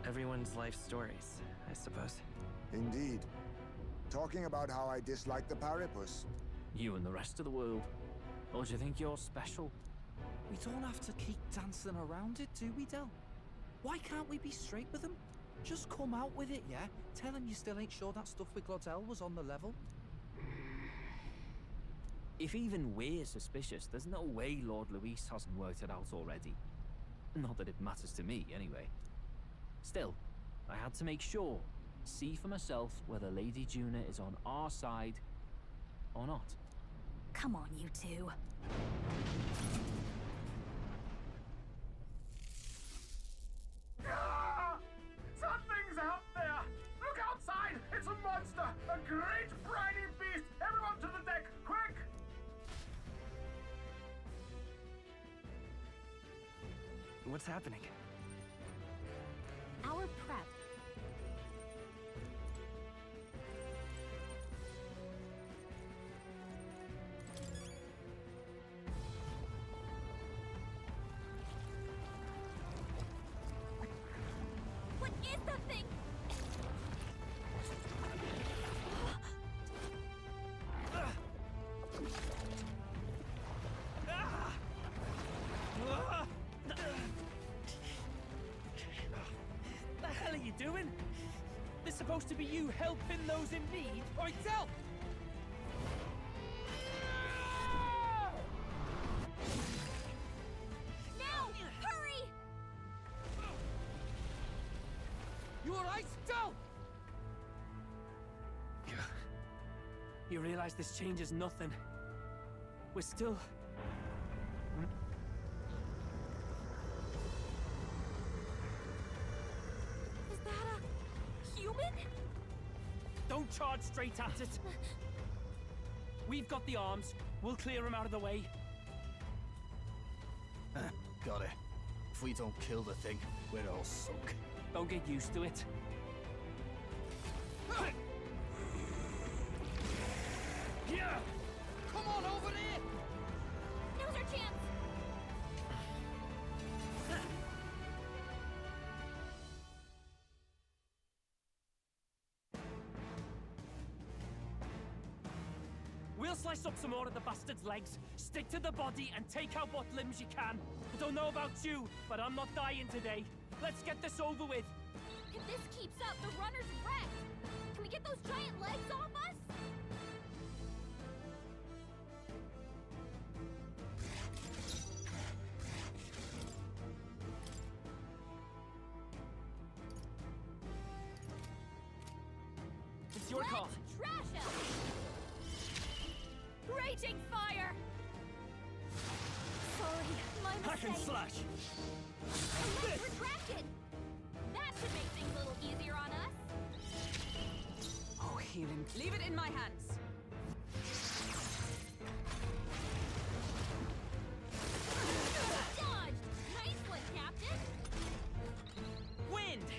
Everyone's life stories, I suppose. Indeed. Talking about how I dislike the Paripus. You and the rest of the world. Or do you think you're special? We don't have to keep dancing around it, do we, Del? Why can't we be straight with him? Just come out with it, yeah? Tell him you still ain't sure that stuff with Glottel was on the level. If even we're suspicious, there's no way Lord Luis hasn't worked it out already. Not that it matters to me, anyway. Still, I had to make sure, see for myself whether Lady Juna is on our side or not. Come on, you two. Ah! Something's out there! Look outside! It's a monster! A great briny beast! Everyone to the deck! Quick! What's happening? Our prep. What is that thing? The hell are you doing? this supposed to be you helping those in need? Oi, Del! Now! Hurry! You alright, Del? You realize this changes nothing. We're still... Is that a human? Don't charge straight at it. We've got the arms. We'll clear him out of the way. Got it. If we don't kill the thing, we're all sunk. Don't get used to it. Yeah! Come on over there! Now's our chance! We'll slice up some more of the bastard's legs, stick to the body, and take out what limbs you can. I don't know about you, but I'm not dying today. Let's get this over with. If this keeps up, the runner's wrecked! Can we get those giant legs off us? It's your call. Trash him! Raging fire! Sorry, my mistake. Hack and slash! The legs retracted! That should make things a little easier on us. Oh, healing. Leave it in my hands. Dodged! Nice one, Captain! Wind!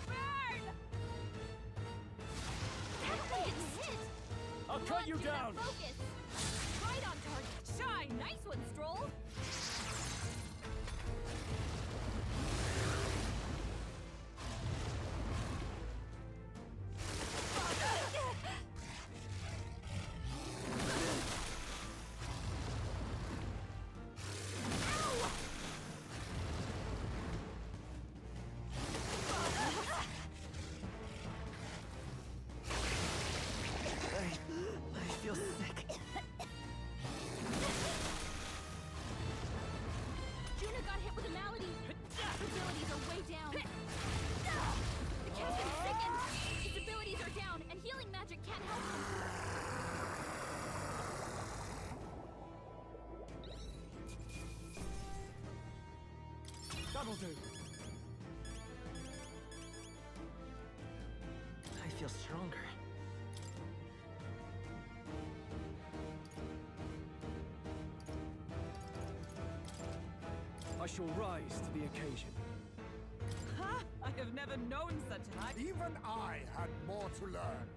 Burn! That didn't hit! I'll cut you down! Focus! Right on target! Shine! Nice one, Stroll! I feel sick. Juna got hit with a malady. His abilities are way down. The captain is sickened. His abilities are down, and healing magic can't help him. That'll do. I feel stronger. I shall rise to the occasion. Ha! I have never known such a height. Even I had more to learn.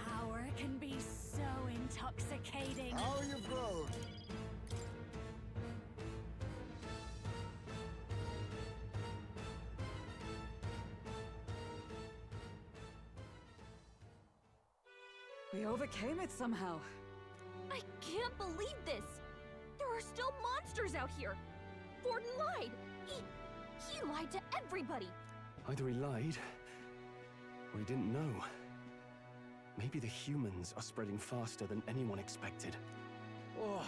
Power can be so intoxicating. How you've grown. We overcame it somehow. I can't believe this! There are still monsters out here! Forden lied! He lied to everybody! Either he lied, or he didn't know. Maybe the humans are spreading faster than anyone expected. Oh,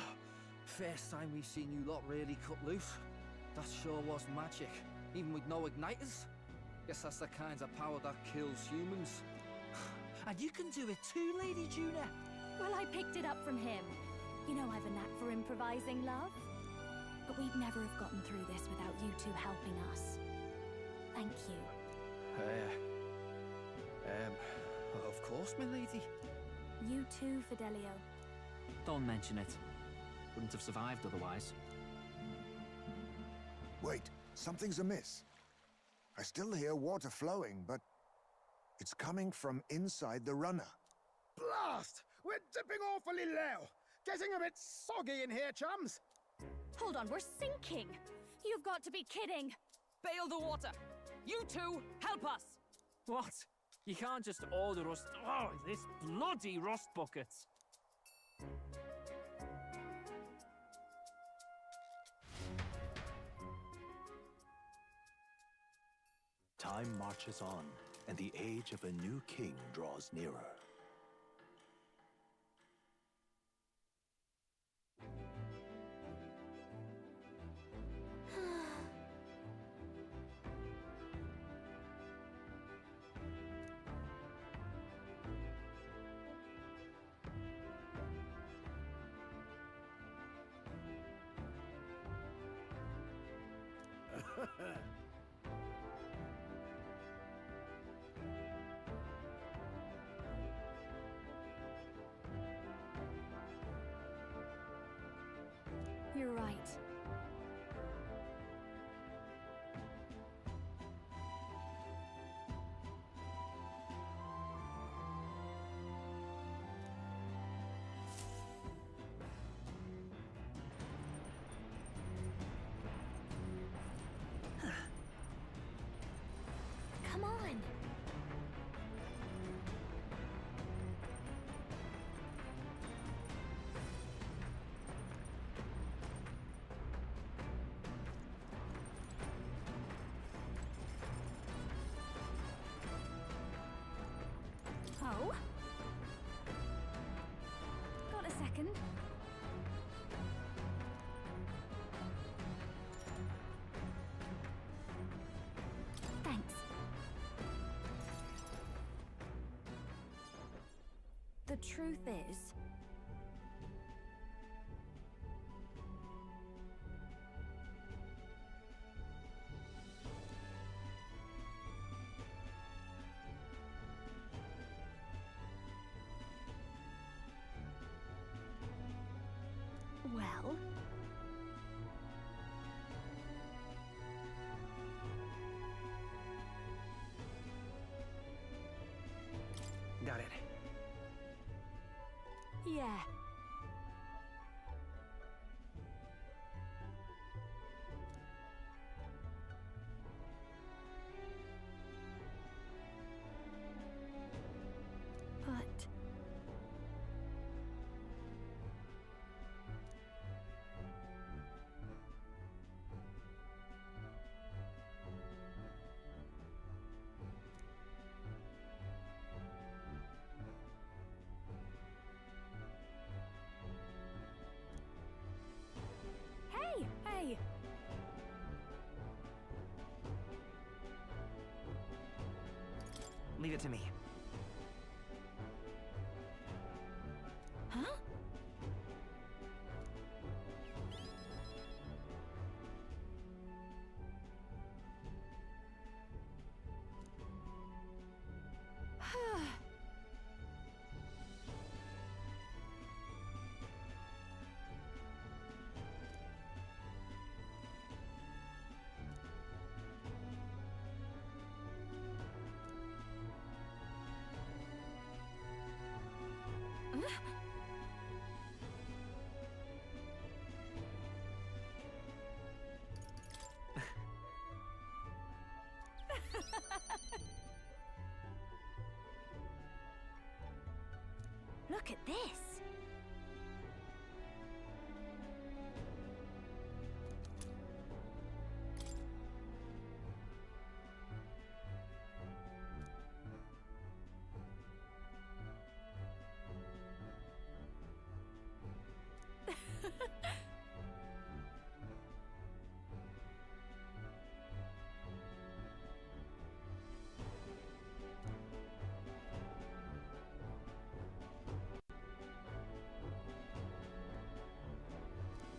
first time we've seen you lot really cut loose. That sure was magic, even with no igniters. Guess that's the kind of power that kills humans. And you can do it too, Lady Juna. Well, I picked it up from him. You know I've a knack for improvising, love. But we'd never have gotten through this without you two helping us. Thank you. Of course, my lady. You too, Fidelio. Don't mention it. Wouldn't have survived otherwise. Wait, something's amiss. I still hear water flowing, but it's coming from inside the runner. Blast! We're dipping awfully low. Getting a bit soggy in here, chums. Hold on, we're sinking. You've got to be kidding. Bail the water. You two, help us. What? You can't just order us... Oh, this bloody rust buckets. Time marches on, and the age of a new king draws nearer. You're right. Come on. Oh? Got a second? Thanks. The truth is... Well... Got it. Yeah. But... Hey! Hey! Leave it to me. Huh? Look at this!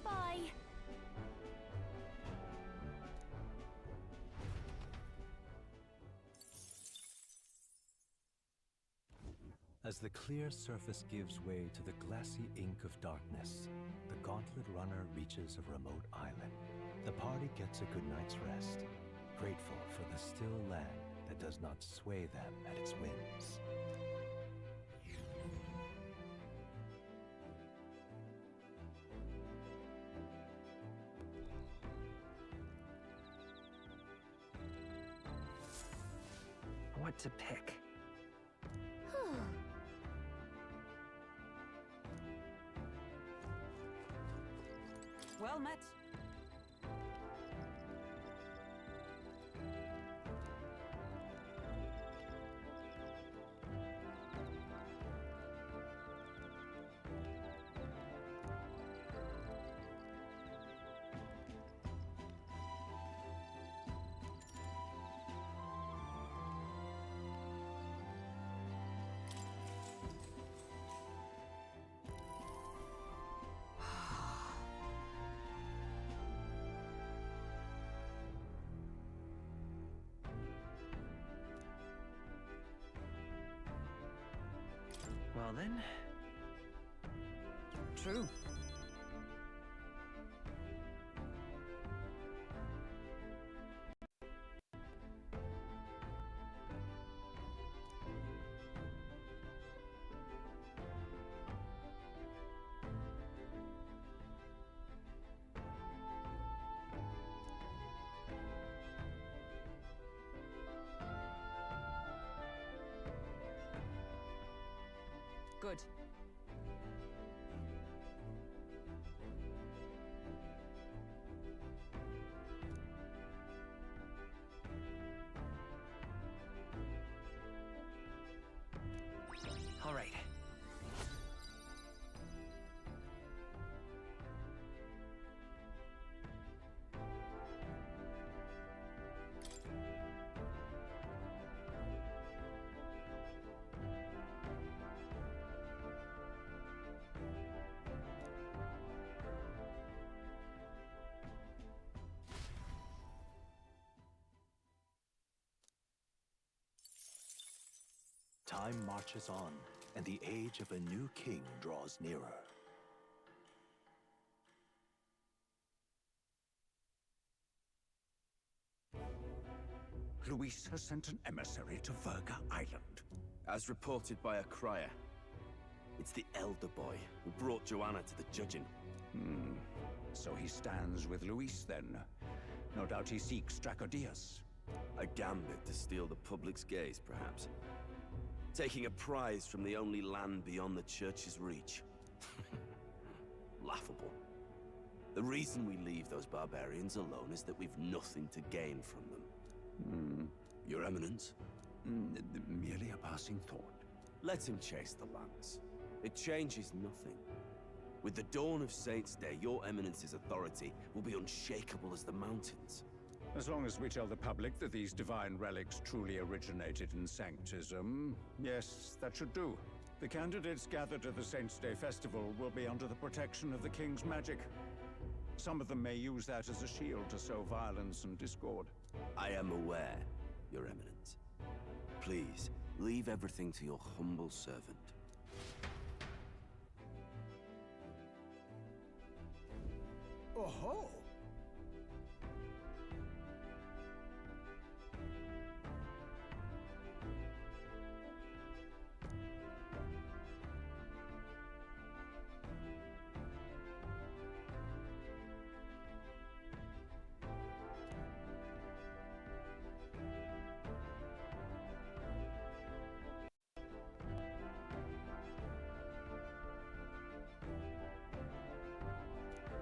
Bye! As the clear surface gives way to the glassy ink of darkness, the Gauntlet Runner reaches a remote island. The party gets a good night's rest, grateful for the still land that does not sway them at its whims. What to pick? Well met. Well then. True. Good. All right. Time marches on, and the age of a new king draws nearer. Luis has sent an emissary to Verga Island. As reported by a crier. It's the elder boy who brought Joanna to the judging. So he stands with Luis then. No doubt he seeks Dracodius. A gambit to steal the public's gaze, perhaps. Taking a prize from the only land beyond the church's reach. Laughable. The reason we leave those barbarians alone is that we've nothing to gain from them. Your Eminence? Merely a passing thought. Let him chase the lance. It changes nothing. With the dawn of Saints' Day, your Eminence's authority will be unshakable as the mountains. As long as we tell the public that these divine relics truly originated in Sanctism, yes, that should do. The candidates gathered at the Saints' Day Festival will be under the protection of the King's magic. Some of them may use that as a shield to sow violence and discord. I am aware, Your Eminence. Please, leave everything to your humble servant. Oh-ho!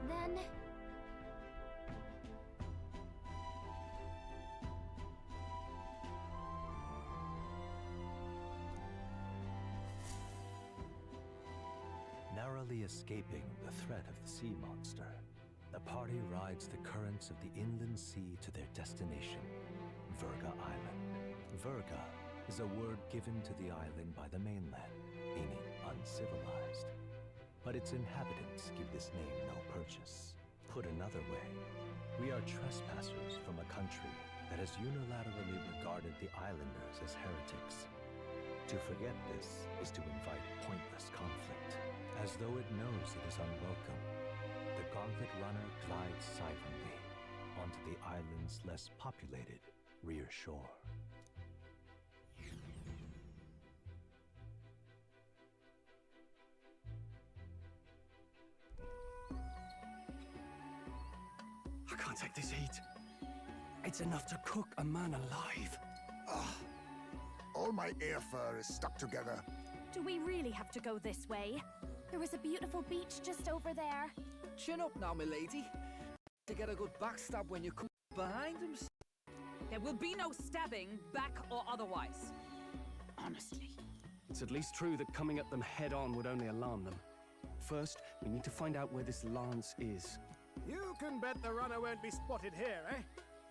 Then... Narrowly escaping the threat of the sea monster, the party rides the currents of the inland sea to their destination, Verga Island. Verga is a word given to the island by the mainland, meaning uncivilized. But its inhabitants give this name no purchase. Put another way, we are trespassers from a country that has unilaterally regarded the islanders as heretics. To forget this is to invite pointless conflict. As though it knows it is unwelcome, the Gauntlet Runner glides silently onto the island's less populated rear shore. I can't take this heat. It's enough to cook a man alive. All my air fur is stuck together. Do we really have to go this way? There was a beautiful beach just over there. Chin up now, milady. To get a good backstab when you come behind him. There will be no stabbing, back or otherwise. Honestly. It's at least true that coming at them head-on would only alarm them. First, we need to find out where this lance is. You can bet the runner won't be spotted here, eh?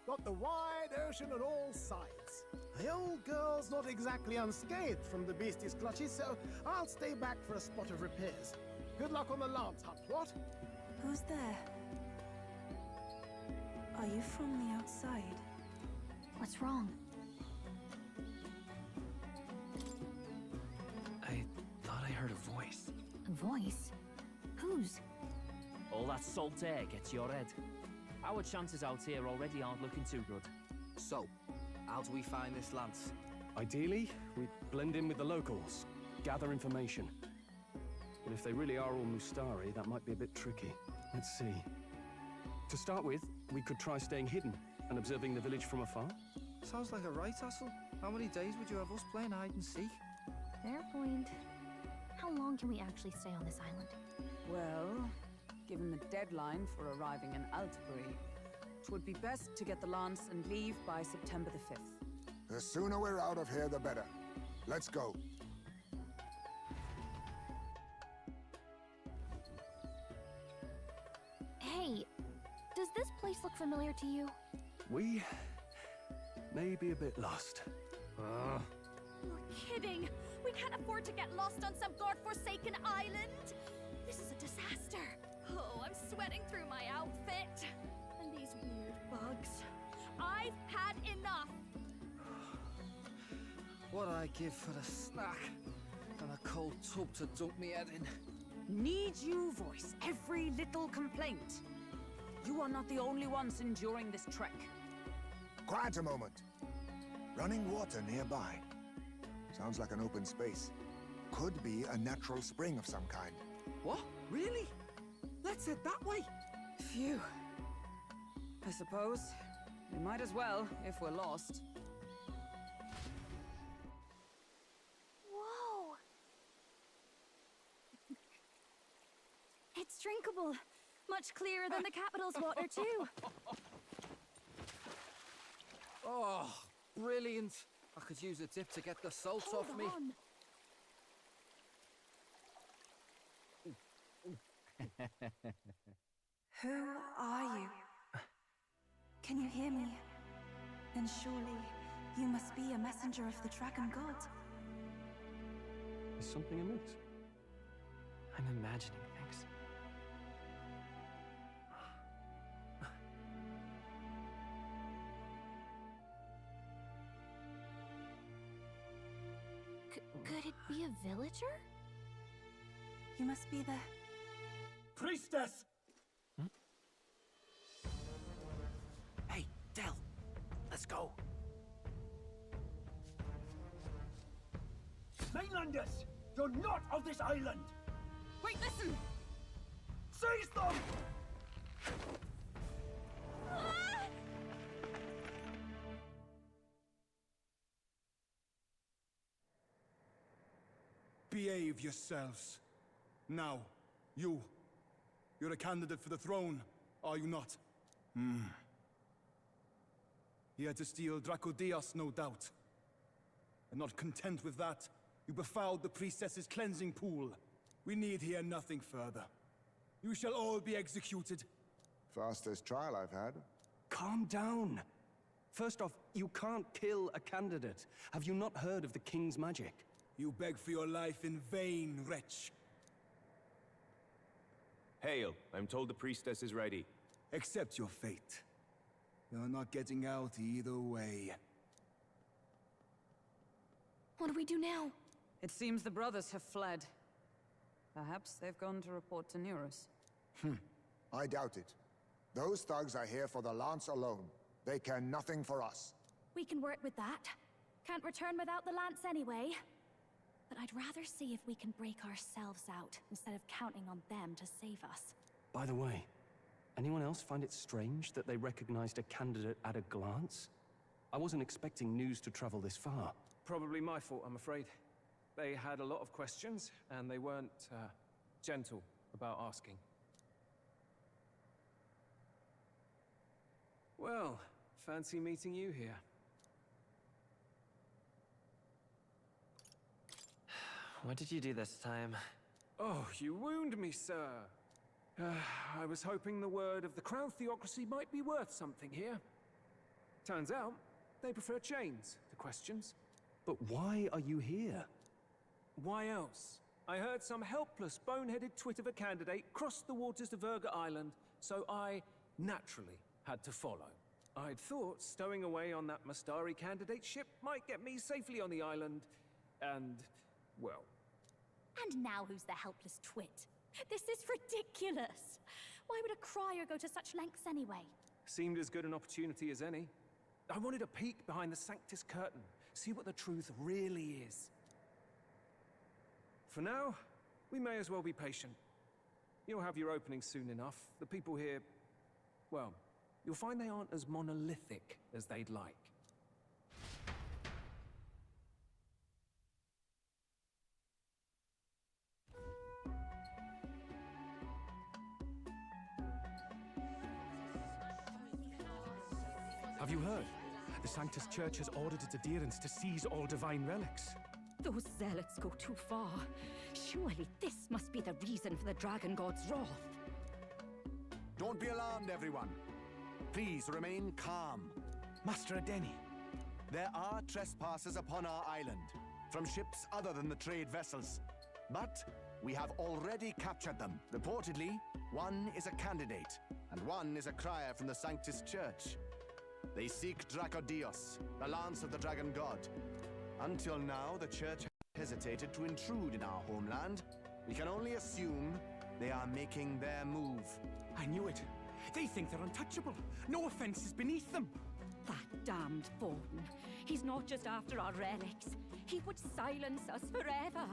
Got the wide ocean on all sides. The old girl's not exactly unscathed from the beastie's clutches, so I'll stay back for a spot of repairs. Good luck on the lance hunt, what? Who's there? Are you from the outside? What's wrong? I thought I heard a voice? Whose? All that salt air gets your head. Our chances out here already aren't looking too good. So, how do we find this Lance? Ideally, we blend in with the locals, gather information. But if they really are all Mustari, that might be a bit tricky. Let's see. To start with, we could try staying hidden and observing the village from afar. Sounds like a right hassle. How many days would you have us playing hide and seek? Fair point. How long can we actually stay on this island? Well, given the deadline for arriving in Altbury, it would be best to get the Lance and leave by September the 5th. The sooner we're out of here, the better. Let's go. Hey, does this place look familiar to you? We may be a bit lost. You're kidding! We can't afford to get lost on some godforsaken island! This is a disaster! Oh, I'm sweating through my outfit! And these weird bugs. I've had enough! What I give for a snack and a cold tub to dunk me head in. Need you voice every little complaint? You are not the only ones enduring this trek. Quiet a moment. Running water nearby. Sounds like an open space. Could be a natural spring of some kind. What? Really? Let's head that way. Phew. I suppose we might as well if we're lost. Whoa! It's drinkable. Much clearer than the capital's water, too. Oh, brilliant. I could use a dip to get the salt Hold off me. on. Who are you? Can you hear me? Then surely you must be a messenger of the Dragon God. Is something amiss? I'm imagining things. Could it be a villager? You must be the... Priestess! Hey, Del, let's go. Mainlanders! You're not of this island! Wait, listen! Seize them! Behave yourselves. Now, you're a candidate for the throne, are you not? Here to steal Dracodias, no doubt. And not content with that, you befouled the priestess's cleansing pool. We need hear nothing further. You shall all be executed. Fastest trial I've had. Calm down. First off, you can't kill a candidate. Have you not heard of the king's magic? You beg for your life in vain, wretch. Hail, I'm told the priestess is ready. Accept your fate. You're not getting out either way. What do we do now? It seems the brothers have fled. Perhaps they've gone to report to Neurus. I doubt it. Those thugs are here for the Lance alone. They care nothing for us. We can work with that. Can't return without the lance anyway. But I'd rather see if we can break ourselves out, instead of counting on them to save us. By the way, anyone else find it strange that they recognized a candidate at a glance? I wasn't expecting news to travel this far. Probably my fault, I'm afraid. They had a lot of questions, and they weren't, gentle about asking. Well, fancy meeting you here. What did you do this time? Oh, you wound me, sir. I was hoping the word of the Crown Theocracy might be worth something here. Turns out, they prefer chains to questions. But why are you here? Why else? I heard some helpless, boneheaded twit of a candidate crossed the waters of Verga Island, so I naturally had to follow. I'd thought stowing away on that Mustari candidate ship might get me safely on the island, and, well, And now who's the helpless twit? This is ridiculous! Why would a crier go to such lengths anyway? Seemed as good an opportunity as any. I wanted a peek behind the Sanctus curtain, see what the truth really is. For now, we may as well be patient. You'll have your opening soon enough. The people here, well, you'll find they aren't as monolithic as they'd like. Have you heard? The Sanctus Church has ordered its adherents to seize all divine relics. Those zealots go too far. Surely this must be the reason for the Dragon God's wrath. Don't be alarmed, everyone. Please remain calm. Master Adeni. There are trespassers upon our island, from ships other than the trade vessels. But we have already captured them. Reportedly, one is a candidate, and one is a crier from the Sanctus Church. They seek Dracodios, the lance of the Dragon God. Until now, the Church has hesitated to intrude in our homeland. We can only assume they are making their move. I knew it. They think they're untouchable. No offense is beneath them. That damned Borden. He's not just after our relics. He would silence us forever.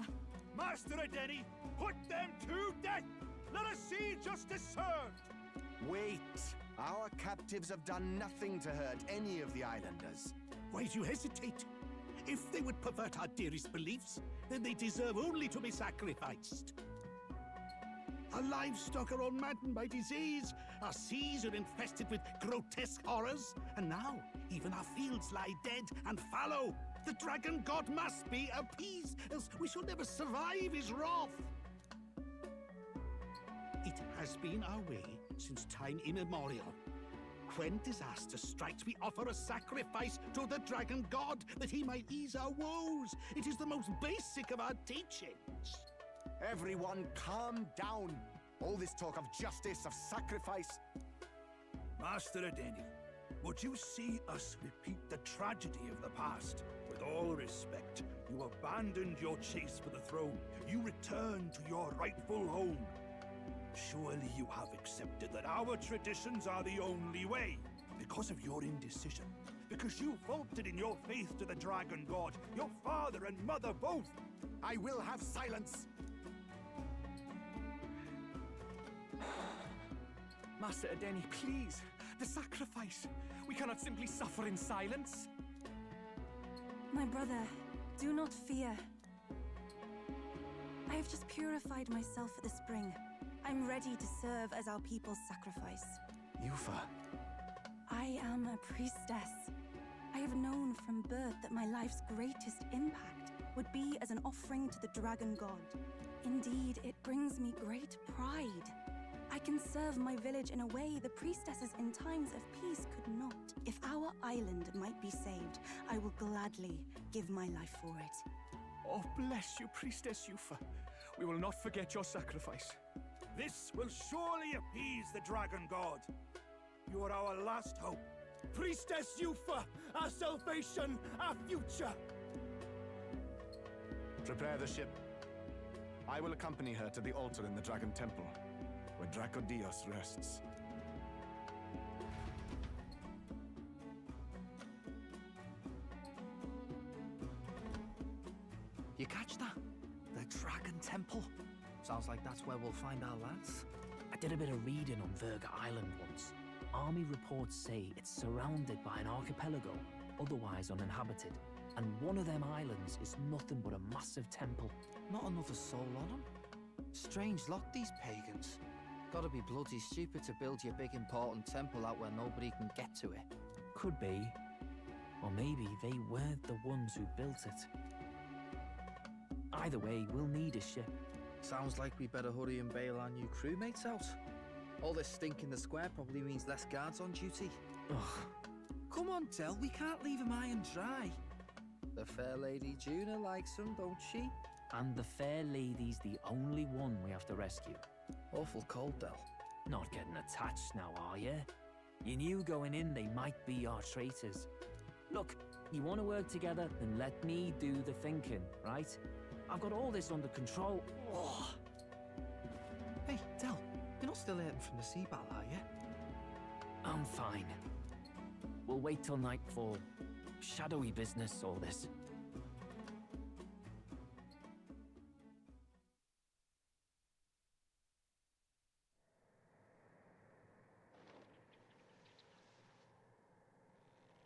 Master Adeni, put them to death! Let us see justice served! Wait! Our captives have done nothing to hurt any of the islanders. Why do you hesitate? If they would pervert our dearest beliefs, then they deserve only to be sacrificed. Our livestock are all maddened by disease, our seas are infested with grotesque horrors, and now even our fields lie dead and fallow. The Dragon God must be appeased, else we shall never survive his wrath. It has been our way since time immemorial. When disaster strikes, we offer a sacrifice to the Dragon God that he might ease our woes. It is the most basic of our teachings. Everyone calm down. All this talk of justice, of sacrifice. Master Adeni, would you see us repeat the tragedy of the past? With all respect, you abandoned your chase for the throne. You returned to your rightful home. Surely you have accepted that our traditions are the only way. Because of your indecision. Because you faltered in your faith to the Dragon God. Your father and mother both. I will have silence. Master Adeni, please. The sacrifice. We cannot simply suffer in silence. My brother, do not fear. I have just purified myself for the spring. I'm ready to serve as our people's sacrifice. Yufa. I am a priestess. I have known from birth that my life's greatest impact would be as an offering to the Dragon God. Indeed, it brings me great pride. I can serve my village in a way the priestesses in times of peace could not. If our island might be saved, I will gladly give my life for it. Oh, bless you, Priestess Yufa. We will not forget your sacrifice. This will surely appease the Dragon God. You are our last hope. Priestess Yufa, our salvation, our future. Prepare the ship. I will accompany her to the altar in the Dragon Temple, where Dracodios rests. You catch that? The Dragon Temple. Sounds like that's where we'll find our lads. I did a bit of reading on Verga Island once. Army reports say it's surrounded by an archipelago, otherwise uninhabited. And one of them islands is nothing but a massive temple. Not another soul on them. Strange lot, these pagans. Gotta be bloody stupid to build your big important temple out where nobody can get to it. Could be. Or maybe they weren't the ones who built it. Either way, we'll need a ship. Sounds like we better hurry and bail our new crewmates out. All this stink in the square probably means less guards on duty. Ugh. Come on, Del, we can't leave them high and dry. The fair lady Juna likes them, don't she? And the fair lady's the only one we have to rescue. Awful cold, Del. Not getting attached now, are you? You knew going in they might be our traitors. Look, you want to work together, then let me do the thinking, right? I've got all this under control. Oh. Hey, Del, you're not still hurting from the sea battle, are you? I'm fine. We'll wait till nightfall. Shadowy business, all this.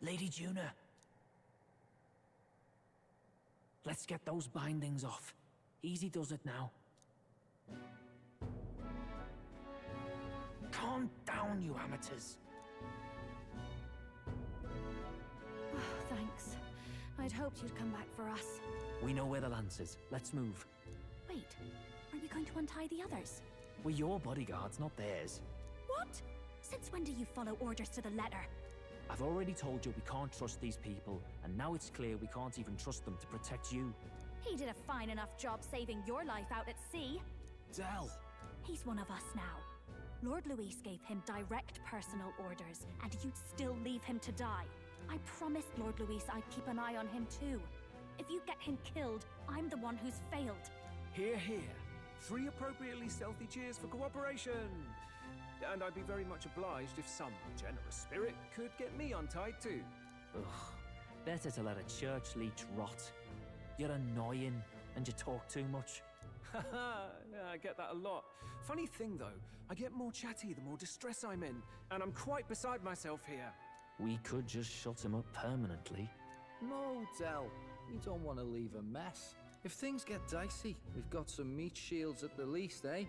Lady Juna. Let's get those bindings off. Easy does it now. Calm down, you amateurs. Oh, thanks. I'd hoped you'd come back for us. We know where the lance is. Let's move. Wait, aren't you going to untie the others? We're your bodyguards, not theirs. What? Since when do you follow orders to the letter? I've already told you we can't trust these people, and now it's clear we can't even trust them to protect you. He did a fine enough job saving your life out at sea. Del! He's one of us now. Lord Luis gave him direct personal orders, and you'd still leave him to die. I promised Lord Luis I'd keep an eye on him too. If you get him killed, I'm the one who's failed. Hear, hear. 3 appropriately stealthy cheers for cooperation. And I'd be very much obliged if some generous spirit could get me untied too. Ugh. Better to let a church leech rot. You're annoying, and you talk too much. Haha, I get that a lot. Funny thing though, I get more chatty the more distress I'm in, and I'm quite beside myself here. We could just shut him up permanently. No, Del. We don't want to leave a mess. If things get dicey, we've got some meat shields at the least, eh?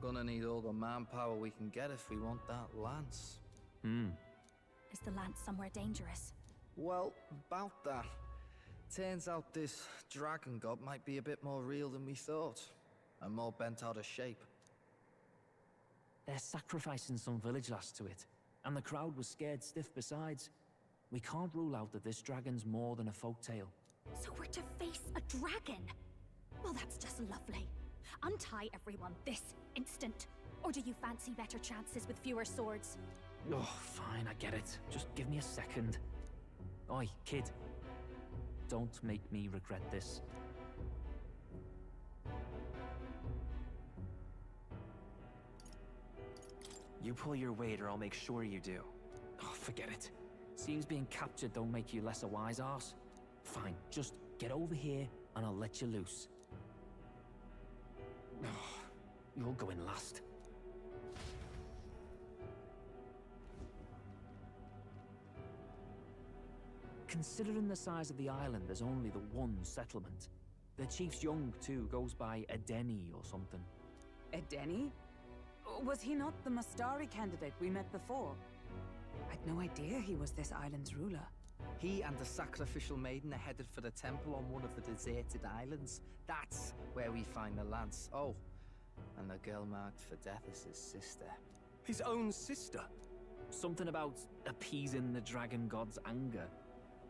Gonna need all the manpower we can get if we want that lance. Is the lance somewhere dangerous? Well, about that. Turns out this dragon god might be a bit more real than we thought, and more bent out of shape. They're sacrificing some village lass to it, and the crowd was scared stiff besides. We can't rule out that this dragon's more than a folktale. So we're to face a dragon? Well, that's just lovely. Untie everyone this instant. Or do you fancy better chances with fewer swords? Oh, fine, I get it. Just give me a second. Oi, kid. Don't make me regret this. You pull your weight or I'll make sure you do. Oh, forget it. Seems being captured don't make you less a wise arse. Fine, just get over here and I'll let you loose. Oh, you're going last. Considering the size of the island, there's only the one settlement. The chief's young, too, goes by Edeni or something. Edeni? Was he not the Mastari candidate we met before? I'd no idea he was this island's ruler. He and the sacrificial maiden are headed for the temple on one of the deserted islands. That's where we find the lance. Oh, and the girl marked for death is his sister. His own sister? Something about appeasing the dragon god's anger.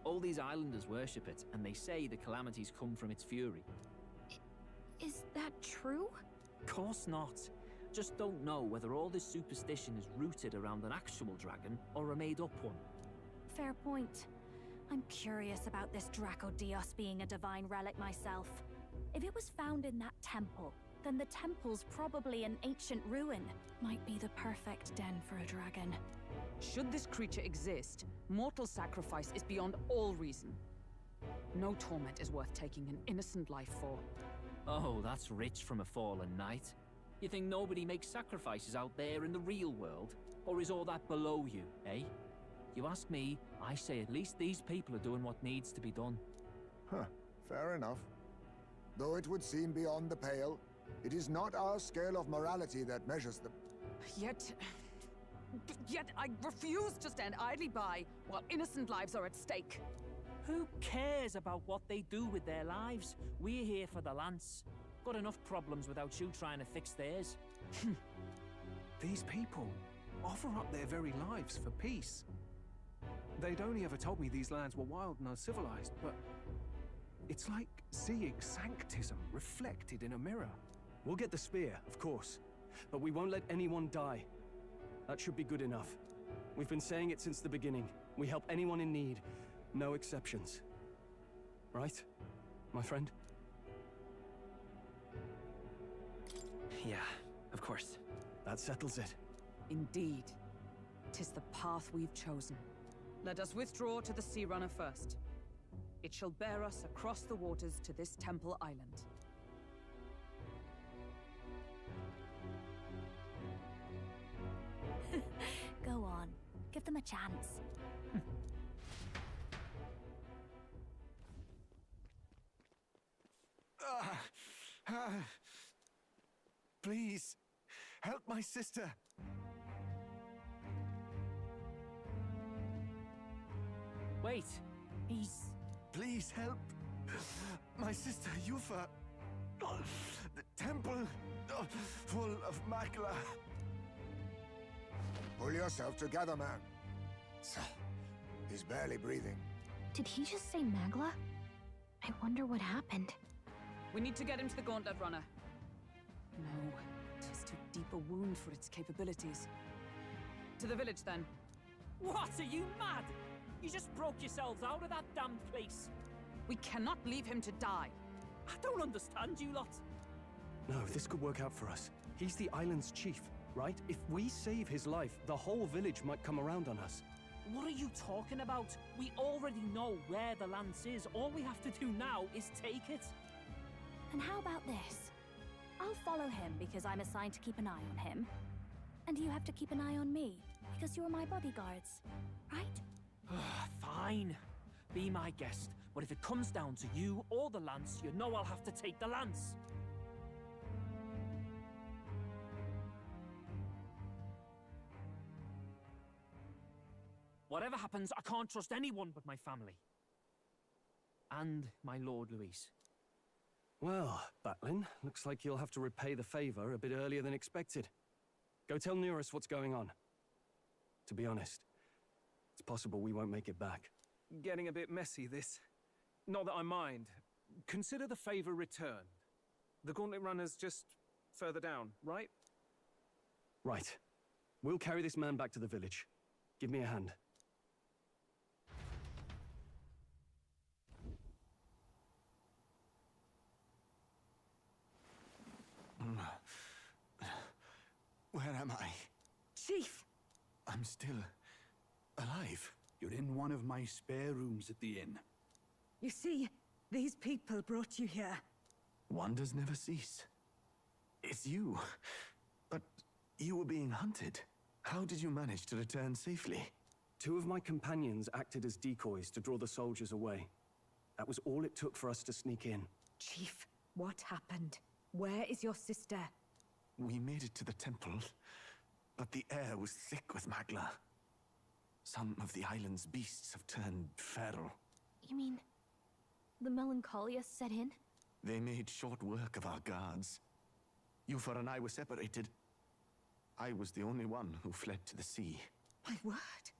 All these islanders worship it, and they say the calamities come from its fury. Is that true? Course not. Just don't know whether all this superstition is rooted around an actual dragon or a made-up one. Fair point. I'm curious about this Draco Dios being a divine relic myself. If it was found in that temple, then the temple's probably an ancient ruin. Might be the perfect den for a dragon. Should this creature exist, mortal sacrifice is beyond all reason. No torment is worth taking an innocent life for. Oh, that's rich from a fallen knight. You think nobody makes sacrifices out there in the real world? Or is all that below you, eh? You ask me, I say at least these people are doing what needs to be done. Huh, fair enough. Though it would seem beyond the pale, it is not our scale of morality that measures them. Yet I refuse to stand idly by while innocent lives are at stake. Who cares about what they do with their lives? We're here for the lance. Got enough problems without you trying to fix theirs. These people offer up their very lives for peace. They'd only ever told me these lands were wild and uncivilized, but it's like seeing sanctism reflected in a mirror. We'll get the spear, of course, but we won't let anyone die. That should be good enough. We've been saying it since the beginning. We help anyone in need, no exceptions. Right, my friend? Yeah, of course. That settles it. Indeed. 'Tis the path we've chosen. Let us withdraw to the Sea Runner first. It shall bear us across the waters to this temple island. Go on. Give them a chance. Please, help my sister. Wait, Please help my sister Yufa. The temple full of Makla. Pull yourself together, man. He's barely breathing. Did he just say Magla? I wonder what happened. We need to get him to the Gauntlet Runner. No, 'tis too deep a wound for its capabilities. To the village, then. What? Are you mad? You just broke yourselves out of that damned place. We cannot leave him to die. I don't understand you lot. No, this could work out for us. He's the island's chief, right? If we save his life, the whole village might come around on us. What are you talking about? We already know where the lance is. All we have to do now is take it. And how about this? I'll follow him because I'm assigned to keep an eye on him. And you have to keep an eye on me because you're my bodyguards, right? Fine. Be my guest. But if it comes down to you or the lance, you know I'll have to take the lance. Whatever happens, I can't trust anyone but my family. And my Lord Luis. Well, Batlin, looks like you'll have to repay the favor a bit earlier than expected. Go tell Neurus what's going on. To be honest, it's possible we won't make it back. Getting a bit messy, this. Not that I mind. Consider the favor returned. The Gauntlet Runner's just further down, right? Right. We'll carry this man back to the village. Give me a hand. Where am I? Chief! I'm still alive. You're in one of my spare rooms at the inn. You see, these people brought you here. Wonders never cease. It's you. But you were being hunted. How did you manage to return safely? 2 of my companions acted as decoys to draw the soldiers away. That was all it took for us to sneak in. Chief, what happened? Where is your sister? We made it to the temple, but the air was thick with Magla. Some of the island's beasts have turned feral. You mean the melancholia set in? They made short work of our guards. Yufa and I were separated. I was the only one who fled to the sea. My word.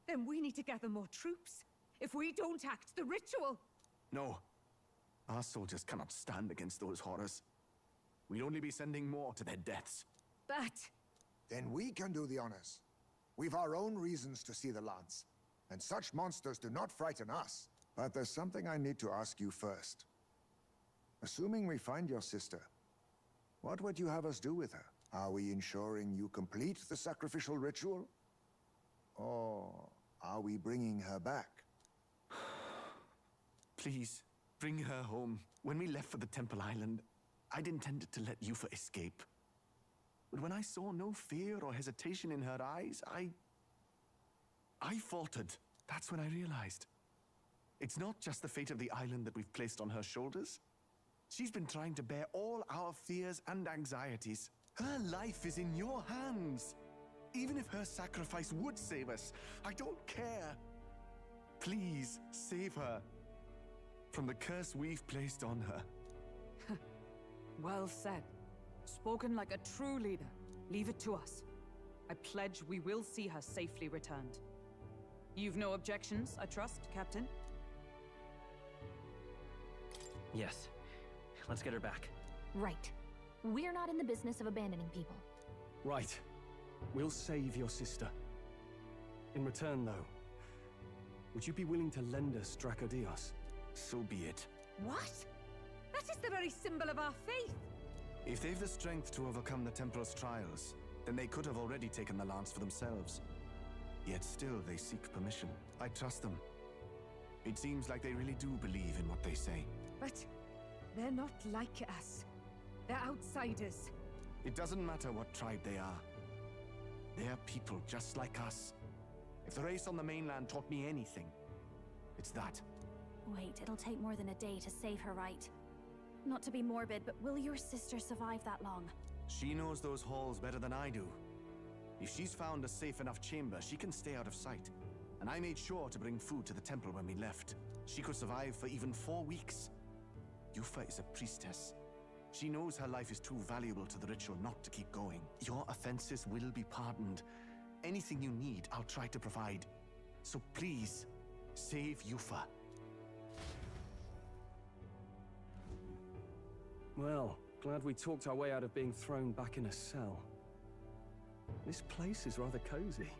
Then we need to gather more troops. If we don't act, the ritual... No. Our soldiers cannot stand against those horrors. We'd only be sending more to their deaths. But... Then we can do the honors. We've our own reasons to see the lance. And such monsters do not frighten us. But there's something I need to ask you first. Assuming we find your sister, what would you have us do with her? Are we ensuring you complete the sacrificial ritual? Or are we bringing her back? Please, bring her home. When we left for the Temple Island, I'd intended to let Yufa escape. But when I saw no fear or hesitation in her eyes, I faltered. That's when I realized. It's not just the fate of the island that we've placed on her shoulders. She's been trying to bear all our fears and anxieties. Her life is in your hands. Even if her sacrifice would save us, I don't care. Please, save her from the curse we've placed on her. Well said. Spoken like a true leader. Leave it to us. I pledge we will see her safely returned. You've no objections, I trust, Captain? Yes. Let's get her back. Right. We're not in the business of abandoning people. Right. We'll save your sister. In return, though, would you be willing to lend us Dracodios? So be it. What? That is the very symbol of our faith. If they've the strength to overcome the Templars' trials, then they could have already taken the lance for themselves. Yet still they seek permission. I trust them. It seems like they really do believe in what they say. But they're not like us. They're outsiders. It doesn't matter what tribe they are. They're people just like us. If the race on the mainland taught me anything, it's that. Wait, it'll take more than a day to save her, right? Not to be morbid, but will your sister survive that long? She knows those halls better than I do. If she's found a safe enough chamber, she can stay out of sight. And I made sure to bring food to the temple when we left. She could survive for even 4 weeks. Yufa is a priestess. She knows her life is too valuable to the ritual not to keep going. Your offenses will be pardoned. Anything you need, I'll try to provide. So please, save Yufa. Well, glad we talked our way out of being thrown back in a cell. This place is rather cozy,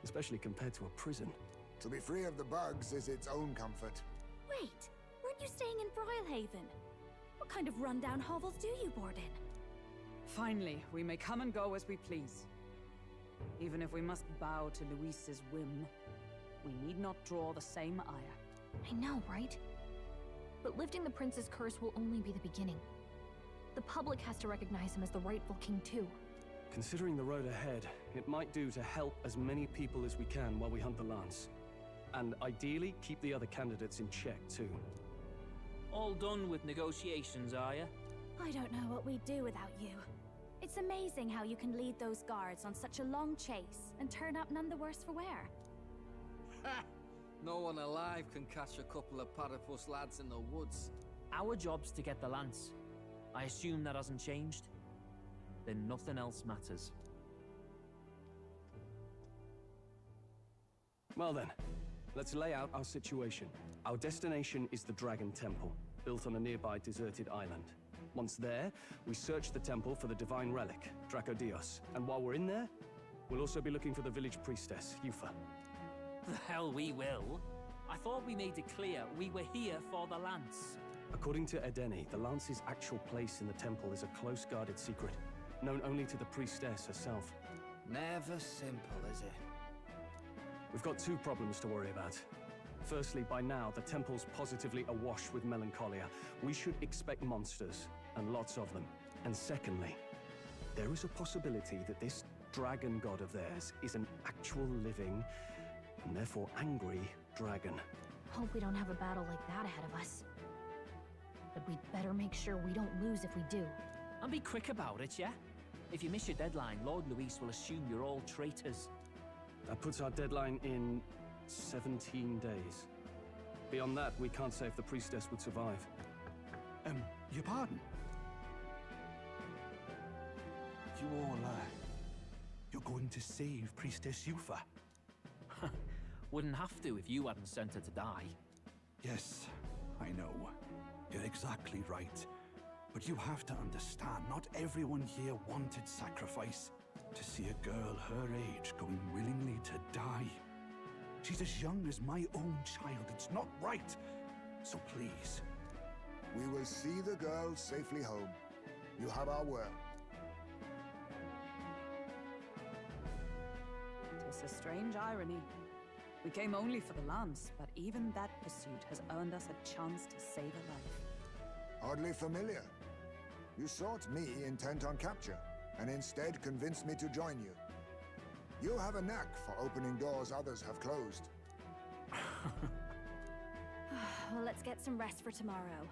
especially compared to a prison. To be free of the bugs is its own comfort. Wait, weren't you staying in Brilhaven? What kind of rundown hovels do you board in? Finally, we may come and go as we please. Even if we must bow to Luis's whim, we need not draw the same ire. I know, right? But lifting the prince's curse will only be the beginning. The public has to recognize him as the rightful king too. Considering the road ahead, it might do to help as many people as we can while we hunt the lance. And ideally, keep the other candidates in check too. All done with negotiations, are you? I don't know what we'd do without you. It's amazing how you can lead those guards on such a long chase and turn up none the worse for wear. Ha! No one alive can catch a couple of platypus lads in the woods. Our job's to get the lance. I assume that hasn't changed? Then nothing else matters. Well then, let's lay out our situation. Our destination is the Dragon Temple, built on a nearby deserted island. Once there, we search the temple for the divine relic, Dracodios. And while we're in there, we'll also be looking for the village priestess, Yufa. The hell we will. I thought we made it clear we were here for the lance. According to Edeni, the lance's actual place in the temple is a close-guarded secret, known only to the priestess herself. Never simple, is it? We've got 2 problems to worry about. Firstly, by now, the temple's positively awash with melancholia. We should expect monsters, and lots of them. And secondly, there is a possibility that this dragon god of theirs is an actual living, and therefore angry, dragon. Hope we don't have a battle like that ahead of us. But we'd better make sure we don't lose if we do. And be quick about it, yeah? If you miss your deadline, Lord Luis will assume you're all traitors. That puts our deadline in 17 days. Beyond that, we can't say if the priestess would survive. Your pardon? You all, you're going to save Priestess Yufa? Wouldn't have to if you hadn't sent her to die. Yes, I know. You're exactly right. But you have to understand, not everyone here wanted sacrifice. To see a girl her age going willingly to die. She's as young as my own child. It's not right. So please. We will see the girl safely home. You have our word. It's a strange irony. We came only for the lance, but even that pursuit has earned us a chance to save a life. Oddly familiar. You sought me intent on capture, and instead convinced me to join you. You have a knack for opening doors others have closed. Well, let's get some rest for tomorrow.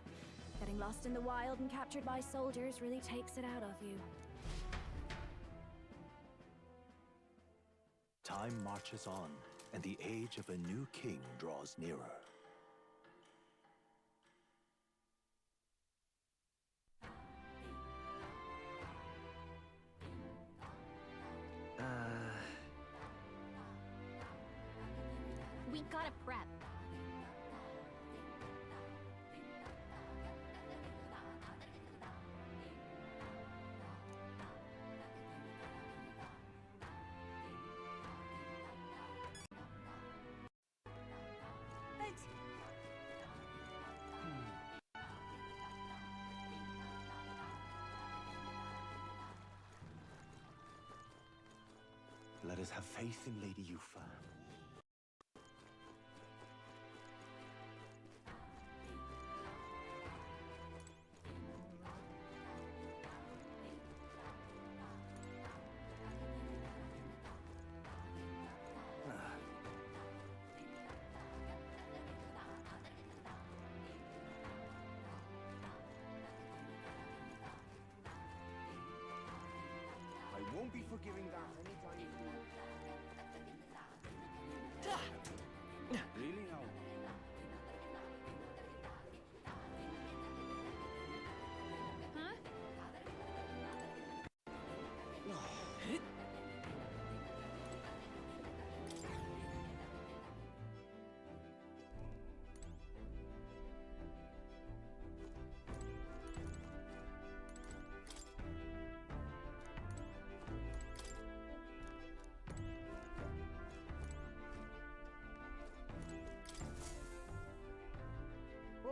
Getting lost in the wild and captured by soldiers really takes it out of you. Time marches on, and the age of a new king draws nearer. We gotta prep. Let us have faith in Lady Yufa. I won't be forgiving that anytime soon. Really now?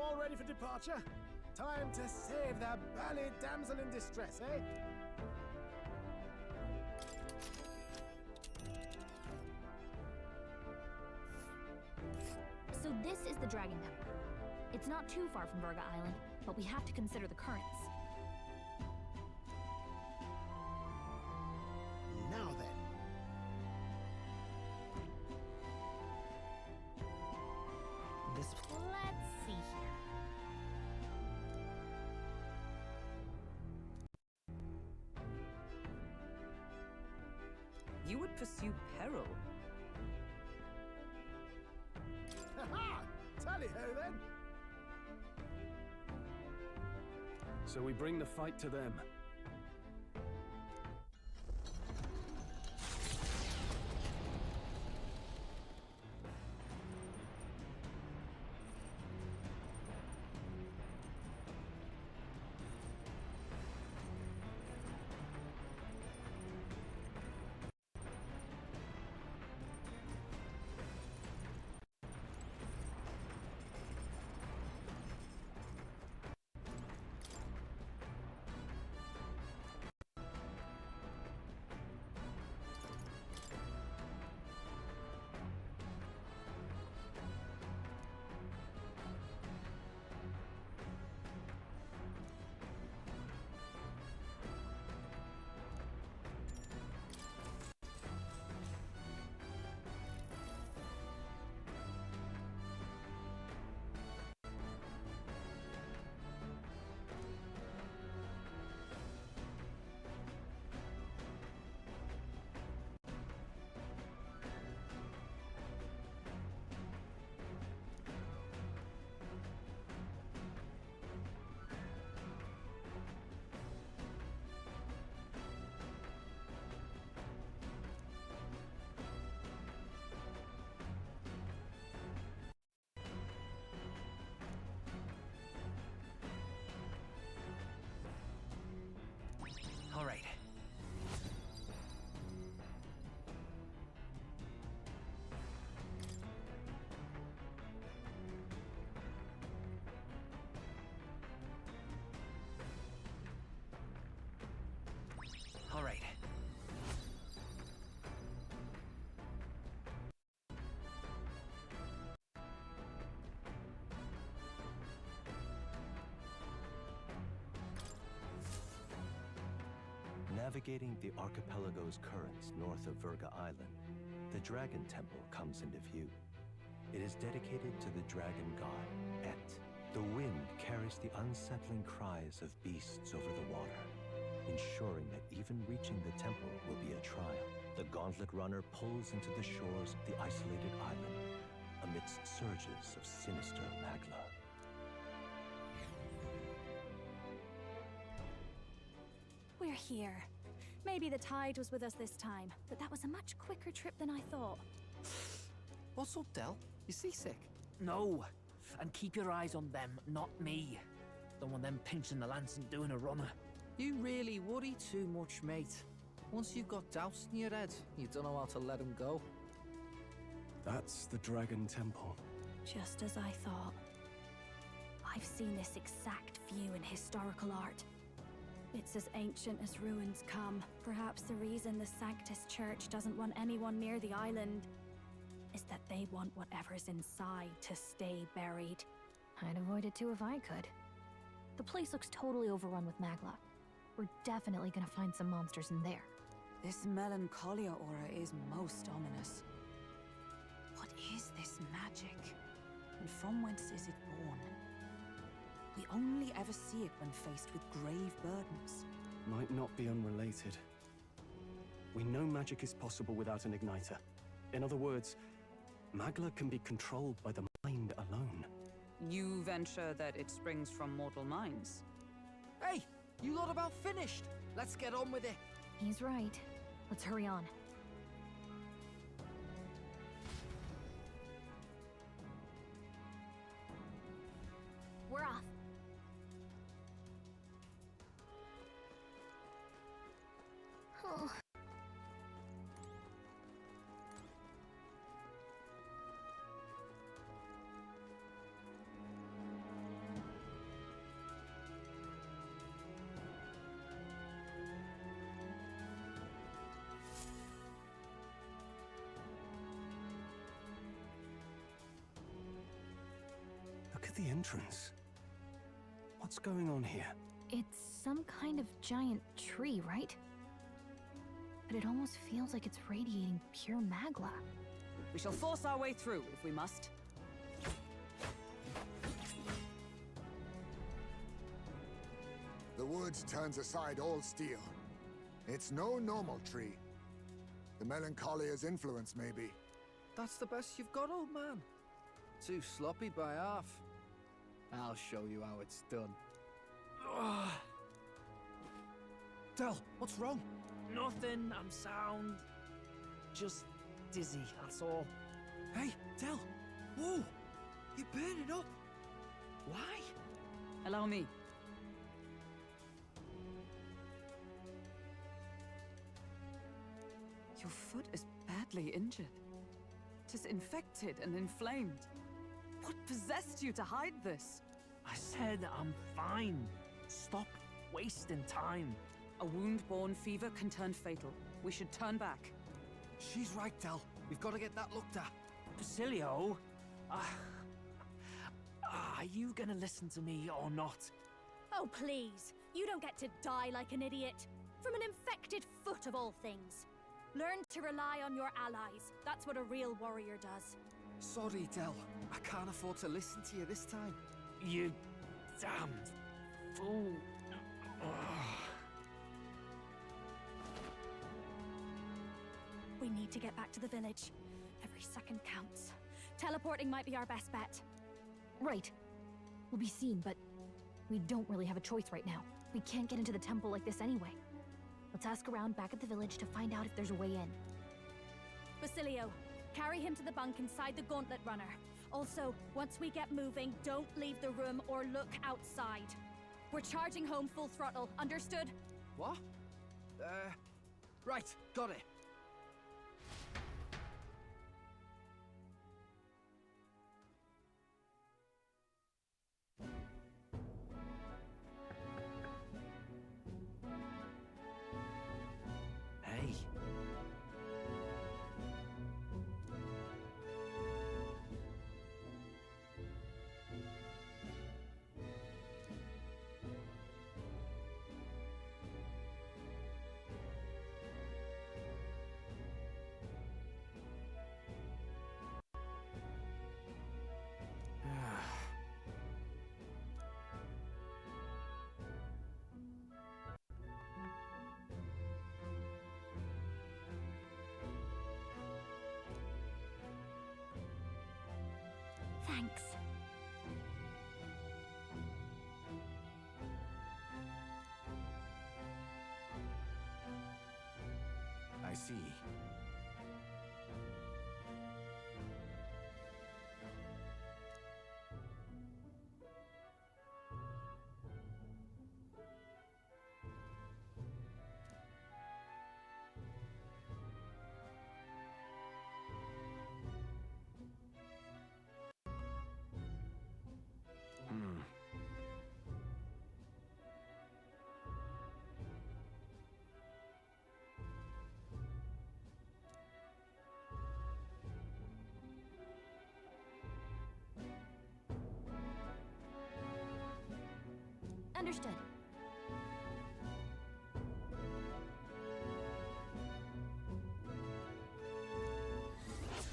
All ready for departure? Time to save the bally damsel in distress, eh? So this is the Dragon Temple. It's not too far from Verga Island, but we have to consider the currents. Now then. Let's see here. You would pursue peril? Ha-ha! Tally-ho then! So we bring the fight to them. All right. All right. Navigating the archipelago's currents north of Verga Island, the Dragon Temple comes into view. It is dedicated to the dragon god, Et. The wind carries the unsettling cries of beasts over the water, ensuring that even reaching the temple will be a trial. The Gauntlet Runner pulls into the shores of the isolated island, amidst surges of sinister magla. We're here. Maybe the tide was with us this time, but that was a much quicker trip than I thought. What's up, Del? You seasick? No. And keep your eyes on them, not me. Don't want them pinching the lance and doing a runner. You really worry too much, mate. Once you've got doubts in your head, you don't know how to let them go. That's the Dragon Temple. Just as I thought. I've seen this exact view in historical art. It's as ancient as ruins come. Perhaps the reason the Sanctus Church doesn't want anyone near the island is that they want whatever's inside to stay buried. I'd avoid it too if I could. The place looks totally overrun with Magla. We're definitely gonna find some monsters in there. This melancholia aura is most ominous. What is this magic? And from whence is it born? We only ever see it when faced with grave burdens. Might not be unrelated. We know magic is possible without an igniter. In other words, Magla can be controlled by the mind alone. You venture that it springs from mortal minds? Hey, you lot about finished. Let's get on with it. He's right. Let's hurry on. We're off. Oh. Look at the entrance. What's going on here? It's some kind of giant tree, right? But it almost feels like it's radiating pure Magla. We shall force our way through if we must. The woods turns aside all steel. It's no normal tree. The Melancholia's influence, maybe. That's the best you've got, old man. Too sloppy by half. I'll show you how it's done. Del, what's wrong? Nothing, I'm sound. Just dizzy, that's all. Hey, Del! Whoa! You're burning up! Why? Allow me. Your foot is badly injured. 'Tis infected and inflamed. What possessed you to hide this? I said I'm fine. Stop wasting time. A wound-borne fever can turn fatal. We should turn back. She's right, Del. We've got to get that looked at. Basilio? Are you gonna listen to me or not? Oh, please. You don't get to die like an idiot. From an infected foot of all things. Learn to rely on your allies. That's what a real warrior does. Sorry, Del. I can't afford to listen to you this time. You damned fool. We need to get back to the village. Every second counts. Teleporting might be our best bet. Right. We'll be seen, but we don't really have a choice right now. We can't get into the temple like this anyway. Let's ask around back at the village to find out if there's a way in. Basilio, carry him to the bunk inside the Gauntlet Runner. Also, once we get moving, don't leave the room or look outside. We're charging home full throttle, understood? What? Right, got it. Hey. Thanks. I see. Understood.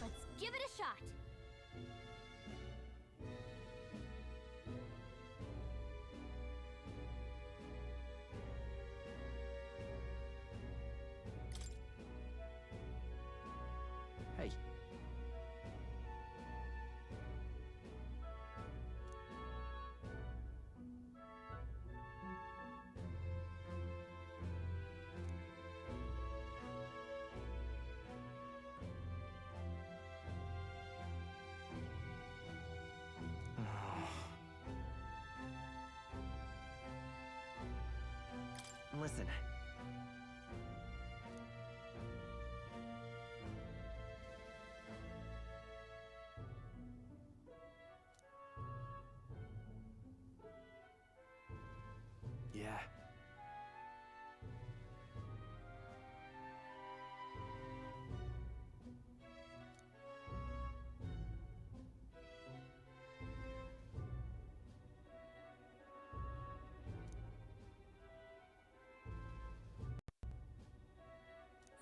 Let's give it a shot. Hey. Listen. Yeah.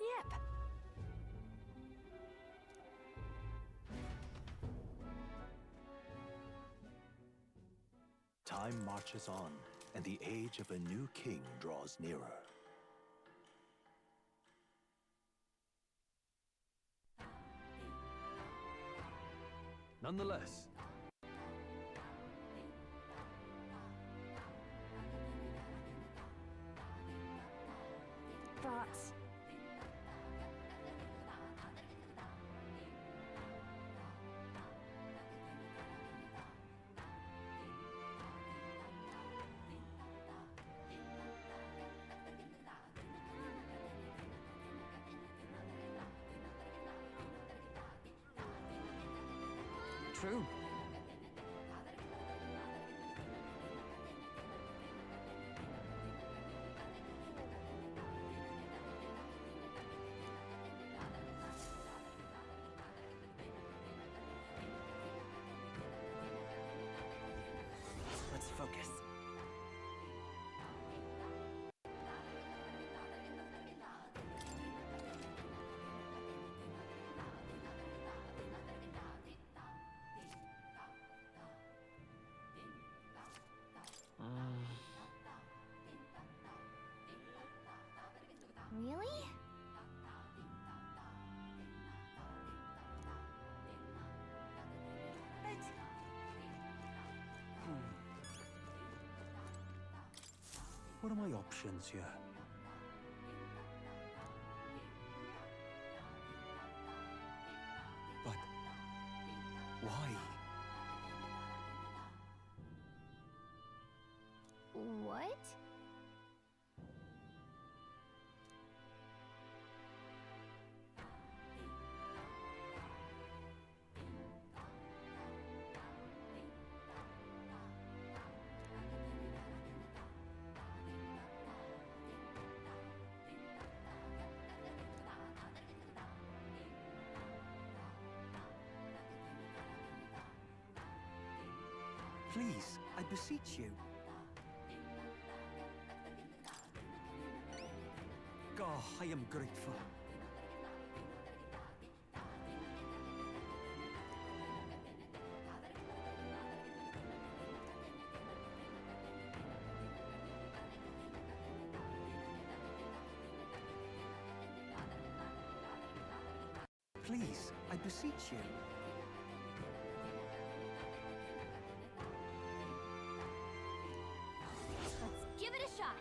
Yep. Time marches on, and the age of a new king draws nearer. Nonetheless, But... True. Let's focus. Really? what are my options here? But why? What? Please, I beseech you. God, I am grateful. Please, I beseech you. Let's give it a shot.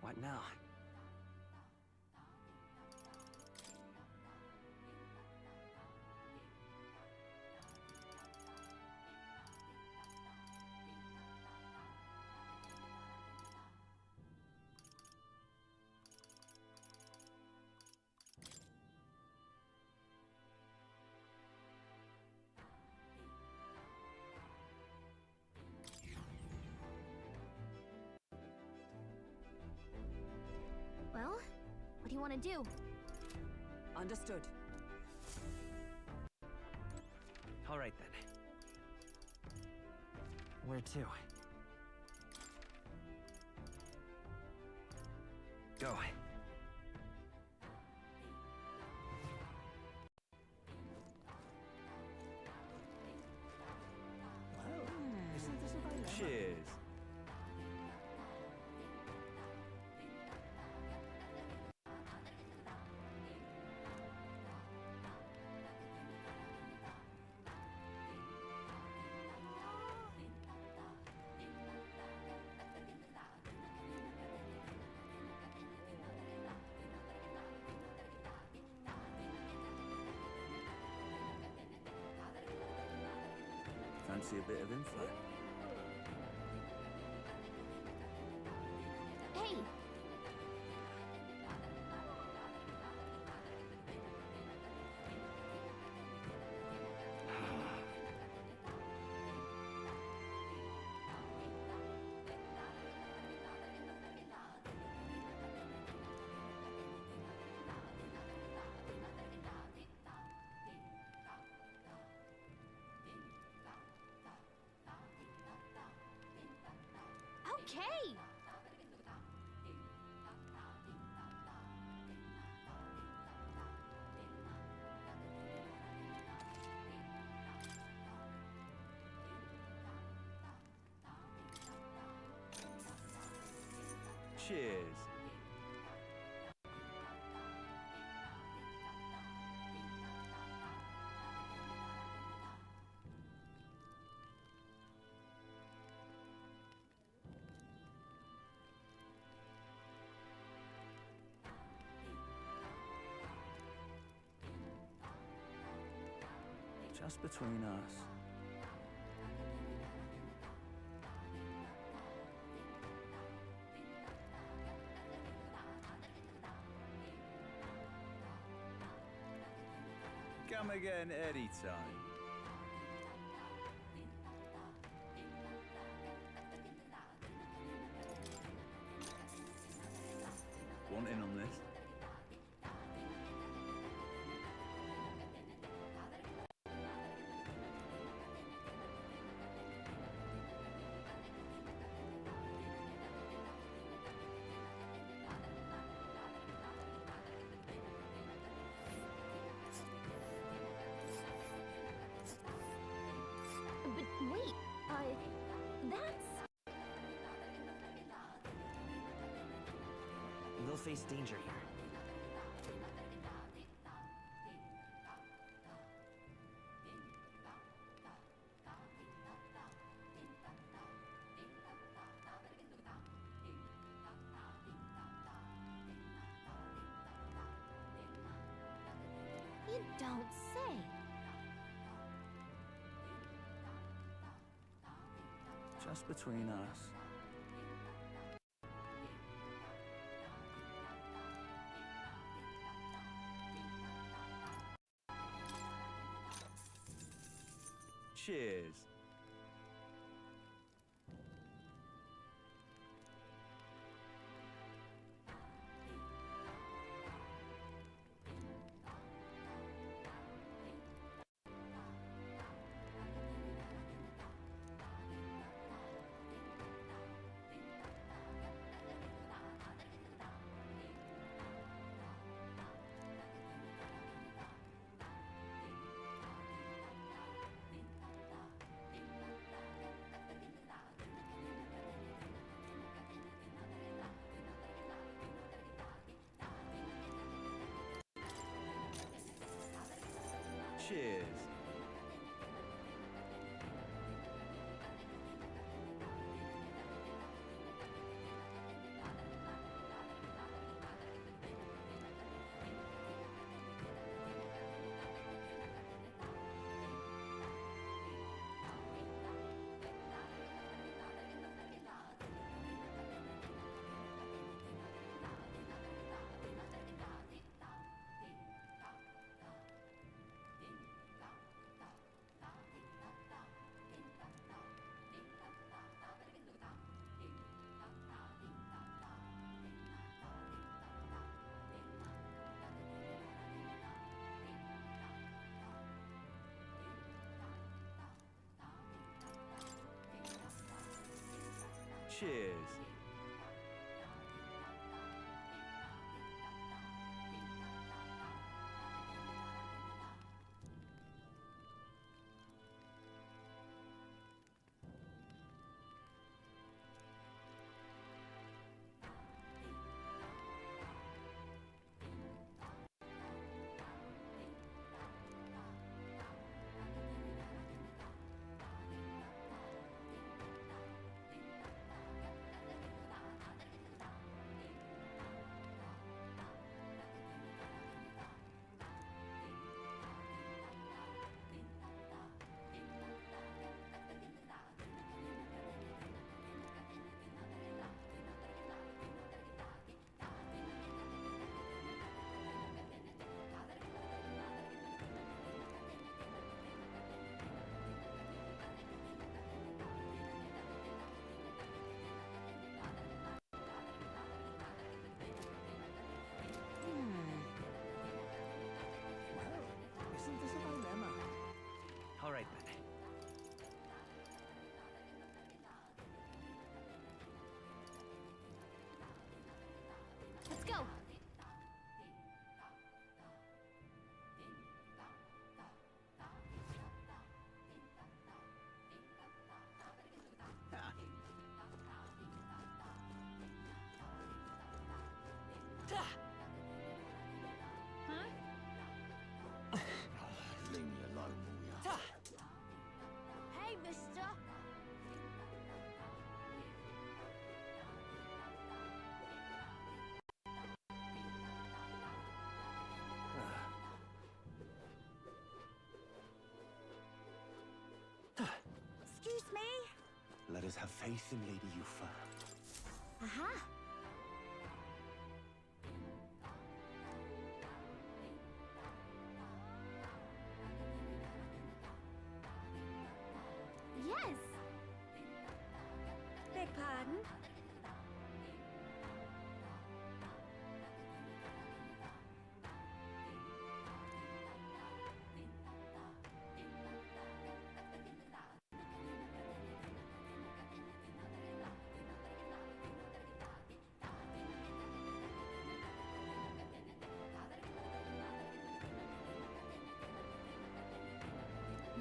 What now? want to do. Understood. All right then. Where to? Go. Isn't this a dilemma? Cheers. Fancy a bit of info? Hey! Okay! Cheers. Just between us. Come again anytime. Want in on this? But wait, that's... They'll face danger here. You don't say. Just between us. Cheers. Cheers. Cheers. Isn't this a dilemma? All right, then. Let's go. Leave me alone, will ya? Hey, mister! Excuse me? Let us have faith in Lady Yufa. Aha! Yes! Beg pardon?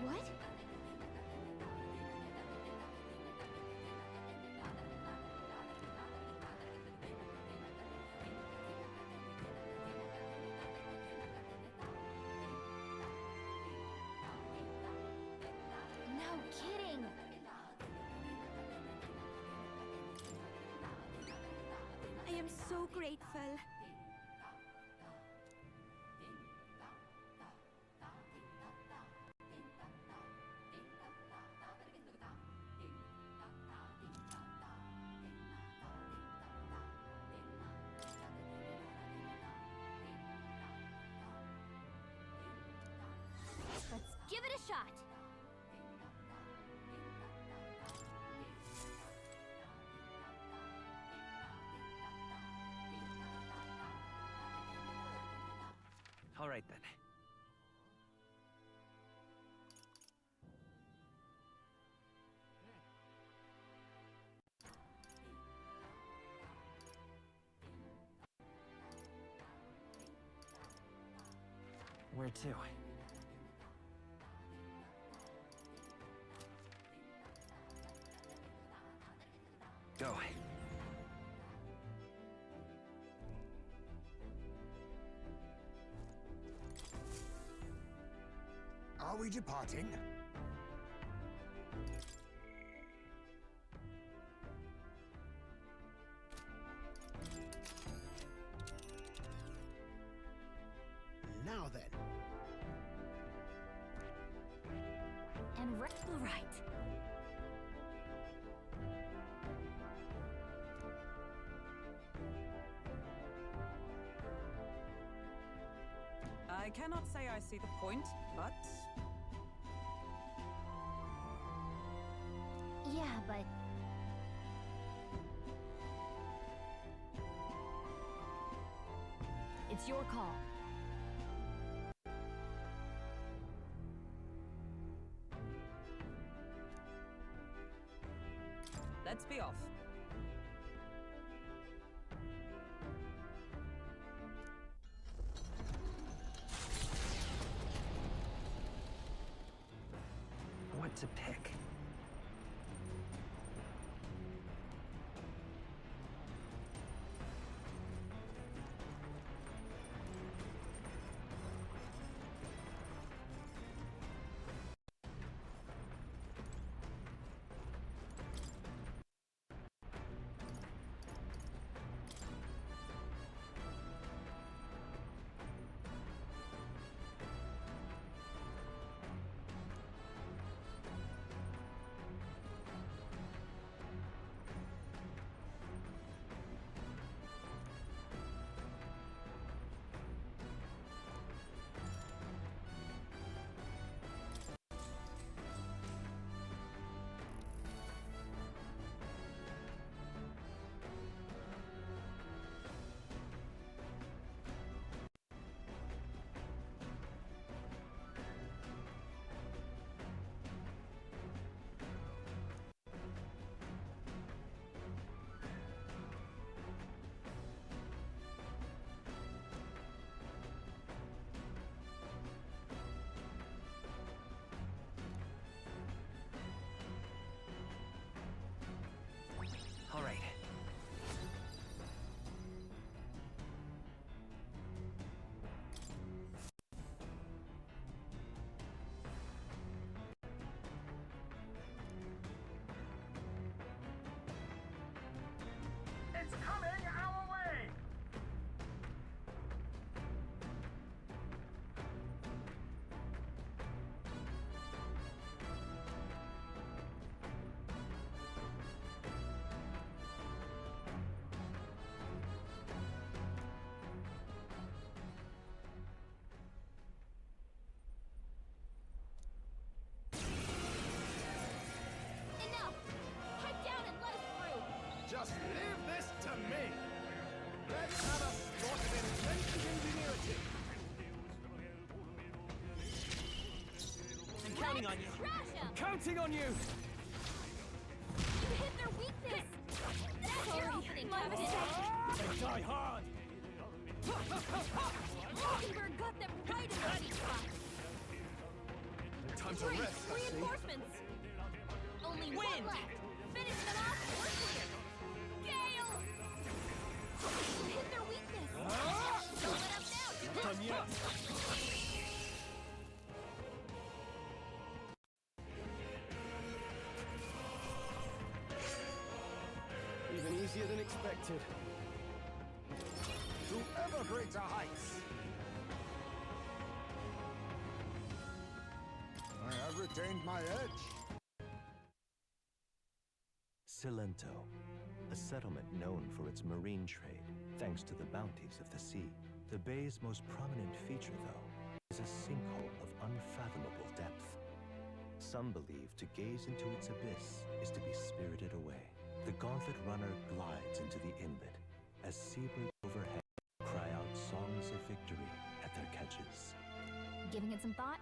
What? No kidding! I am so grateful. Let's give it a shot. All right, then. Where to? Go. Are we departing? Now then. And right. I cannot say I see the point, but Yeah, but It's your call. let's be off. what to pick. All right. It's coming our way! Enough! Pipe down and let us through! Just leave this to me! Let's have a sport of inventive ingenuity! I'm counting on you. Crash 'em! Counting on you! You hit their weakness! That's your opening, Captain! They die hard! Mockingbird got them right in the sweet spot! Time to Great! rest, I see. Reinforcements! Only one Wind! left! Finish them off, we're clear! Gale! You hit their weakness! Don't let up now, you Not done yet. Even easier than expected. To ever greater heights! I have retained my edge. Cilento, a settlement known for its marine trade, thanks to the bounties of the sea. The bay's most prominent feature, though, is a sinkhole of unfathomable depth. Some believe to gaze into its abyss is to be spirited away. The gauntlet runner glides into the inlet as seabirds overhead cry out songs of victory at their catches. Giving it some thought?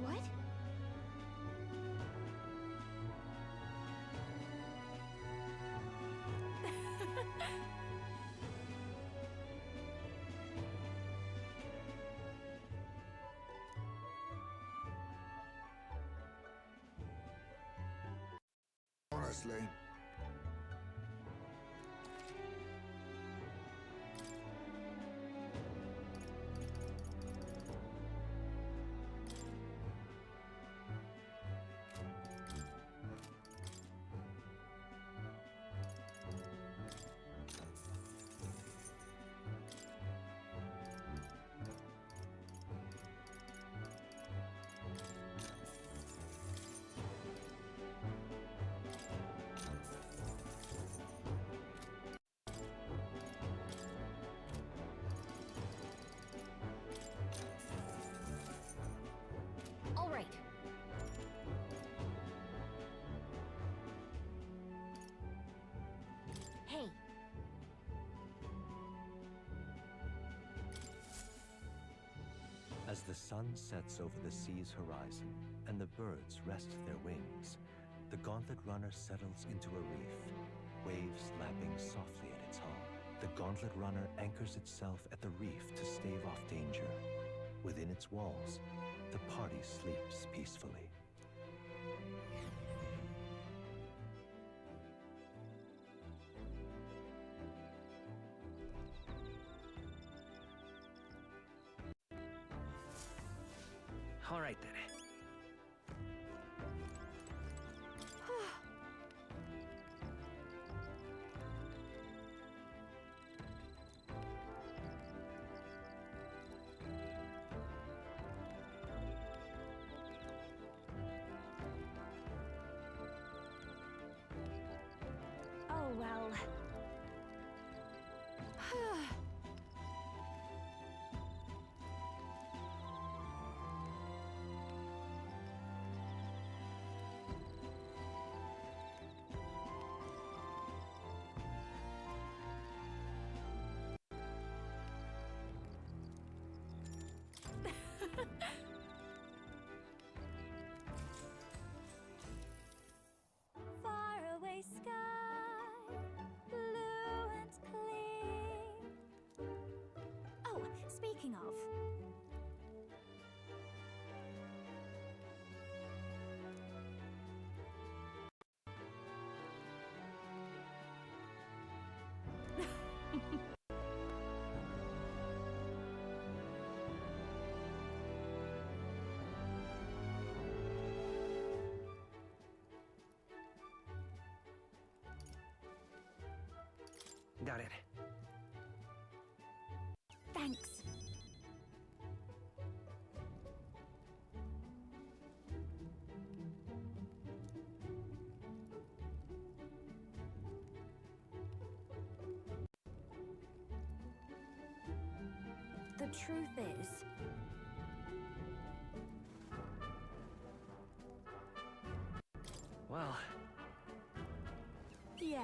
What? Honestly. The sun sets over the sea's horizon, and the birds rest their wings. The Gauntlet Runner settles into a reef, waves lapping softly at its hull. The Gauntlet Runner anchors itself at the reef to stave off danger. Within its walls, the party sleeps peacefully. All right then. Oh well. Far away sky, blue and clear. Oh, speaking of. Got it. Thanks. The truth is, Well, yeah.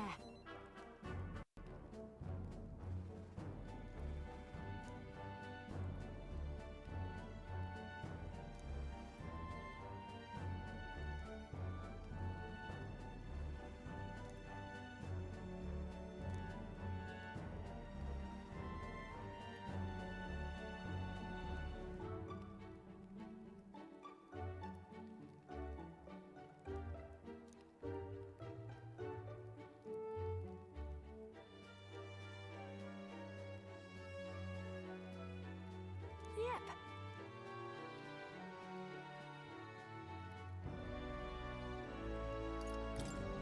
Yep.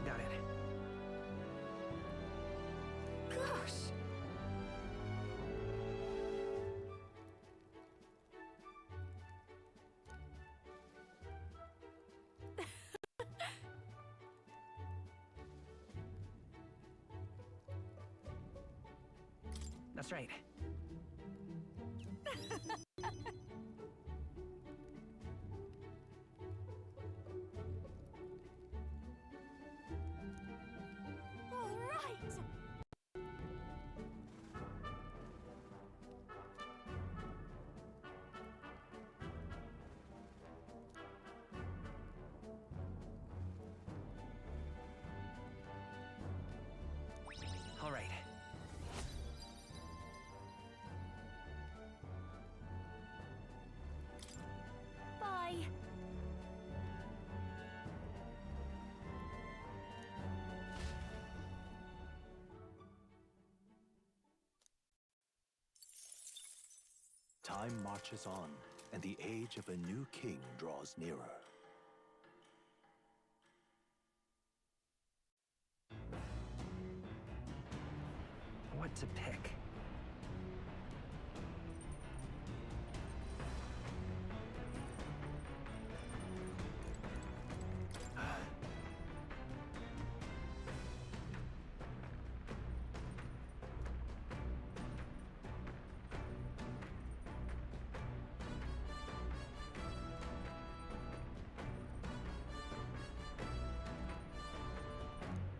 got it. Gosh. That's right. All right. All right. Bye. Time marches on, and the age of a new king draws nearer. What to pick?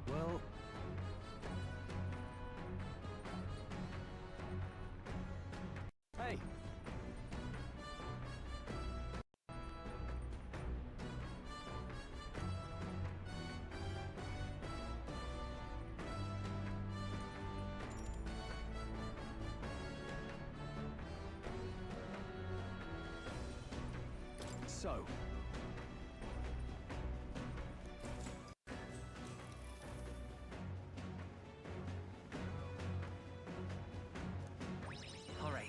Well, so. All right.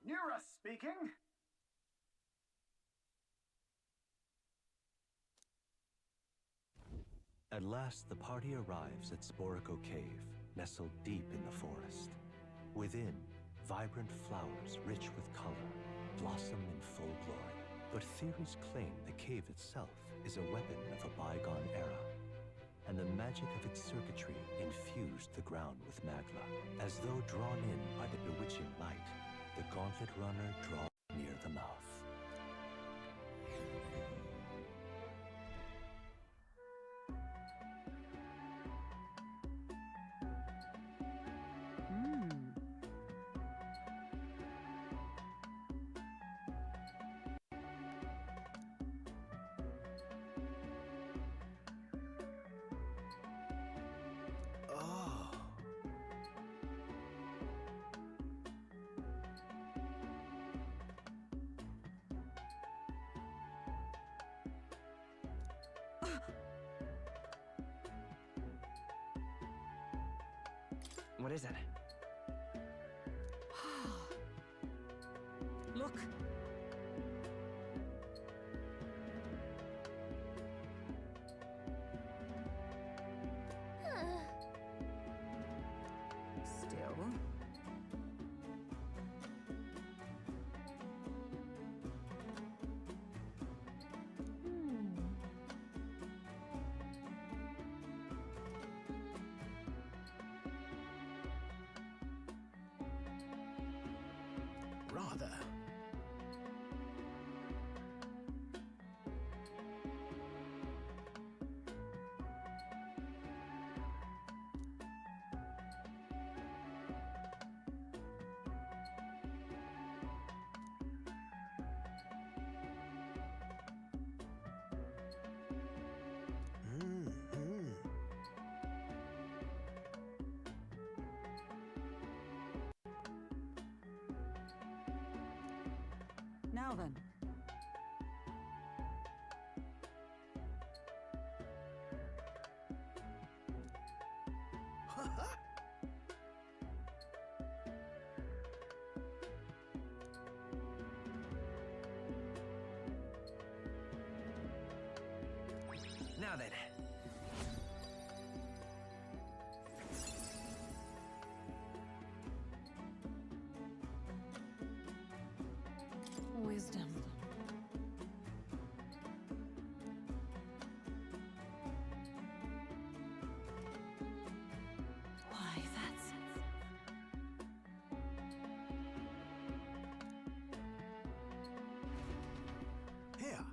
Nura speaking. At last, the party arrives at Sporico Cave, nestled deep in the forest. Within, vibrant flowers rich with color blossom in full glory. But theories claim the cave itself is a weapon of a bygone era, and the magic of its circuitry infused the ground with magla. As though drawn in by the bewitching light, the Gauntlet Runner draws near the mouth. What is it? Look. Still. Rather. Now then. Now then. Wisdom. Why, that's... Here.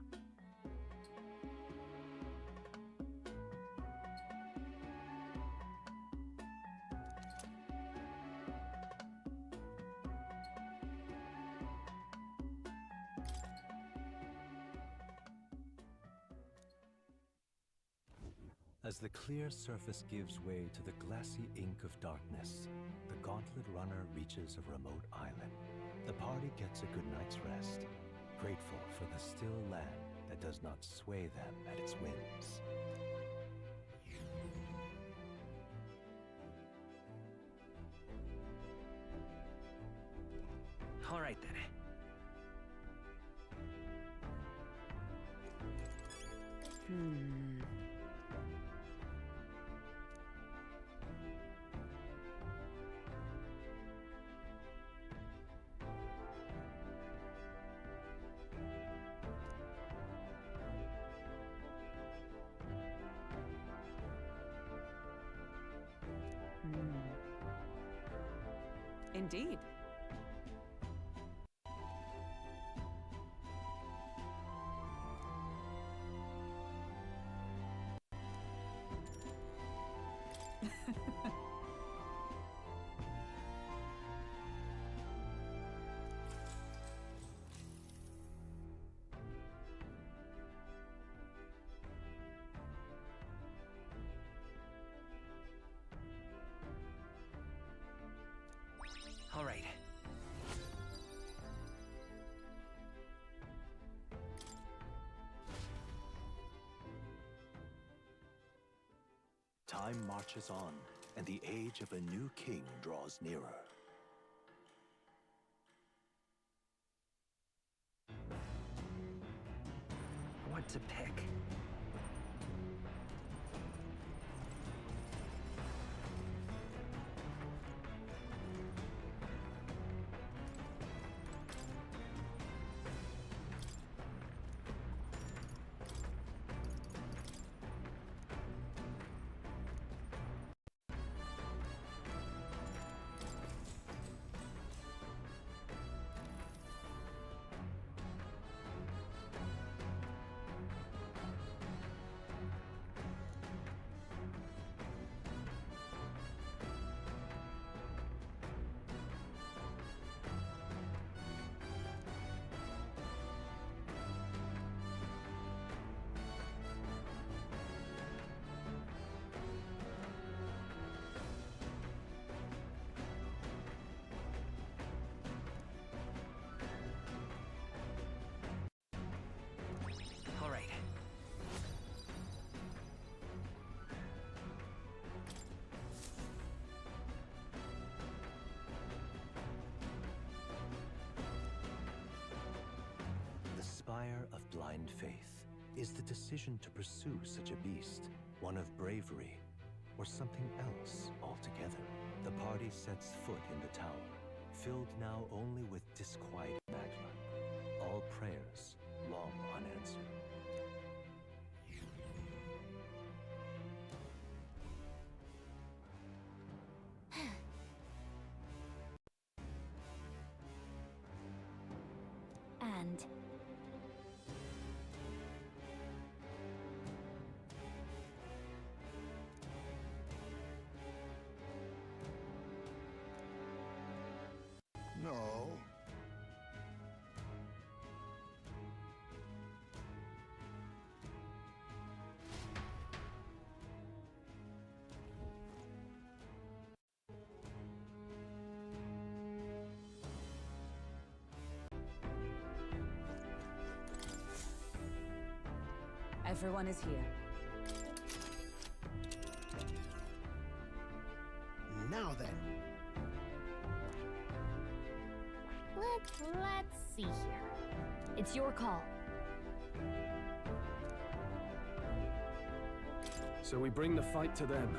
As the clear surface gives way to the glassy ink of darkness, the Gauntlet Runner reaches a remote island. The party gets a good night's rest, grateful for the still land that does not sway them at its whims. All right then. Indeed. Time marches on, and the age of a new king draws nearer. What to pick? All right. The Spire of Blind Faith is the decision to pursue such a beast, one of bravery, or something else altogether. The party sets foot in the tower, filled now only with disquieted magma, all prayers long unanswered. And No. Everyone is here. Now then. Let's see here. It's your call. So we bring the fight to them.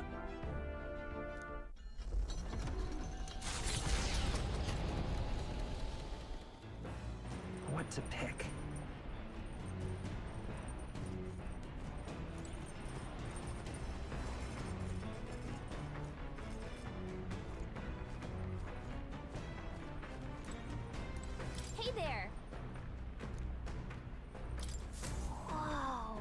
What to pick? Hey there! Whoa!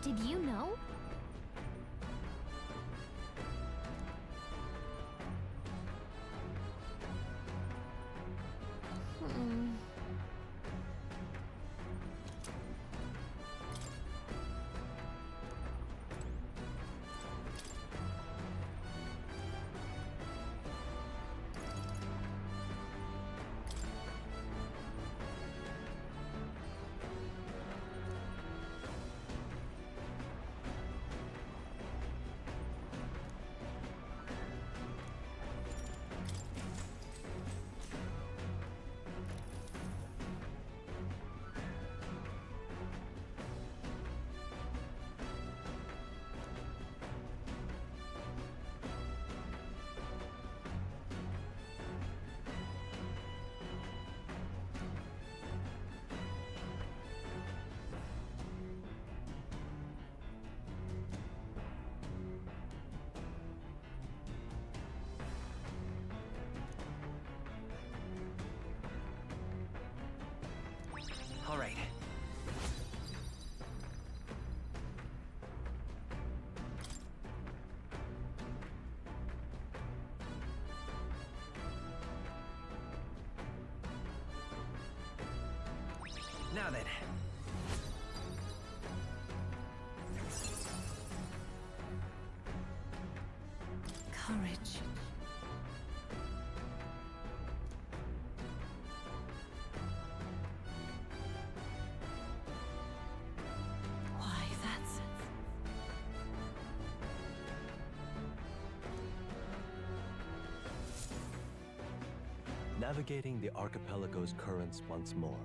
Did you know? All right. Now then. Courage. Navigating the archipelago's currents once more,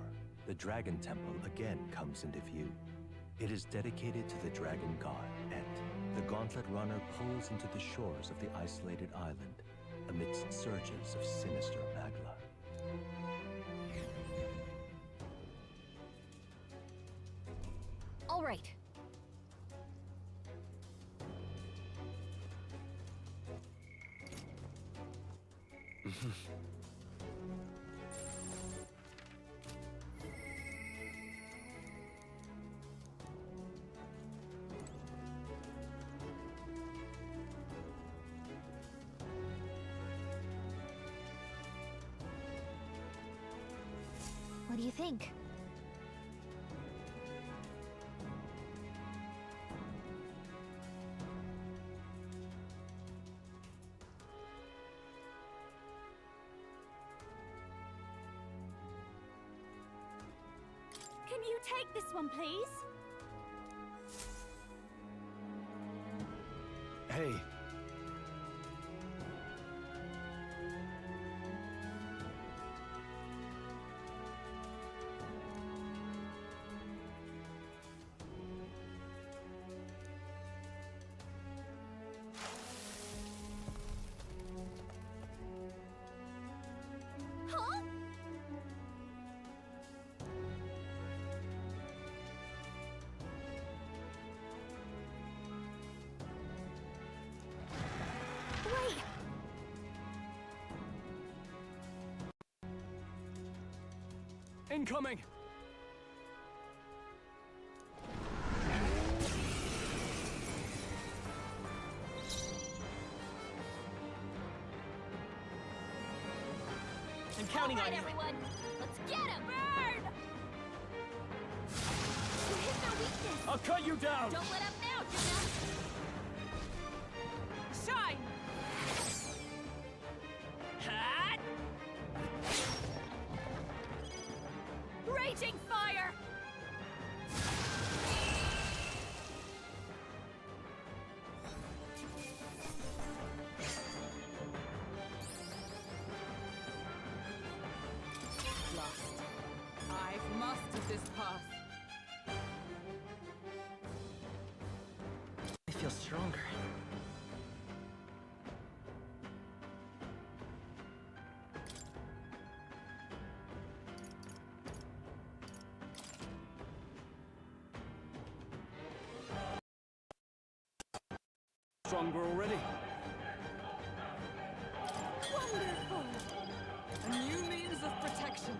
the Dragon Temple again comes into view. It is dedicated to the dragon god, Et. The Gauntlet Runner pulls into the shores of the isolated island amidst surges of sinister magla. All right. What do you think? Can you take this one, please? Hey. Huh? Wait! Incoming! I'm counting All right, on you. everyone. Let's get him! Burn! You hit their weakness. I'll cut you down. Don't let up now, Juna. Shine! Hat! Raging fire! Lost. I've mastered this path. I feel stronger. Stronger already. Wonderful! A new means of protection.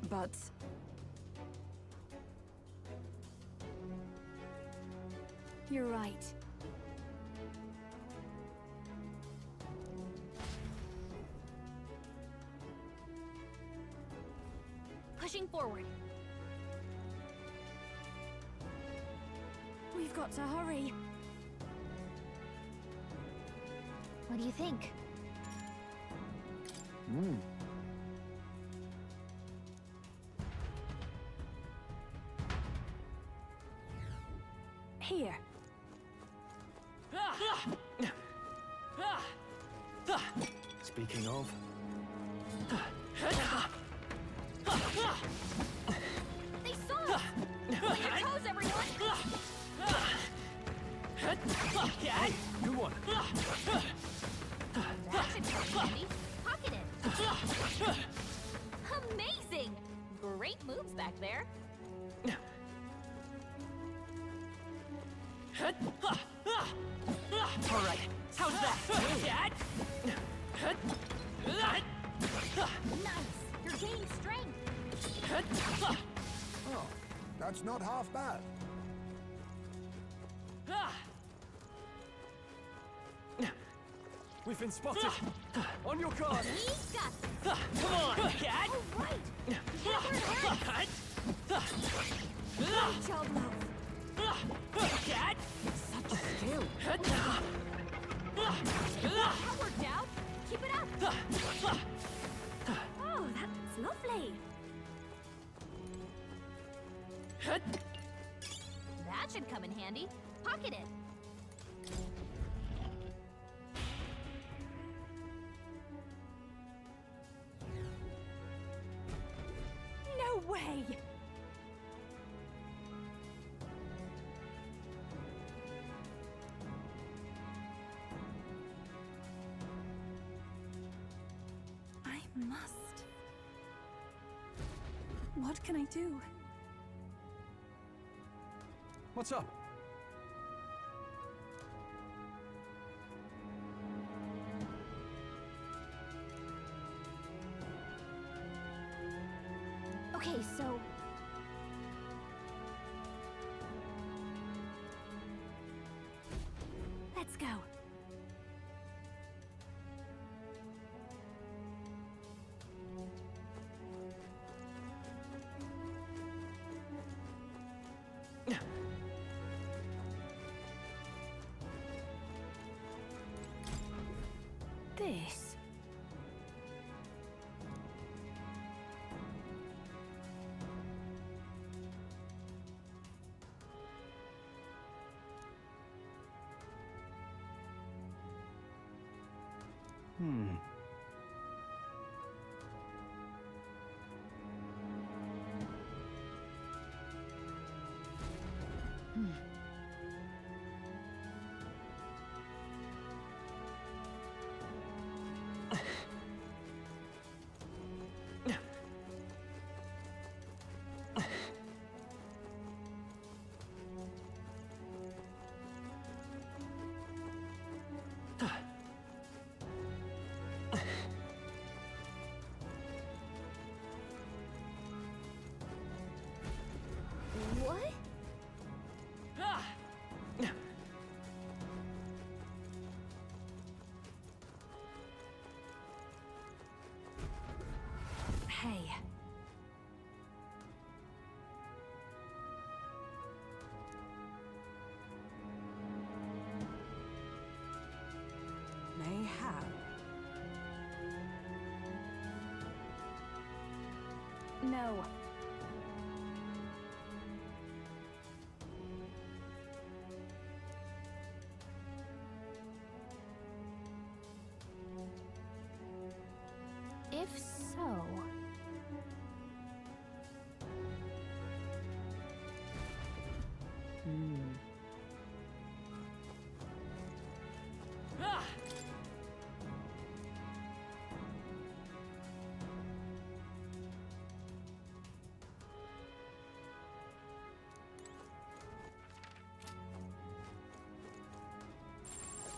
But You're right. Pushing forward. We've got to hurry. What do you think? Here. Speaking of, They saw us! Point your toes, everyone! good one. That should come handy. Pocket it. Amazing! Great moves back there. All right. How's that? Nice! You're gaining strength. Oh, that's not half bad. We've been spotted. On your guard. We got this. Come on, cat. All right. You hit where it hurts. Great job, love. Cat. such skill. That worked out. Keep it up. Oh, that's lovely. handy. Pocket it. No way! I must. What can I do? What's up? Okay, so... Let's go. This. What? Hey. Mayhap. No. If so...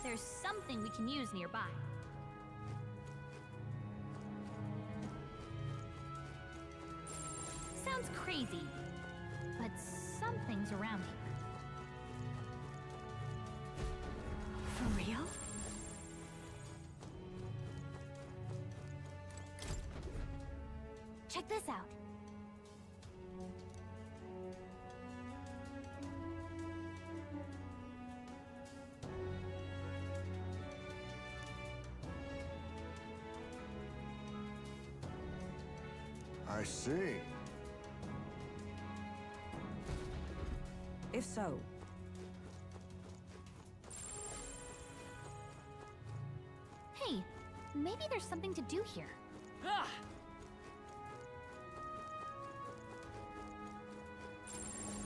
There's something we can use nearby. Sounds crazy, but something's around here. For real? Check this out. I see. If so, Hey, maybe there's something to do here.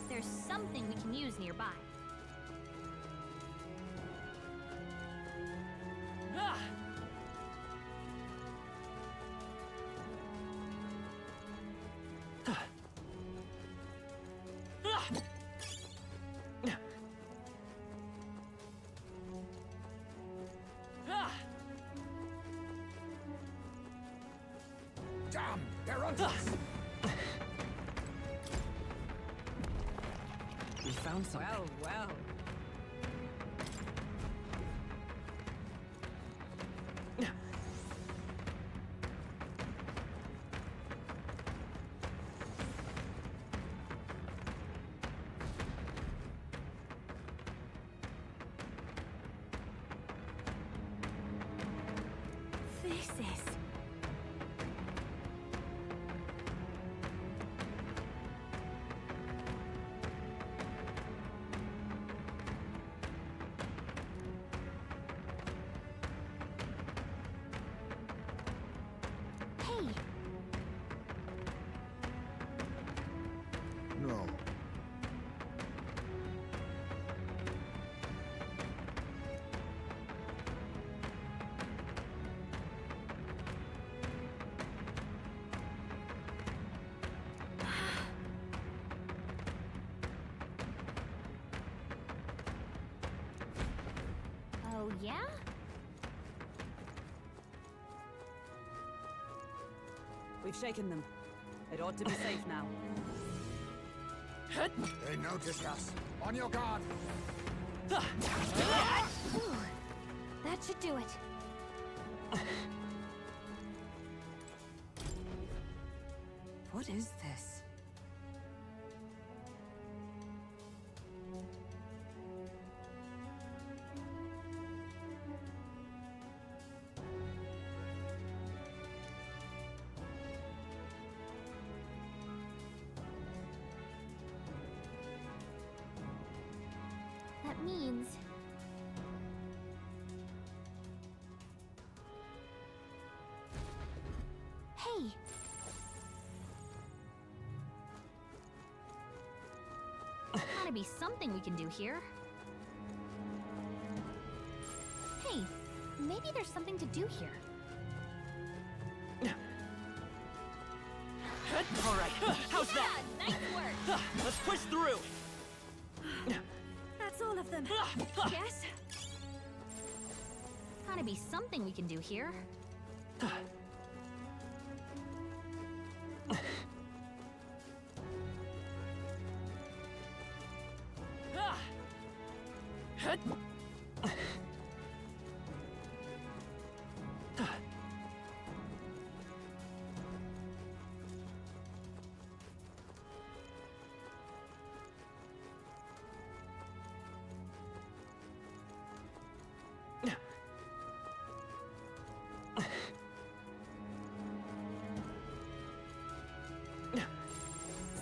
There's something we can use nearby. Damn, they're onto us! We found something. well, well. This is... Oh, yeah? We've shaken them. It ought to be safe now. They noticed us. On your guard! Ooh, that should do it. What is this? That means... Hey! Gotta be something we can do here. Hey, maybe there's something to do here. All right, how's that? Nice work! Let's push through. That's all of them. Yes? Gotta be something we can do here.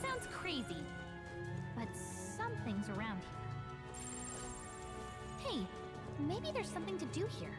Sounds crazy, but something's around here. Hey, maybe there's something to do here.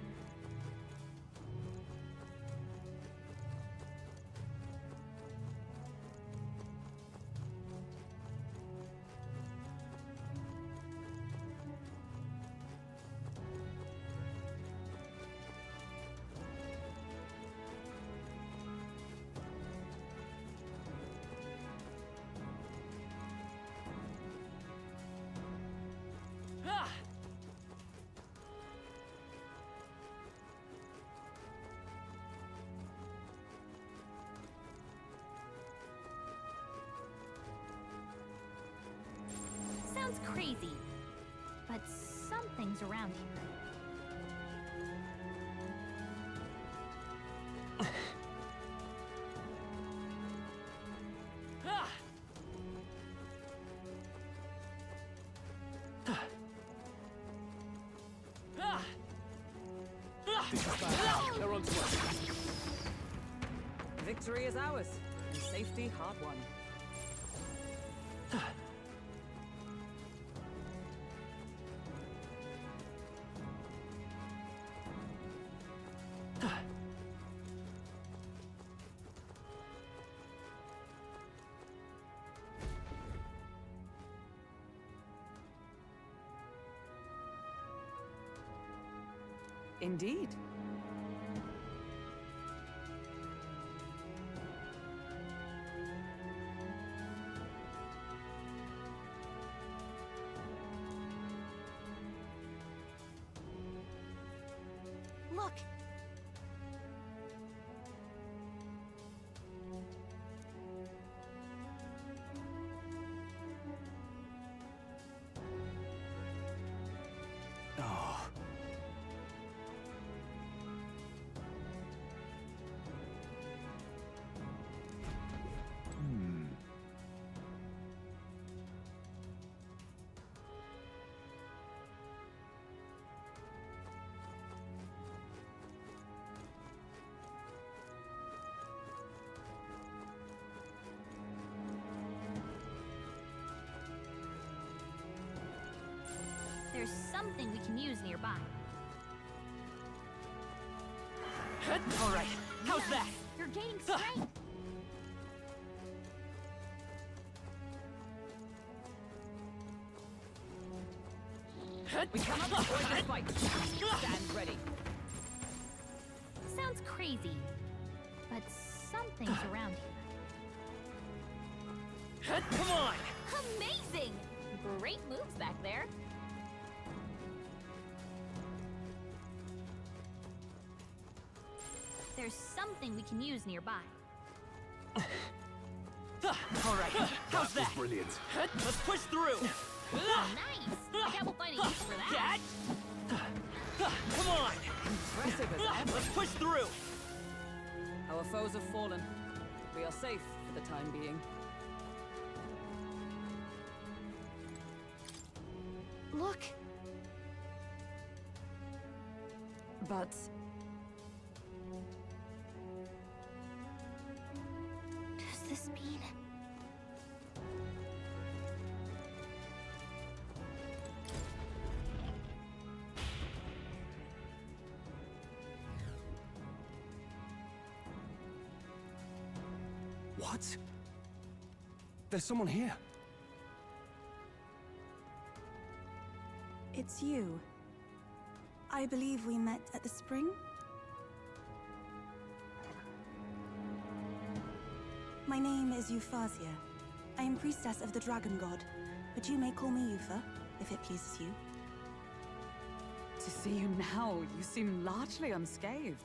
Sounds crazy, but something's around here. They're on to us. Victory is ours, and safety hard won. Indeed. Look! Oh. There's something we can use nearby. All right, how's that? You're gaining strength. We cannot avoid this fight. Stand ready. Sounds crazy, but something's around here. Come on! Amazing! Great moves back there. there's something we can use nearby. Alright, how's that? Brilliant. Let's push through! Nice! I bet we'll find a use for that. Come on! Impressive as ever. Let's push through! Our foes have fallen. We are safe for the time being. Look! But... does this mean... What? There's someone here. It's you. I believe we met at the spring? My name is Euphazia. I am priestess of the Dragon God, but you may call me Eupha, if it pleases you. to see you now, you seem largely unscathed.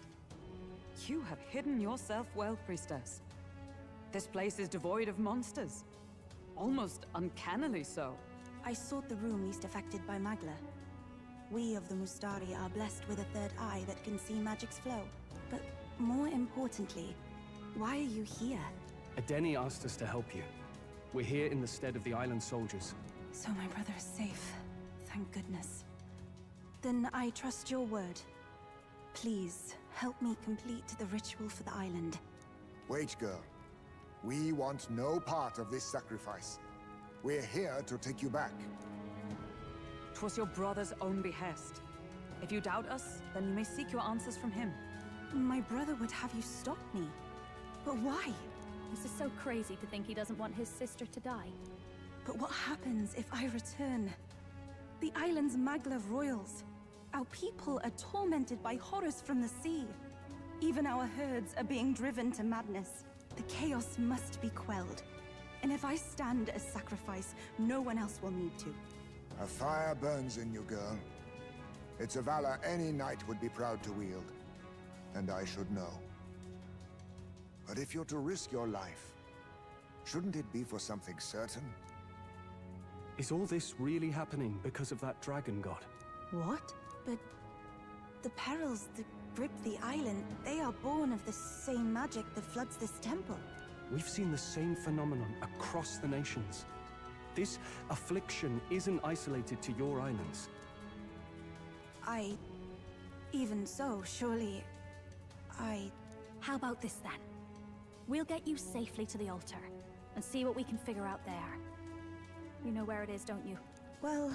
You have hidden yourself well, priestess. This place is devoid of monsters. Almost uncannily so. I sought the room least affected by Magla. We of the Mustari are blessed with a third eye that can see magic's flow. But more importantly, why are you here? Adeni asked us to help you. We're here in the stead of the island soldiers. So my brother is safe. Thank goodness. Then I trust your word. Please, help me complete the ritual for the island. Wait, girl. We want no part of this sacrifice. We're here to take you back. 'Twas your brother's own behest. If you doubt us, then you may seek your answers from him. My brother would have you stop me. But why? This is so crazy to think he doesn't want his sister to die. But what happens if I return? The island's Magla royals. Our people are tormented by horrors from the sea. Even our herds are being driven to madness. The chaos must be quelled. And if I stand as sacrifice, no one else will need to. A fire burns in you, girl. It's a valor any knight would be proud to wield. And I should know. But if you're to risk your life, shouldn't it be for something certain? Is all this really happening because of that dragon god? What? But the perils that grip the island, they are born of the same magic that floods this temple. We've seen the same phenomenon across the nations. This affliction isn't isolated to your islands. Even so, surely... How about this then? We'll get you safely to the altar, and see what we can figure out there. You know where it is, don't you? Well,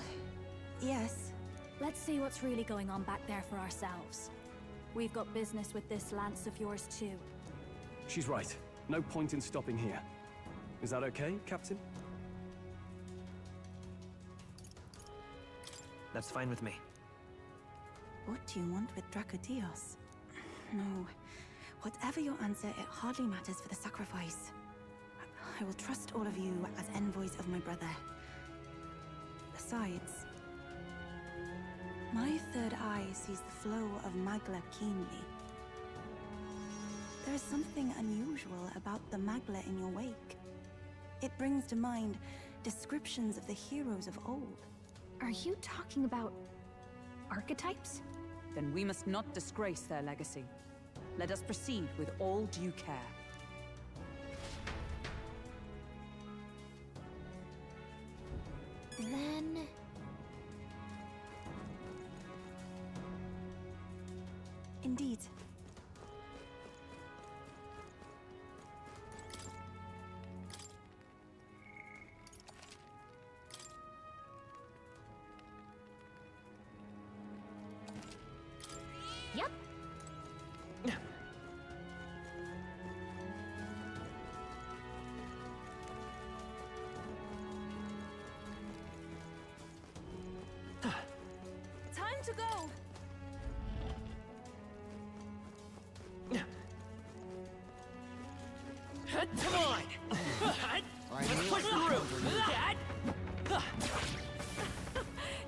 yes. Let's see what's really going on back there for ourselves. We've got business with this lance of yours too. She's right. No point in stopping here. Is that okay, Captain? That's fine with me. What do you want with Dracodios? No. Whatever your answer, it hardly matters for the sacrifice. I will trust all of you as envoys of my brother. Besides, my third eye sees the flow of Magla keenly. There is something unusual about the Magla in your wake. It brings to mind descriptions of the heroes of old. Are you talking about archetypes? Then we must not disgrace their legacy. Let us proceed with all due care. Then... Indeed. Yep. Time to go! Come on! Let's push through!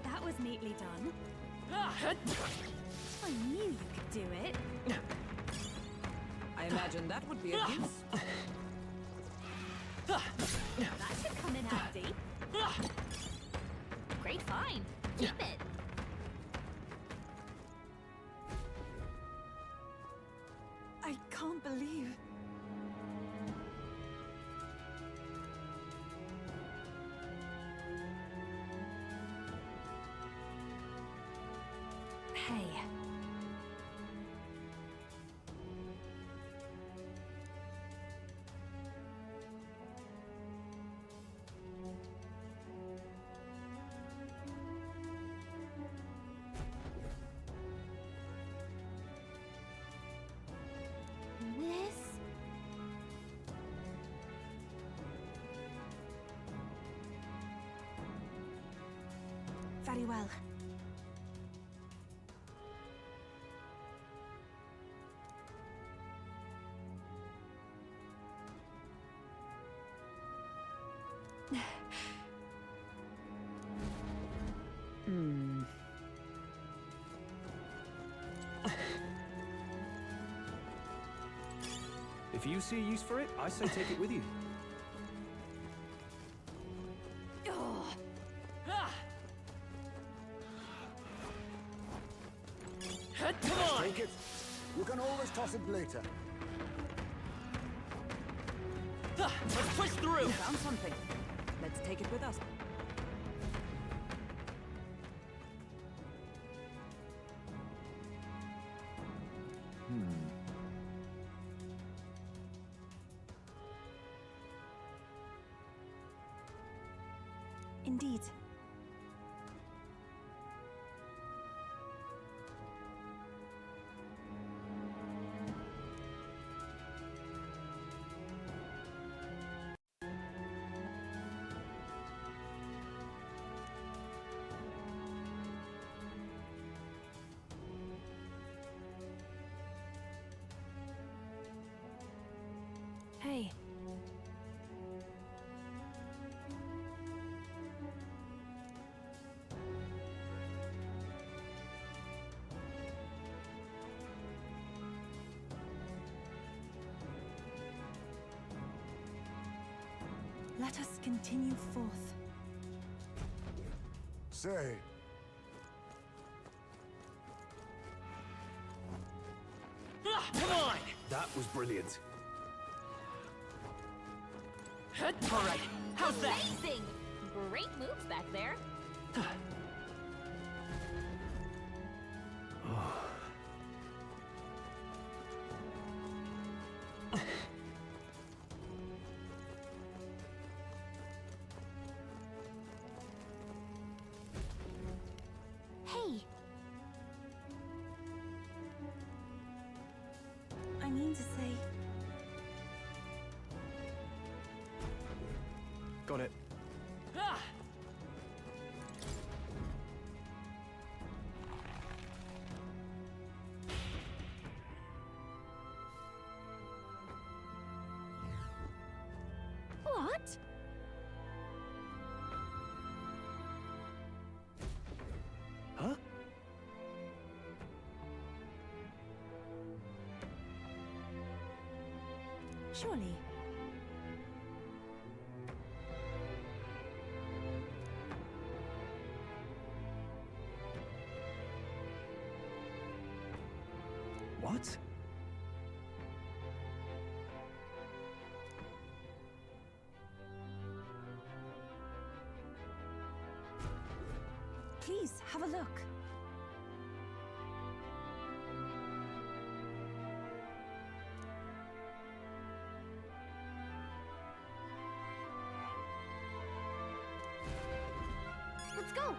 That was neatly done. I knew you could do it. I imagine that would be of use. That should come in handy. Great find. Keep it. I can't believe... Hey. This... Very well. If you see a use for it, I say take it with you. Take it. You can always toss it later. Let's push through! We found something. Let's take it with us. Indeed. Hey. Let us continue forth. Say, Come on! That was brilliant. All right, how's that? Amazing! Great moves back there. Hey. I mean to say... Got it. What? Huh? Surely. What? Please, have a look. Let's go.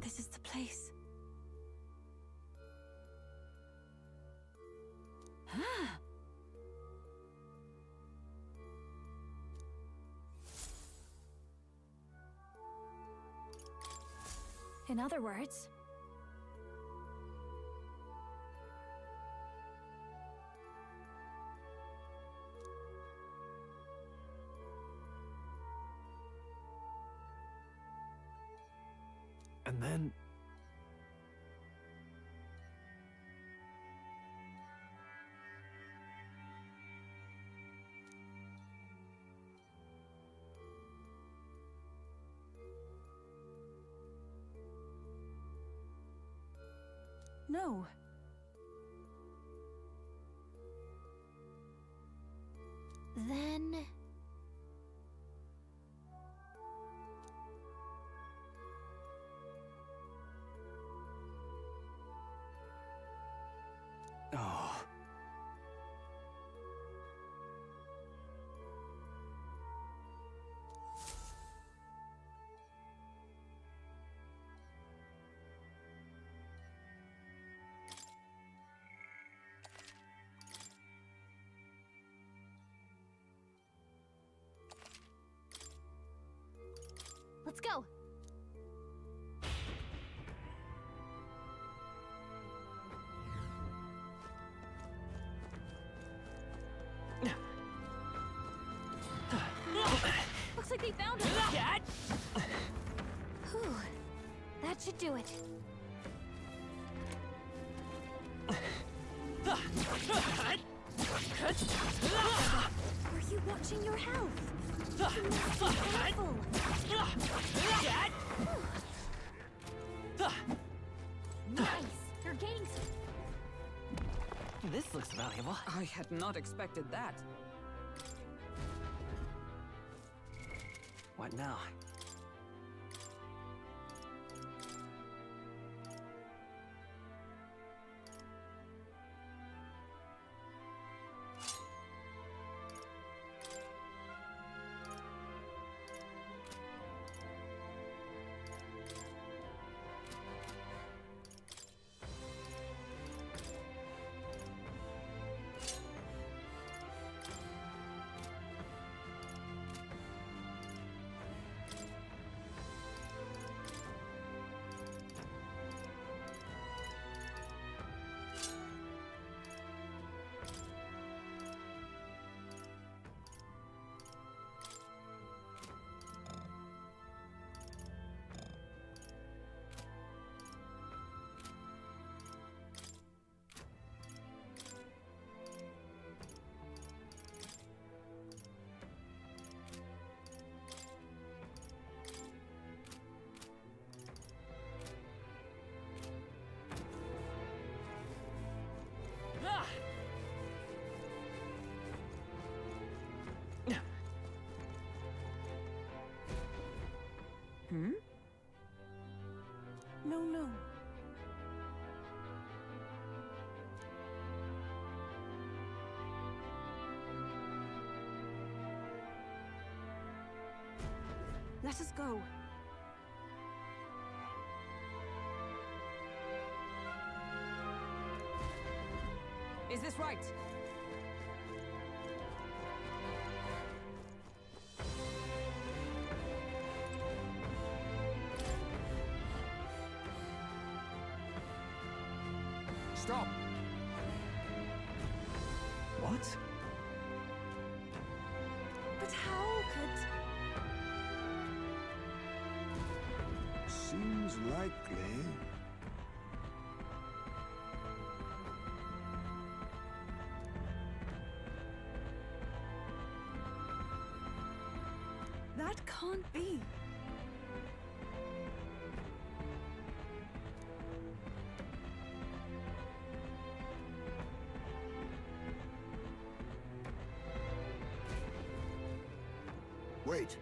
This is the place. Ah. In other words... And then... No. Then... Oh. Let's go! Looks like they found her! Whew. That should do it. Were you watching your health? You must be careful. Nice! You're getting This looks valuable. I had not expected that. What now? Hmm? No. Let us go. Is this right? Stop! What? But how could... Seems likely. That can't be. Wait.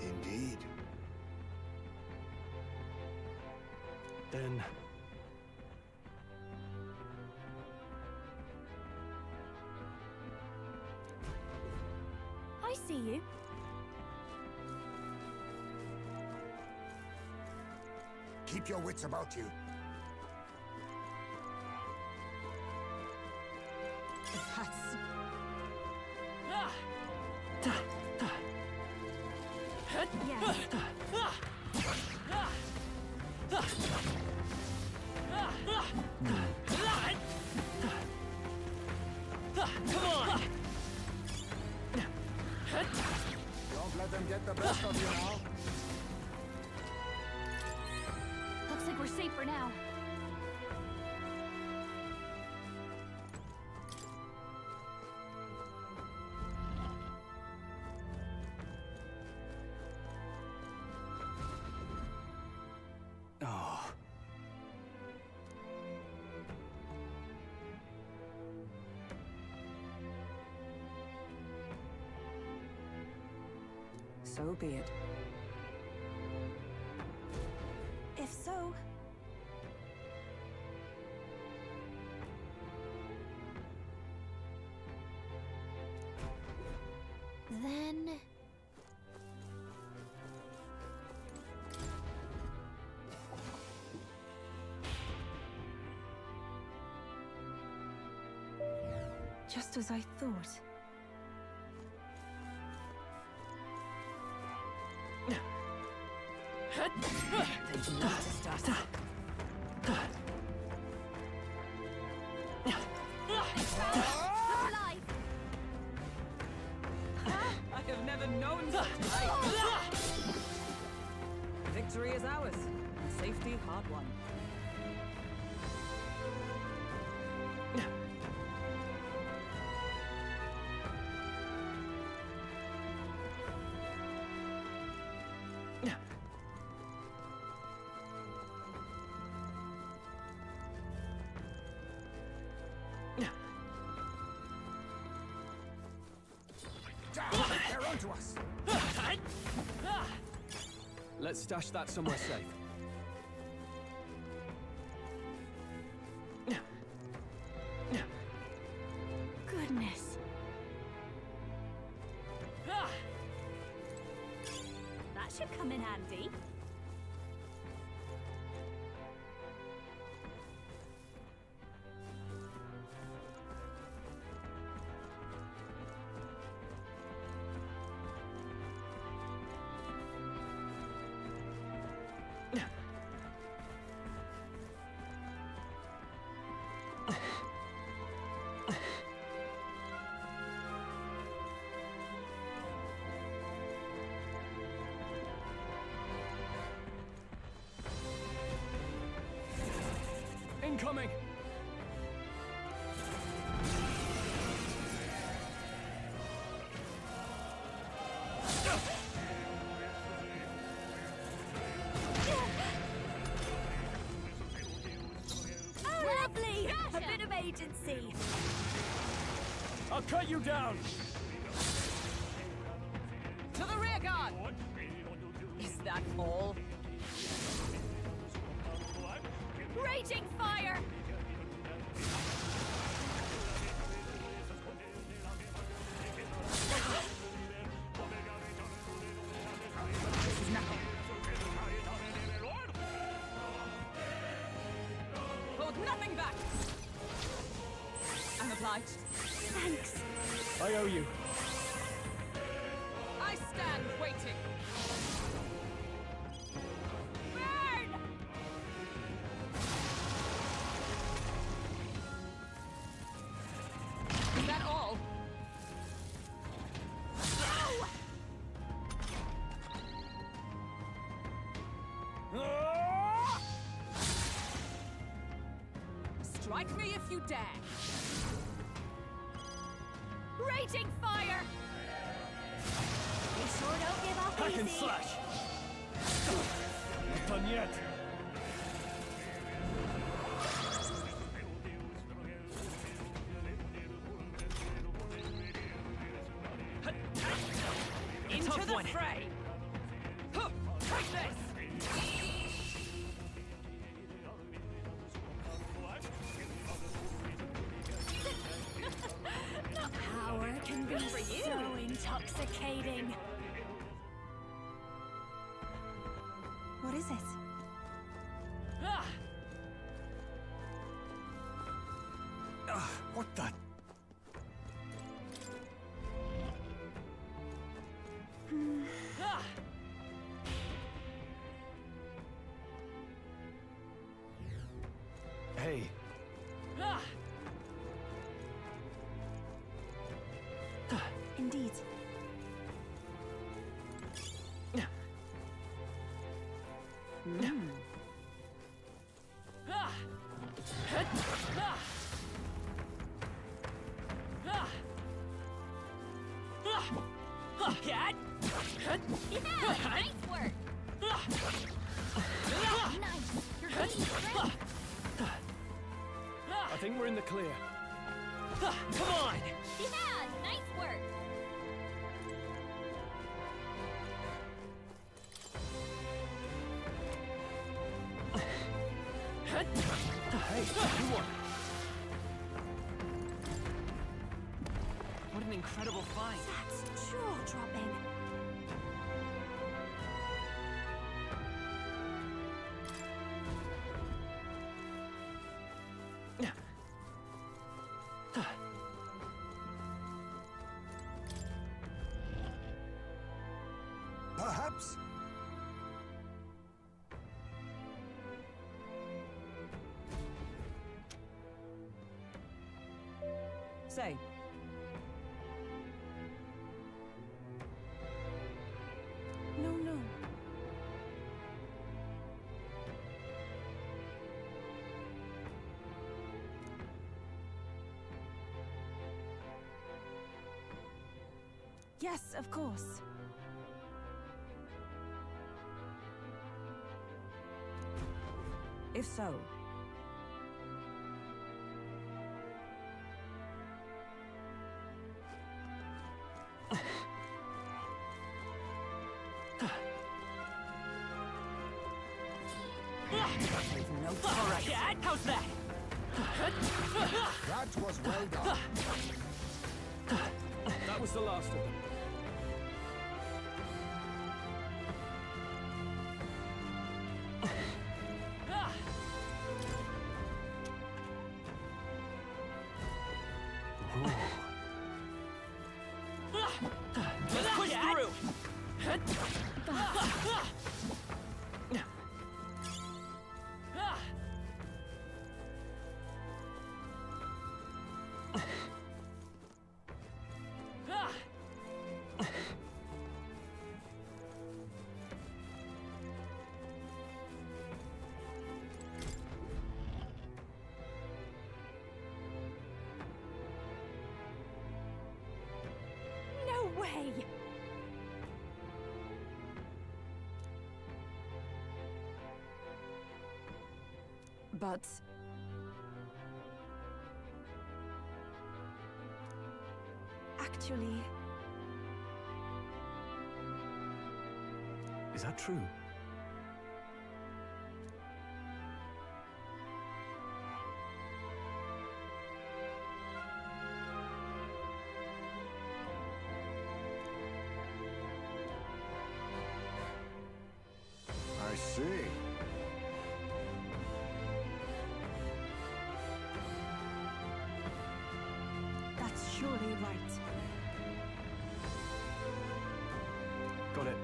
Indeed. Then... I see you. Keep your wits about you. That's... Your let them get the best of you now. Looks like we're safe for now. Oh. So be it. If so, then... just as I thought. They've noticed us. I have never known such life. Victory is ours, and safety hard won. They're onto us. Let's stash that somewhere safe. Goodness. That should come in handy. Incoming! Oh, lovely! A bit of agency. I'll cut you down! To the rear guard! Is that all? Raging fire! This is nothing. Hold nothing back! I'm obliged. Thanks. I owe you. I stand waiting. Burn! Is that all? Strike me if you dare. Raging fire! You sure don't give up Hack and easy. slash! Not done yet! Into Tough the one. fray! Huh, take this! Power can be Good for you. so intoxicating. What is it? What the? Hey. Indeed. Yeah, nice work. Nice. You're gaining strength. I think we're in the clear. Come on! Yeah, nice work. Hey, you won. What an incredible fight. That's jaw-dropping. Perhaps? Say. No, no. Yes, of course. If so, All right, how's that? That was well done. That was the last of them. Let's push through! No way! but Actually, Is that true? I see. That's surely right. Got it.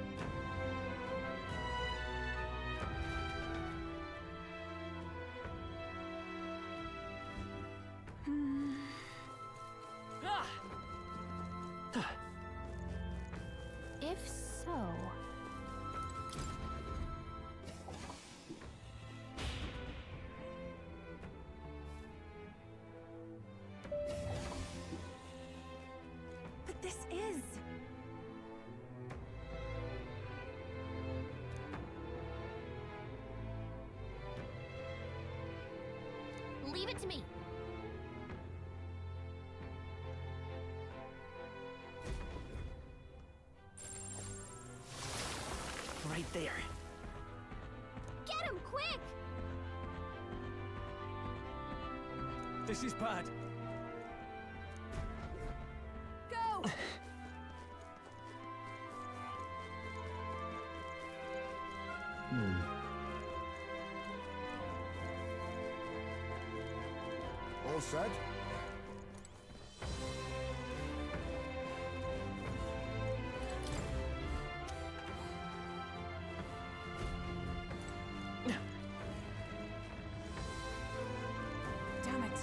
If so... But this is... Leave it to me. Right there. Get him, quick! This is bad. go! All set? damn it.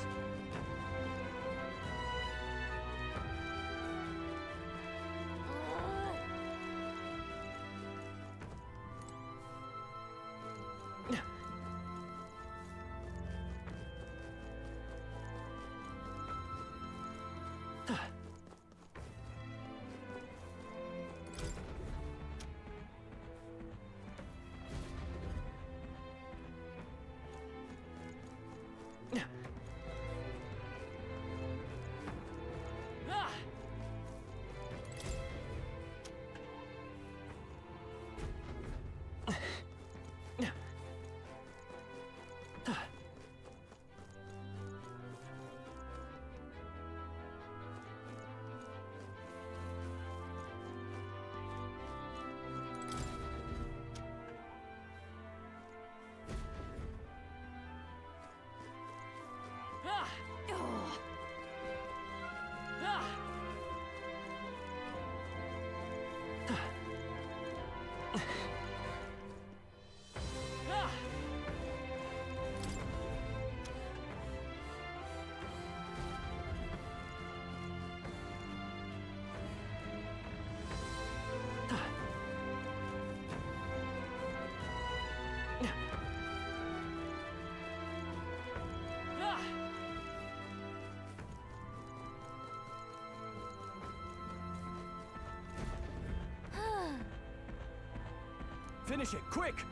Finish it, quick!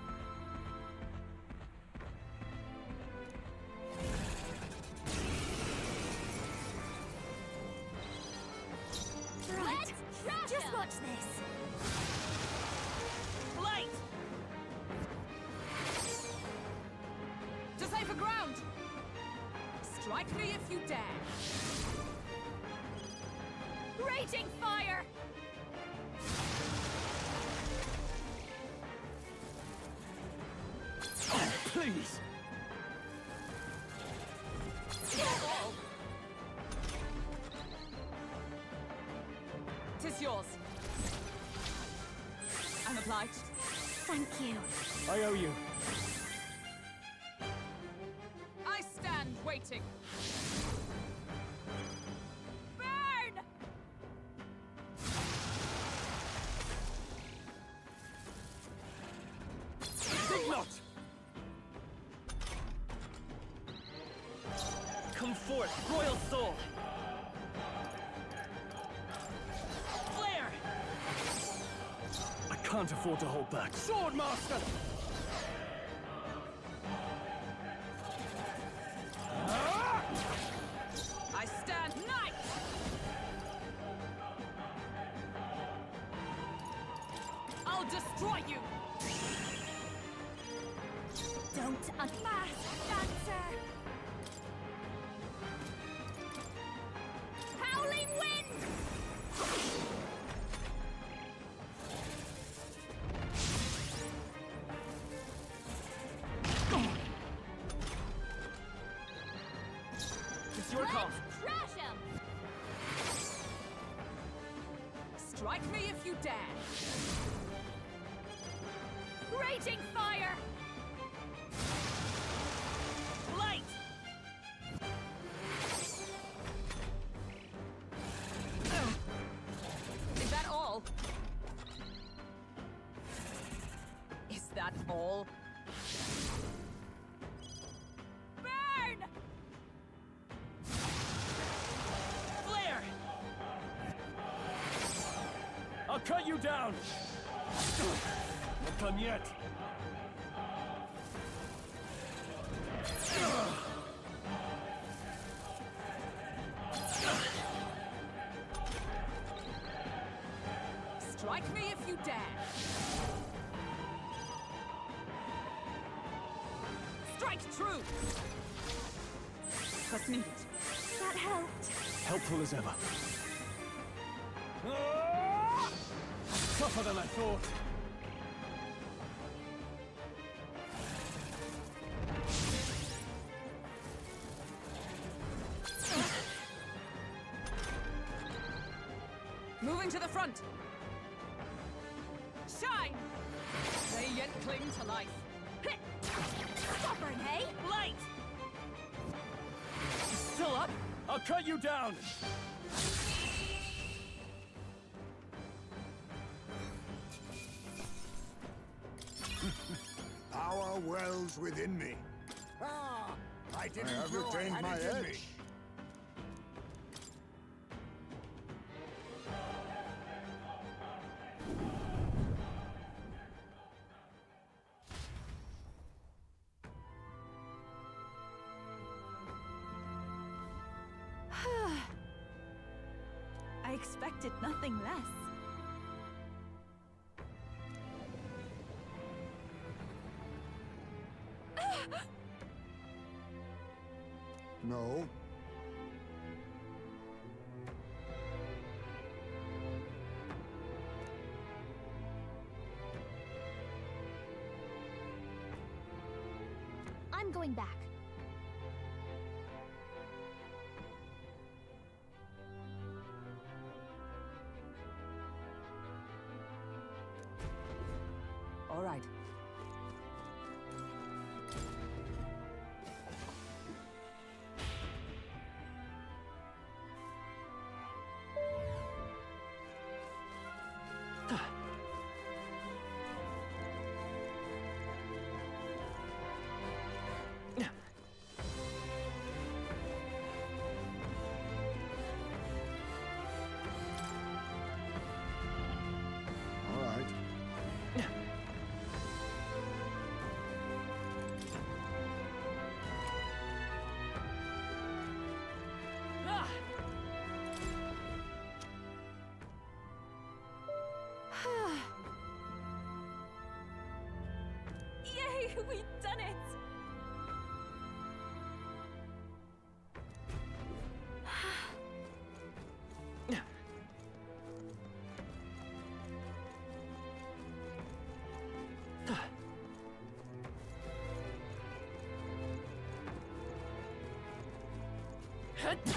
Right. Just watch this. Light! Decipher ground! Strike me if you dare! Raging fire! Please! Tis yours. I'm obliged. Thank you. I owe you. I stand waiting. Burn! Think not! Come forth, royal soul! Flare! I can't afford to hold back. Swordmaster! I stand knight! I'll destroy you! Don't unmask, dancer! Howling wind! It's your call. Trash him! Strike me if you dare! Raging fire! Light! Is that all? Is that all? Burn! Flare! I'll cut you down! Not done yet. Strike me if you dare! Strike true! Trust needed. That helped. Helpful as ever. Tougher than I thought. Moving to the front! Shine! They yet cling to life. Stubborn, hey? Light! Still up? I'll cut you down! Power wells within me. Ah, I didn't have know I retained had my it in me. edge. I expected nothing less. No. I'm going back. All right. All right. We've done it!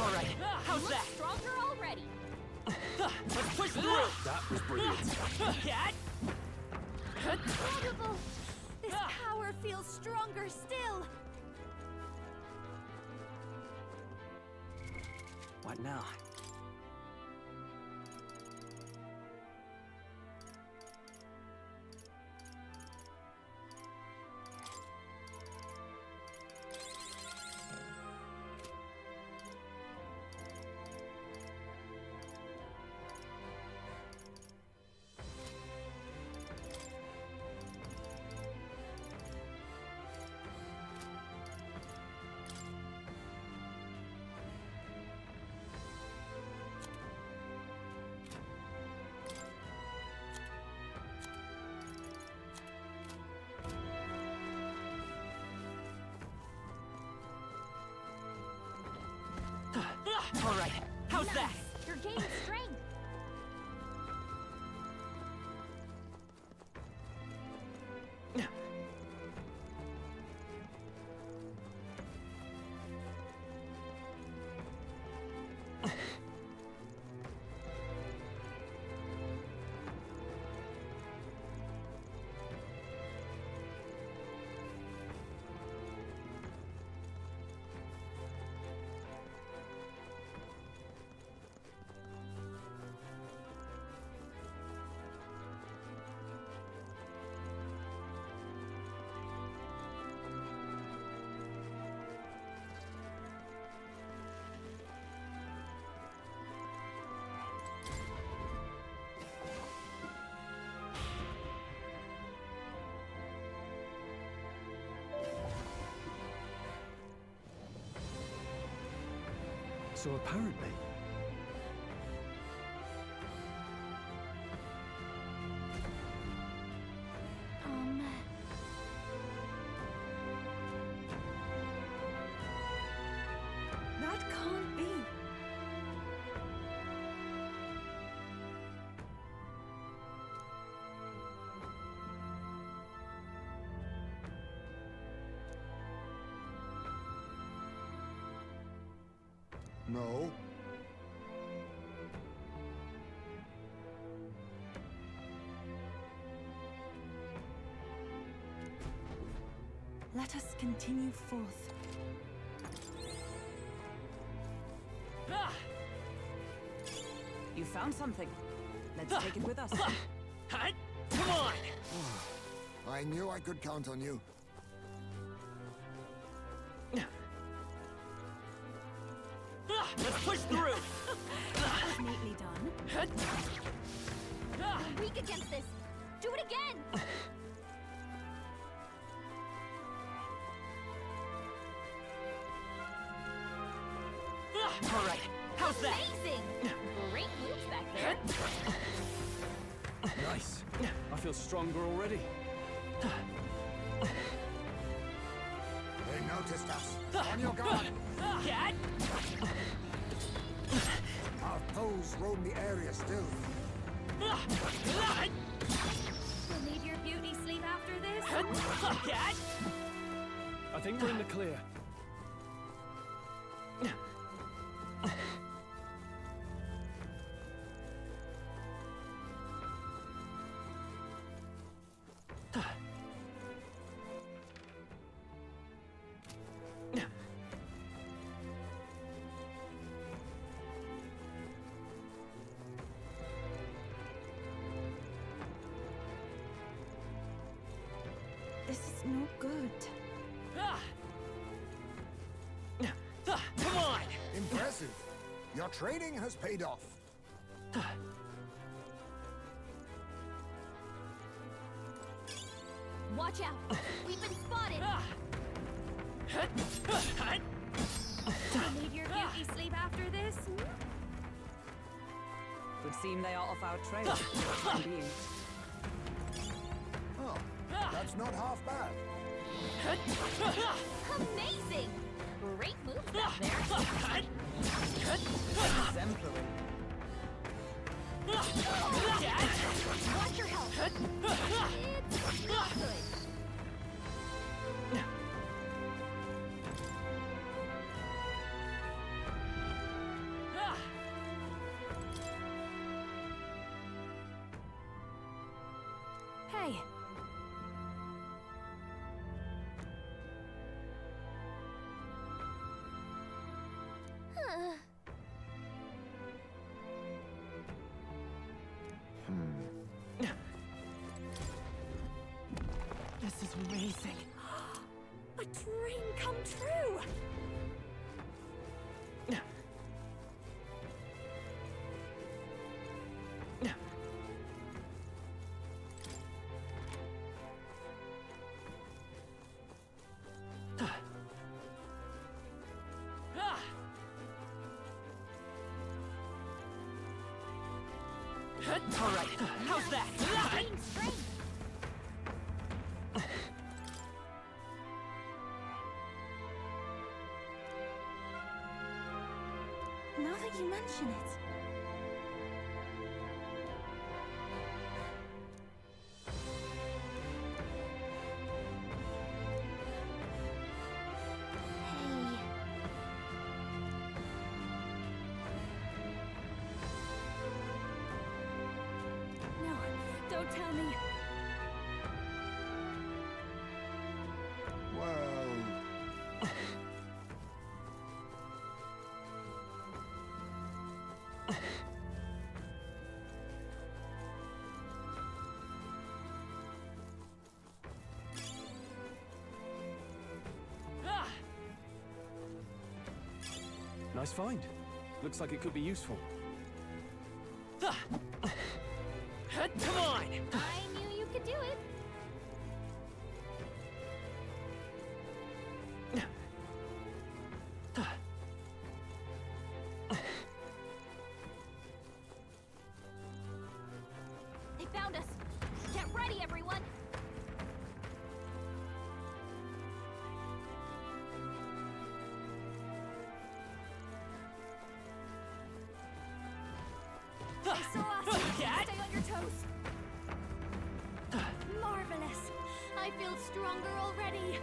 All right, how's that? Stronger already. Let's push through. That was brilliant. Incredible! This power feels stronger still! What now? All right, how's that? You're gaining strength. So apparently, That can't be. No. Let us continue forth. You found something. Let's take it with us. Come on! I knew I could count on you. Let's push through! That was neatly done. You're weak against this. Do it again. All right, how's that? Amazing. Great moves back there. nice. I feel stronger already. They noticed us. On your guard. Our foes roam the area still. You'll need your beauty sleep after this. I think we're in the clear. This is no good. Come on! Impressive. Your training has paid off. Watch out. We've been spotted. You'll need your beauty sleep after this. Would seem they are off our trail for the time being. Oh, that's not half bad. Amazing! Great move back there. Exemplary. Watch your health. It's not good. Hey. This is amazing. A dream come true. All right, how's that? Gain strength. Now that you mention it. No, don't tell me. Well... Nice find. Looks like it could be useful. Come on! I knew you could do it. They found us. Get ready, everyone. They saw us. Stay on your toes. Marvelous. I feel stronger already.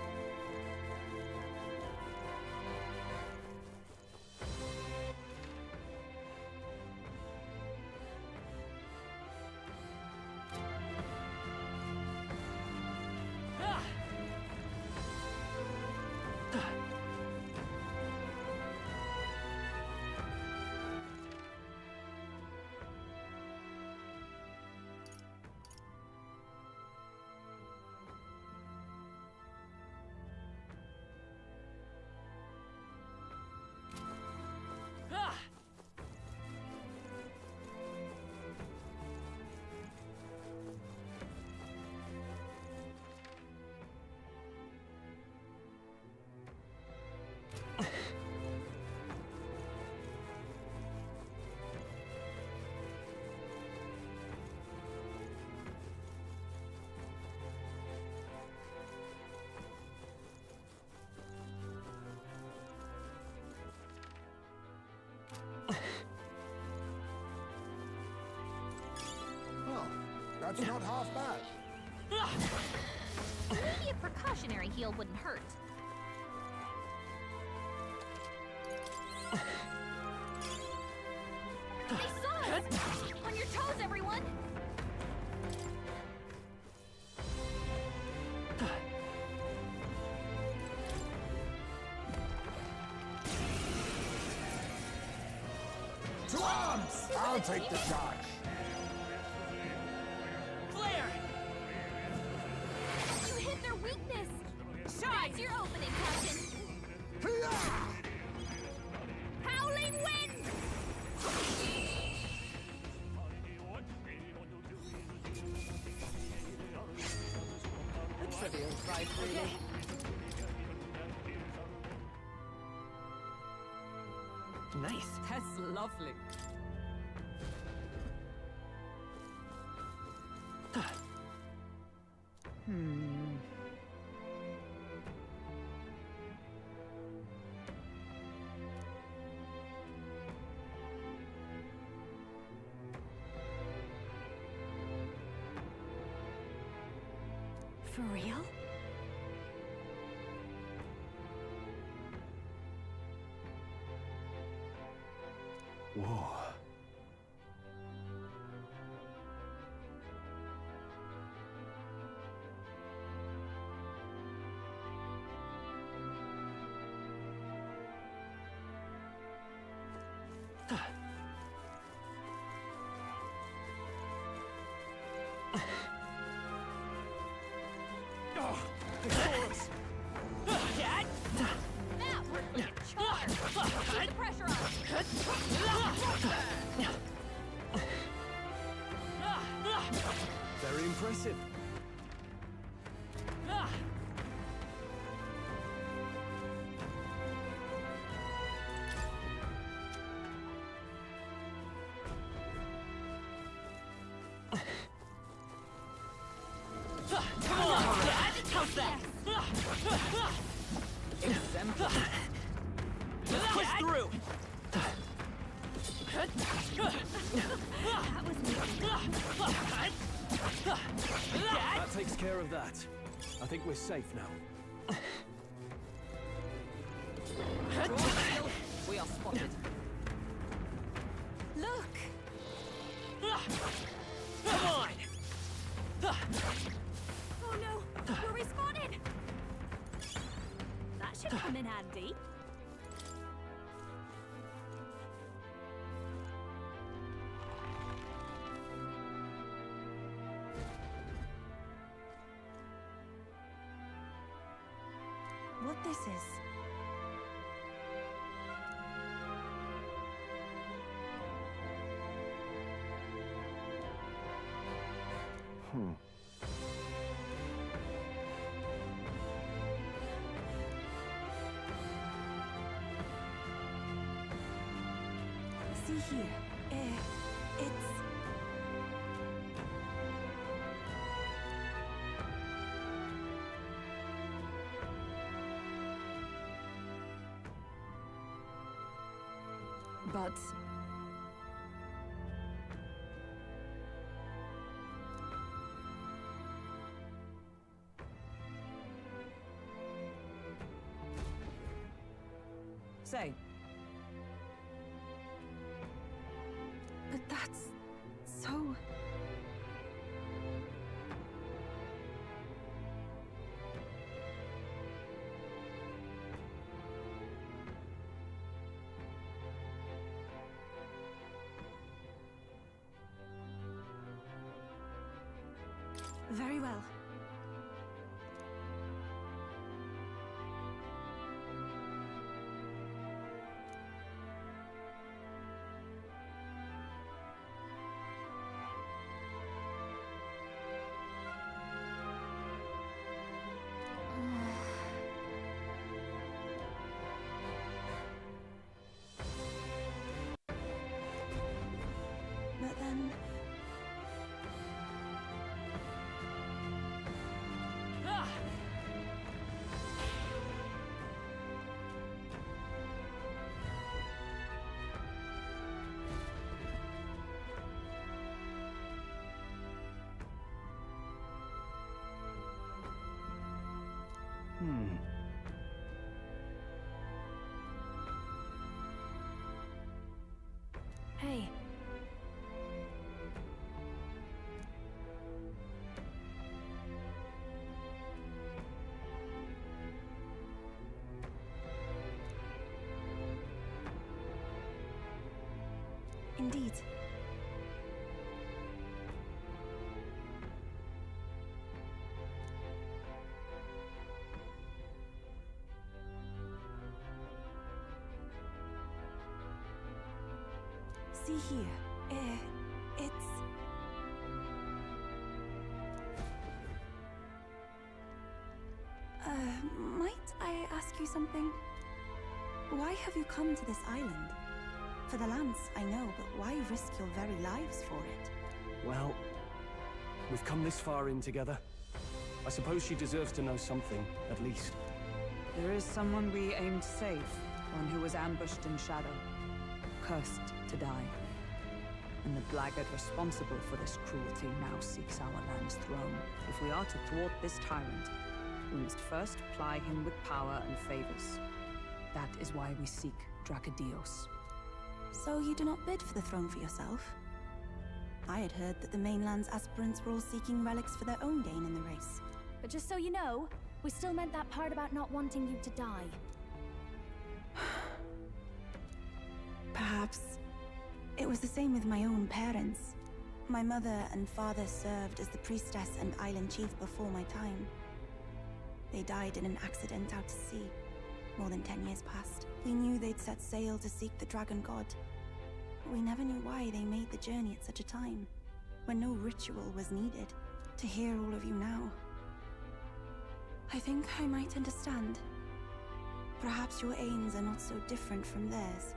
That's not half bad. Maybe a precautionary heal wouldn't hurt. They saw us! On your toes, everyone! To arms! I'll take the charge. You hit their weakness! That's your opening, Captain! Howling wind! A trivial fight, really. Nice. That's lovely. For real? Whoa. Now we're going to charge! Keep the pressure on! Very impressive. How's that? Let's push through! That takes care of that. I think we're safe now. We are spotted. Look! Come on! Oh no! We're respawted! That should come in handy. What this is? See here. It's... But... Say. But that's so... Very well. But then... Hey. Indeed. See here. It's... Might I ask you something? Why have you come to this island? For the lance, I know, but why risk your very lives for it? Well, we've come this far in together. I suppose she deserves to know something, at least. There is someone we aim to save. One who was ambushed in shadow. Cursed to die. And the blackguard responsible for this cruelty now seeks our land's throne. If we are to thwart this tyrant, we must first ply him with power and favors. That is why we seek Dracodios. So you do not bid for the throne for yourself? I had heard that the mainland's aspirants were all seeking relics for their own gain in the race. But just so you know, we still meant that part about not wanting you to die. Perhaps. It was the same with my own parents. My mother and father served as the priestess and island chief before my time. They died in an accident out to sea. More than 10 years passed. We knew they'd set sail to seek the dragon god. But we never knew why they made the journey at such a time, when no ritual was needed. To hear all of you now, I think I might understand. Perhaps your aims are not so different from theirs.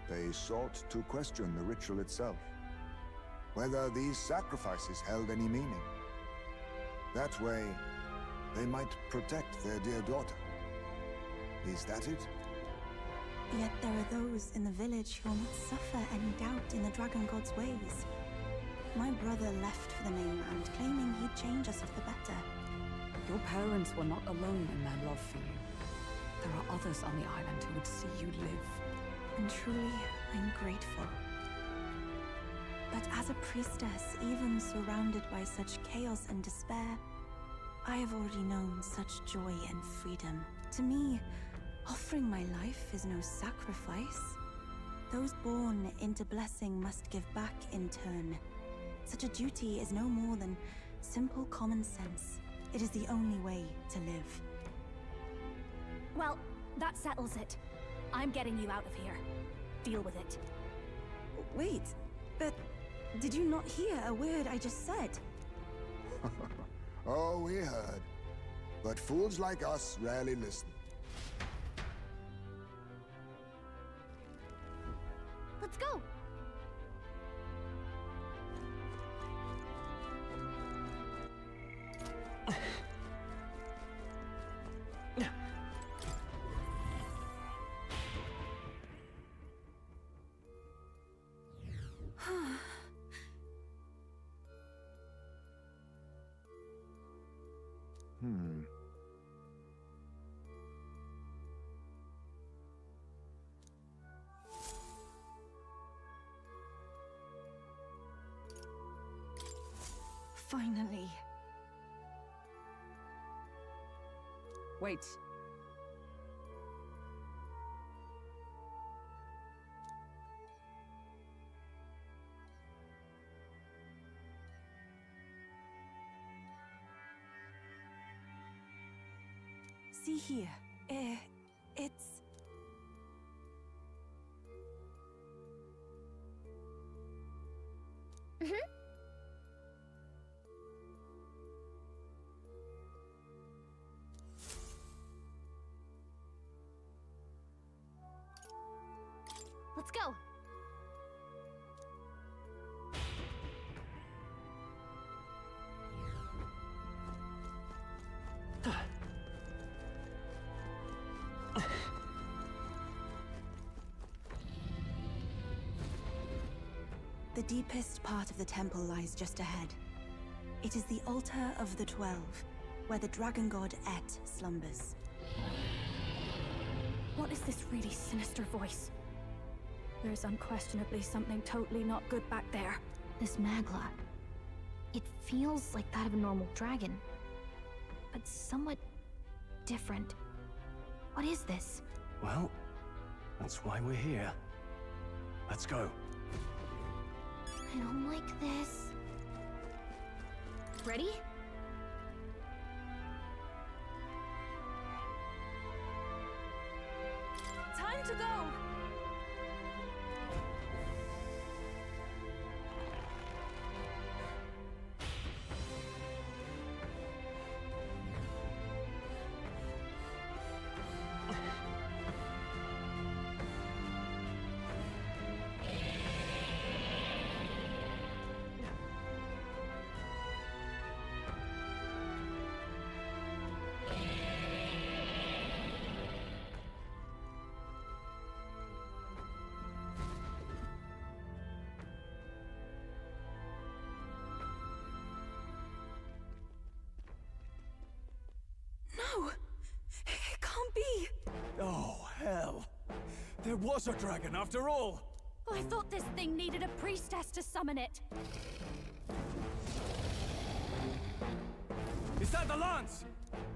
They sought to question the ritual itself, whether these sacrifices held any meaning. That way, they might protect their dear daughter. Is that it? Yet there are those in the village who will not suffer any doubt in the dragon god's ways. My brother left for the mainland, claiming he'd change us for the better. Your parents were not alone in their love for you. There are others on the island who would see you live. And truly, I'm grateful. But as a priestess, even surrounded by such chaos and despair, I have already known such joy and freedom. To me, offering my life is no sacrifice. Those born into blessing must give back in turn. Such a duty is no more than simple common sense. It is the only way to live. Well, that settles it. I'm getting you out of here. Deal with it. Wait, but did you not hear a word I just said? Oh, we heard. But fools like us rarely listen. Let's go! Finally. Wait. See here. It's... Let's go! The deepest part of the temple lies just ahead. It is the altar of the 12, where the dragon god Et slumbers. What is this really sinister voice? There's unquestionably something totally not good back there. This Magla. It feels like that of a normal dragon, but somewhat different. What is this? Well, that's why we're here. Let's go. I don't like this. Ready? Time to go! There was a dragon after all! I thought this thing needed a priestess to summon it. Is that the lance?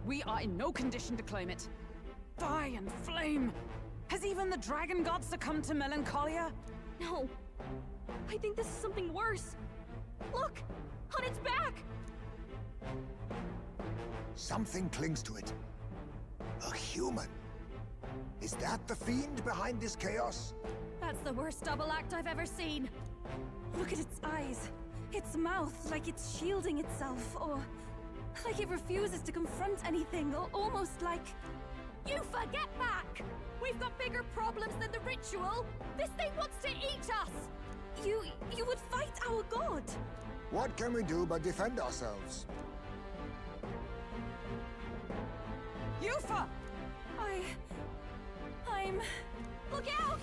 We are in no condition to claim it. Fire and flame! Has even the dragon god succumbed to melancholia? No. I think this is something worse. Look! On its back! Something clings to it. A human. Is that the fiend behind this chaos? That's the worst double act I've ever seen. Look at its eyes. Its mouth, like it's shielding itself, or like it refuses to confront anything, or almost like... You forget back! We've got bigger problems than the ritual! This thing wants to eat us! You would fight our god! What can we do but defend ourselves? Yufa! I'm... Look out!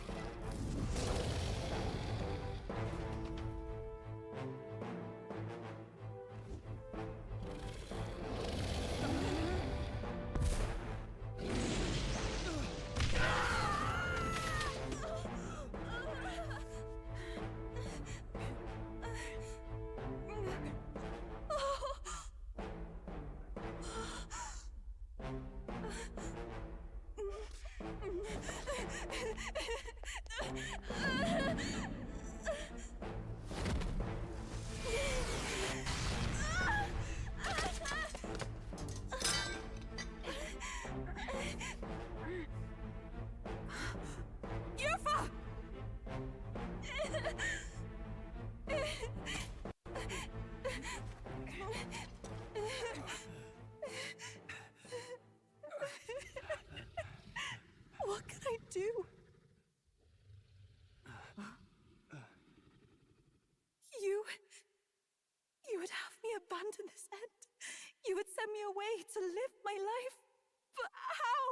What can I do? You would have me abandon this end. You would send me away to live my life. But how?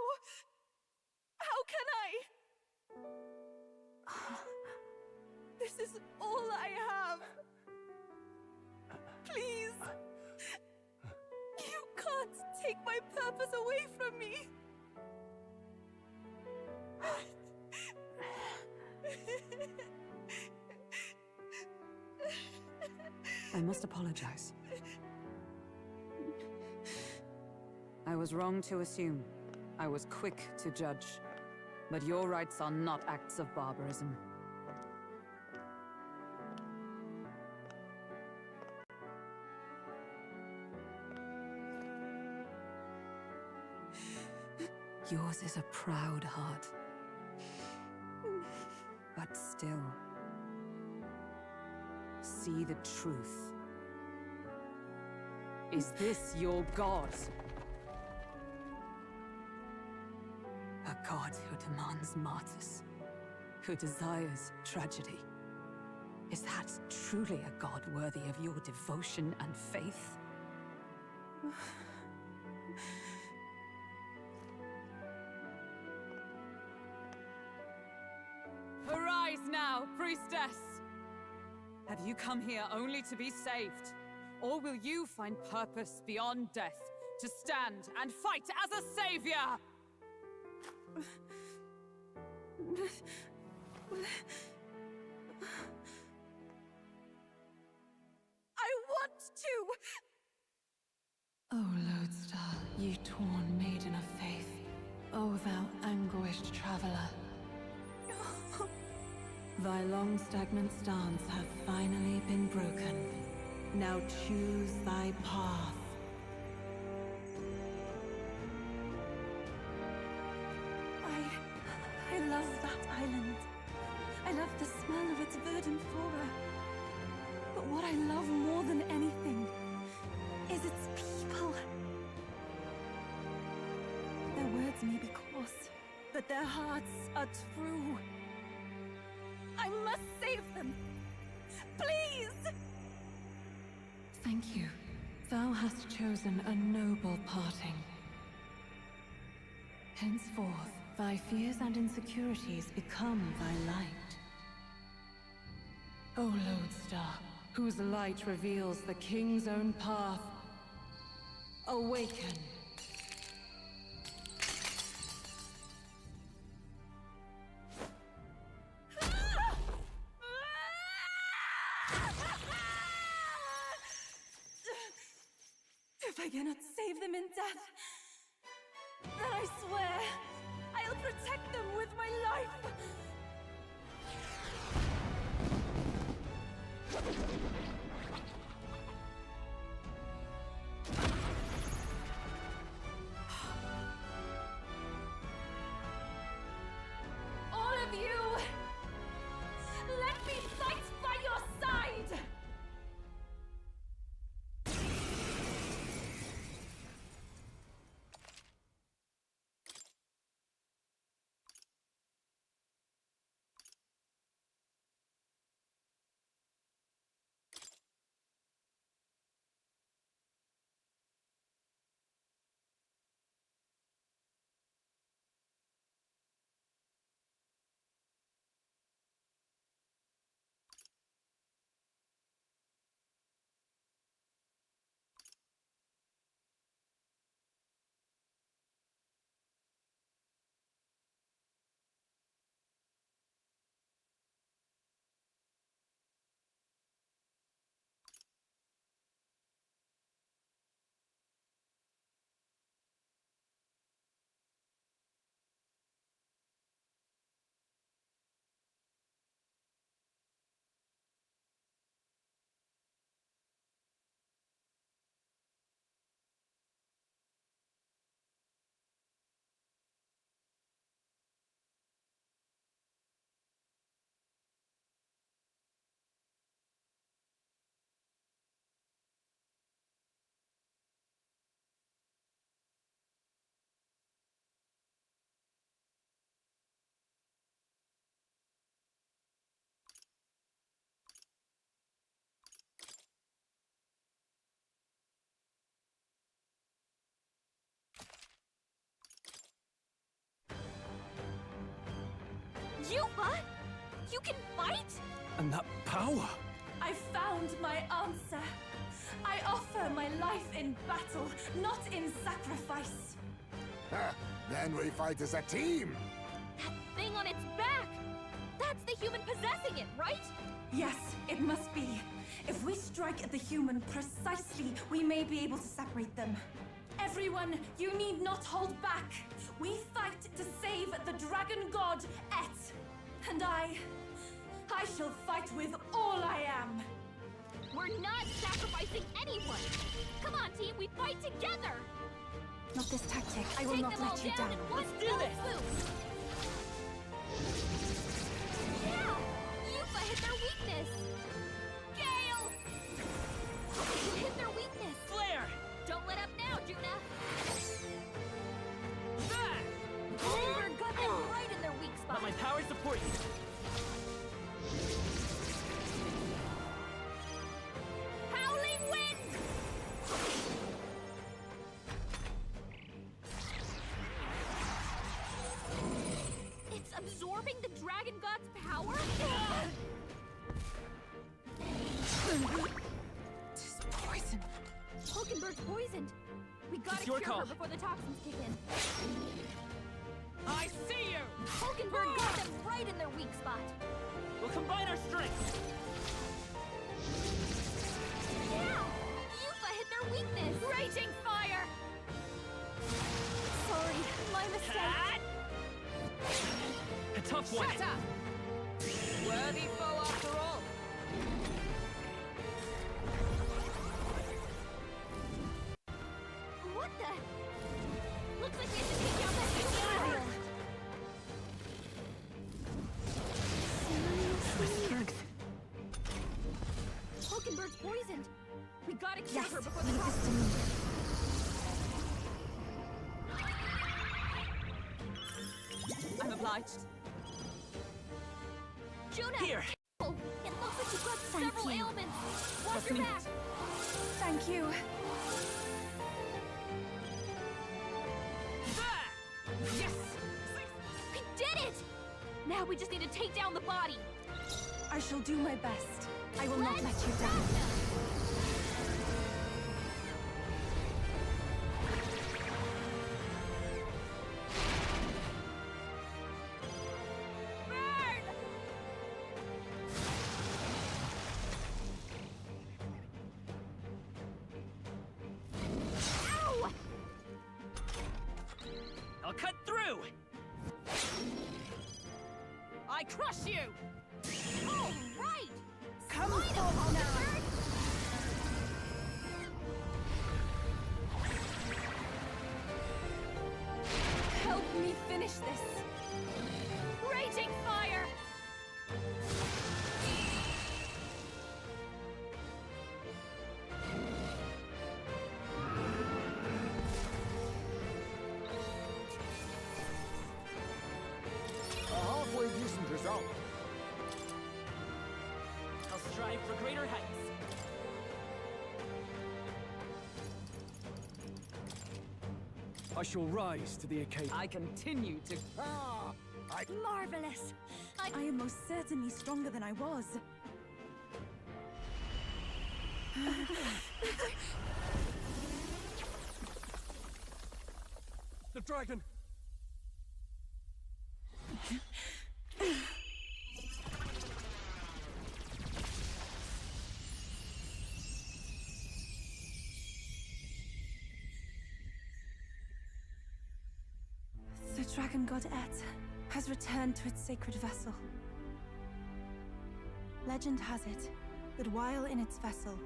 How can I? This is all I have. Please. You can't take my purpose away from me. I must apologize. I was wrong to assume. I was quick to judge. But your rites are not acts of barbarism. Yours is a proud heart. But still, see the truth. Is this your god? A god who demands martyrs, who desires tragedy. Is that truly a god worthy of your devotion and faith? Arise now, priestess! Have you come here only to be saved? Or will you find purpose beyond death, to stand and fight as a savior? I want to! O Lodestar, ye torn maiden of faith, O thou anguished traveler. Thy long stagnant stance hath finally been broken. Now choose thy path. I love that island. I love the smell of its verdant flora. But what I love more than anything is its people. Their words may be coarse, but their hearts are true. I must save them. Please! Thank you. Thou hast chosen a noble parting. Henceforth, thy fears and insecurities become thy light. O Lodestar, whose light reveals the king's own path, awaken. cannot save them in death, then I swear I'll protect them with my life! All of you! Let me fight by your side! You what? You can fight? And that power! I found my answer. I offer my life in battle, not in sacrifice. Then we fight as a team! That thing on its back! That's the human possessing it, right? Yes, it must be. If we strike at the human precisely, we may be able to separate them. Everyone, you need not hold back. We fight to save the dragon god, Et. And I shall fight with all I am. We're not sacrificing anyone! Come on, team, we fight together! Not this tactic. I will Take not them all let you down down. in one Let's do fell this. swoop. Yeah! Yuffie hit their weakness! Gale! You hit their weakness! Flare! Don't let up now, Juna! That! We're got them right in their weak spot! Let my power support you. Howling wind! It's absorbing the dragon god's power? This poison. Hulkenberg's poisoned. We gotta It's your cure call. her before the toxins kick in. I see you! Hulkenberg got them right in their weak spot. We'll combine our strength. Yeah! Yuffie hit their weakness! Raging fire! Sorry, my mistake. A tough one. Shut up! Worthy foe after all. What the? Looks like we have to take out that guy. My strength. Hulkenberg's poisoned. We gotta cure Yes, her before the leave this to toxins. me. I'm obliged. Juna! Here. careful. It looks like you've got Thank several you. ailments. Watch Trust your me. back. Thank you. Yes! We did it! Now we just need to take down the body. I shall do my best. I will not let you down. Burn! I'll cut through! I crush you! All right! Come Slide forward on, now! officer! Help me finish this! Raging fire! A halfway decent result. I'll strive for greater heights. I shall rise to the occasion. I continue to... Marvelous! I am most certainly stronger than I was. The dragon! The dragon god Et has returned to its sacred vessel. Legend has it that while in its vessel,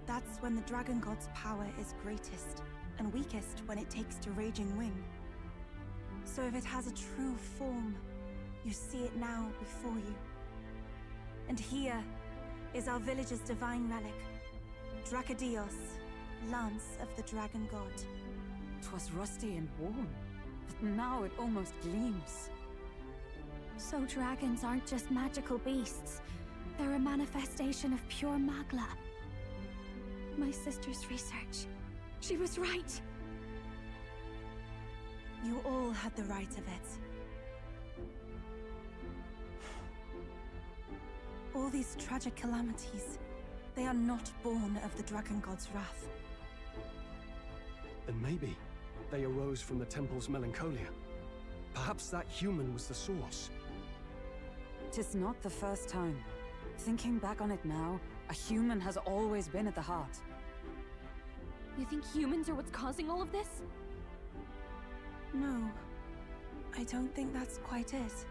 that's when the dragon god's power is greatest and weakest when it takes to raging wing. So if it has a true form, you see it now before you. And here is our village's divine relic, Dracodios, Lance of the Dragon God. 'Twas rusty and worn, but now it almost gleams. So dragons aren't just magical beasts. They're a manifestation of pure Magla. My sister's research. She was right. You all had the right of it. All these tragic calamities, they are not born of the Dragon God's wrath. Then maybe they arose from the temple's melancholia. Perhaps that human was the source. 'Tis not the first time. Thinking back on it now, a human has always been at the heart. You think humans are what's causing all of this? No, I don't think that's quite it.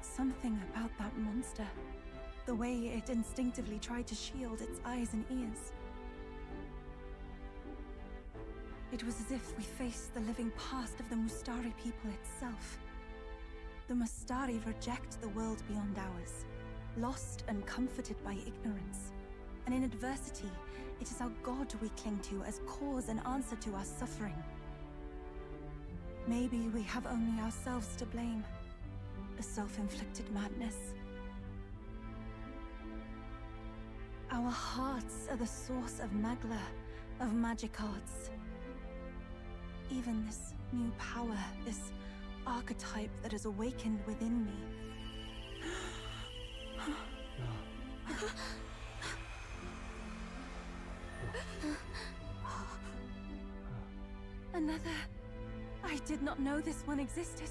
Something about that monster. The way it instinctively tried to shield its eyes and ears. It was as if we faced the living past of the Mustari people itself. The Mustari reject the world beyond ours, lost and comforted by ignorance. And in adversity, it is our God we cling to as cause and answer to our suffering. Maybe we have only ourselves to blame. A self-inflicted madness. Our hearts are the source of Magla, of magic arts. Even this new power, this archetype that has awakened within me. Another... I did not know this one existed.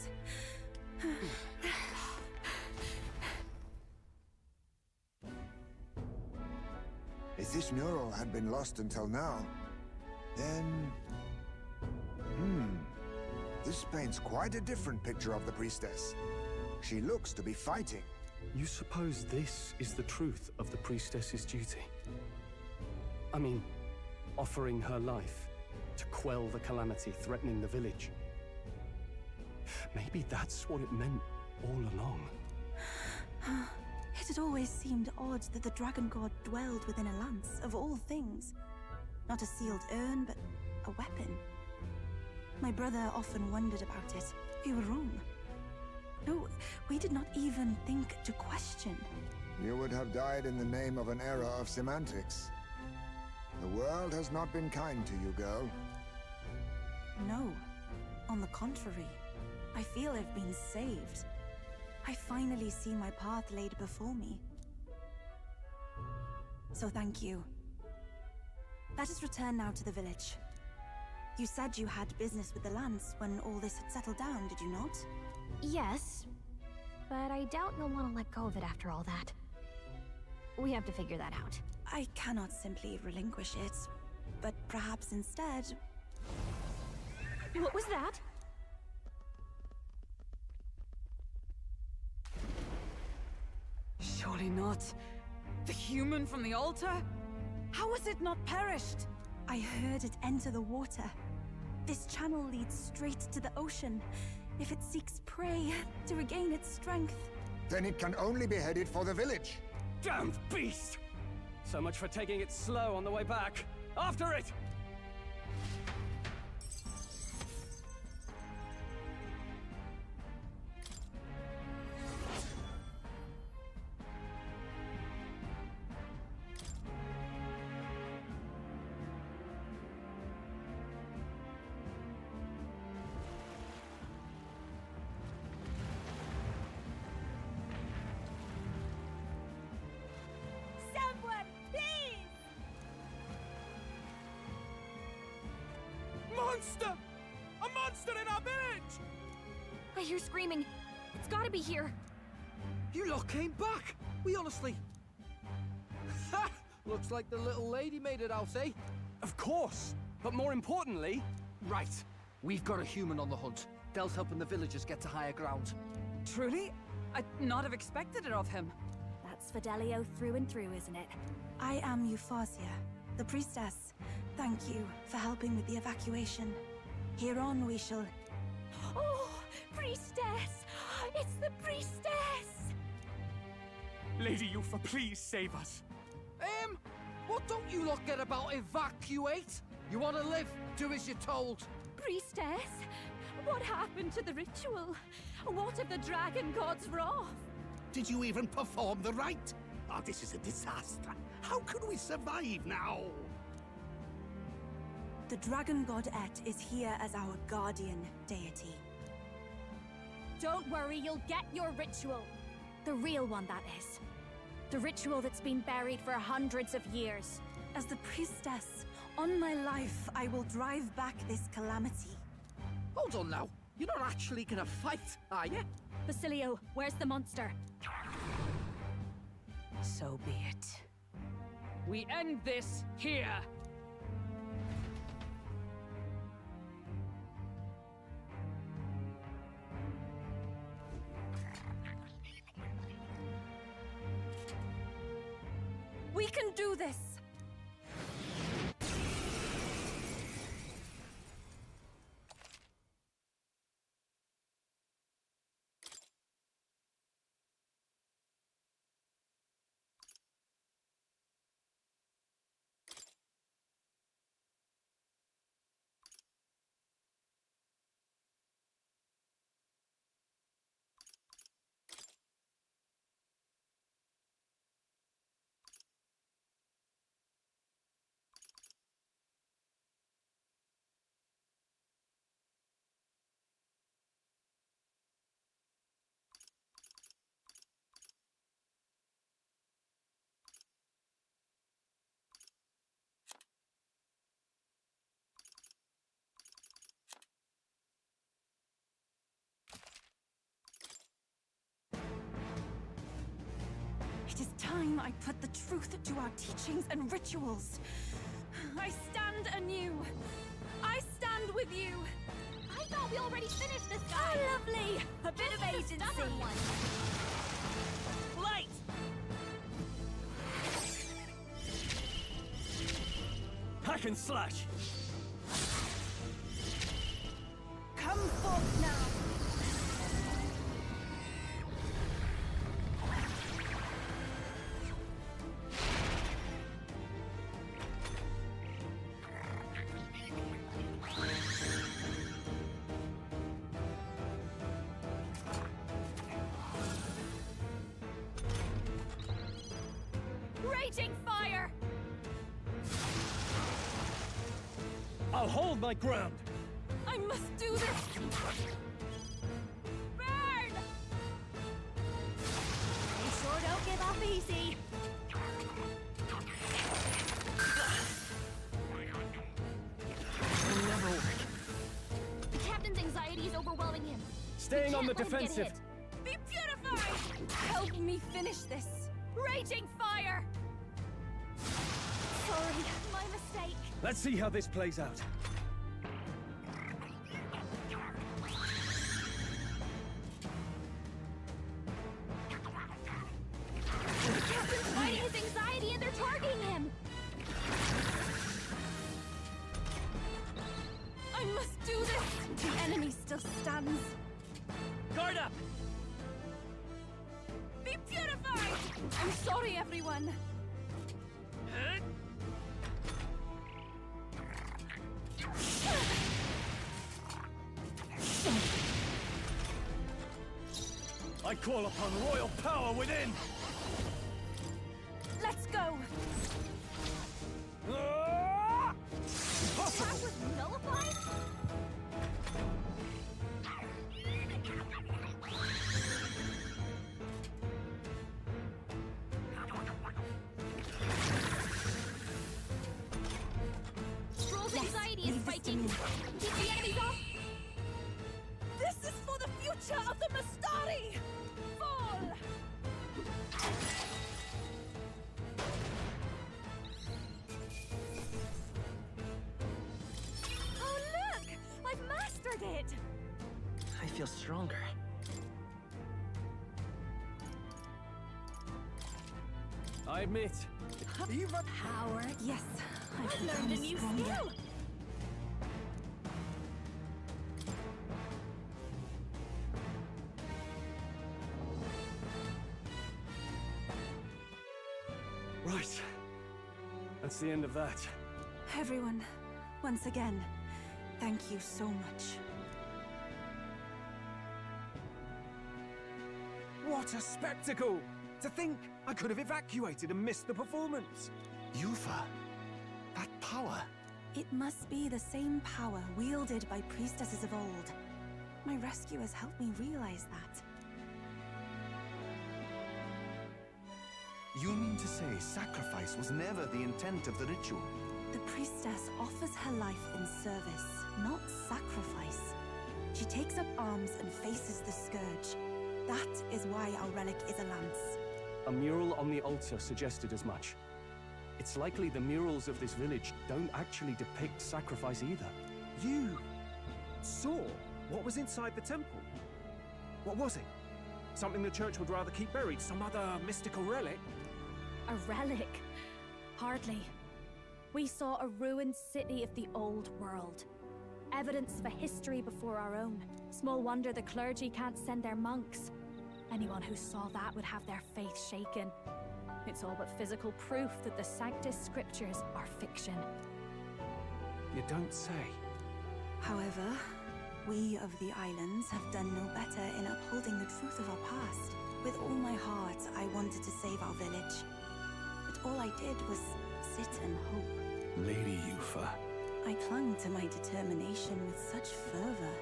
If this mural had been lost until now, then... This paints quite a different picture of the priestess. She looks to be fighting. You suppose this is the truth of the priestess's duty? I mean, offering her life to quell the calamity threatening the village. Maybe that's what it meant all along. It had always seemed odd that the Dragon God dwelled within a lance, of all things. Not a sealed urn, but a weapon. My brother often wondered about it. We were wrong. No, we did not even think to question. You would have died in the name of an era of semantics. The world has not been kind to you, girl. No. On the contrary, I feel I've been saved. I finally see my path laid before me. So thank you. Let us return now to the village. You said you had business with the Lance when all this had settled down, did you not? Yes, but I doubt you'll want to let go of it after all that. We have to figure that out. I cannot simply relinquish it, but perhaps instead... What was that? Surely not. The human from the altar? How has it not perished? I heard it enter the water. This channel leads straight to the ocean. If it seeks prey to regain its strength. Then it can only be headed for the village. Damned beast! So much for taking it slow on the way back. After it! Someone, please! Monster! A monster in our village! I hear screaming. It's gotta be here. You lot came back! We honestly... Ha! Looks like the little lady made it out, eh? Of course! But more importantly... Right. We've got a human on the hunt. Del's helping the villagers get to higher ground. Truly? I'd not have expected it of him. That's Fidelio through and through, isn't it? I am Euphausia, the priestess. Thank you for helping with the evacuation. Here on we shall... Oh, priestess! It's the priestess! Lady Yufa, please save us. What don't you lot get about evacuate? You want to live? Do as you're told. Priestess? What happened to the ritual? What of the dragon god's wrath? Did you even perform the rite? Oh, this is a disaster. How can we survive now? The dragon god Et is here as our guardian deity. Don't worry, you'll get your ritual. The real one, that is. The ritual that's been buried for hundreds of years. As the priestess, on my life, I will drive back this calamity. Hold on now. You're not actually gonna fight, are you? Basilio, where's the monster? So be it. We end this here. We can do this! It is time I put the truth to our teachings and rituals. I stand anew. I stand with you. I thought we already finished this guy. Oh, lovely! A bit of agency. Light! Hack and slash! Come forth now! Raging fire! I'll hold my ground! I must do this! Burn! They sure don't give up easy. It'll never work. The captain's anxiety is overwhelming him. Staying on the Can't let him get defensive. hit. Be purified! Help me finish this! Raging fire! Sorry, my mistake. Let's see how this plays out. must do this! The enemy still stands. Guard up! Be purified! I'm sorry, everyone. I call upon royal power within! Let's go! That was nullified? Stroll's anxiety is spiking. Keep the enemies off. This is for the future of the Mastari! Fall! Oh, look! I've mastered it! I feel stronger. I admit, Power. Yes, I've learned a new stronger. skill. right. That's the end of that. Everyone, once again, thank you so much. What a spectacle! To think I could have evacuated and missed the performance. Yufa, that power. It must be the same power wielded by priestesses of old. My rescuers helped me realize that. You mean to say sacrifice was never the intent of the ritual? The priestess offers her life in service, not sacrifice. She takes up arms and faces the scourge. That is why our relic is a lance. A mural on the altar suggested as much. It's likely the murals of this village don't actually depict sacrifice either. You saw what was inside the temple? What was it? Something the church would rather keep buried? Some other mystical relic? A relic? Hardly. We saw a ruined city of the old world. Evidence of a history before our own. Small wonder the clergy can't send their monks. Anyone who saw that would have their faith shaken. It's all but physical proof that the Sanctus Scriptures are fiction. You don't say. However, we of the islands have done no better in upholding the truth of our past. With all my heart, I wanted to save our village. But all I did was sit and hope. Lady Yufa. I clung to my determination with such fervor.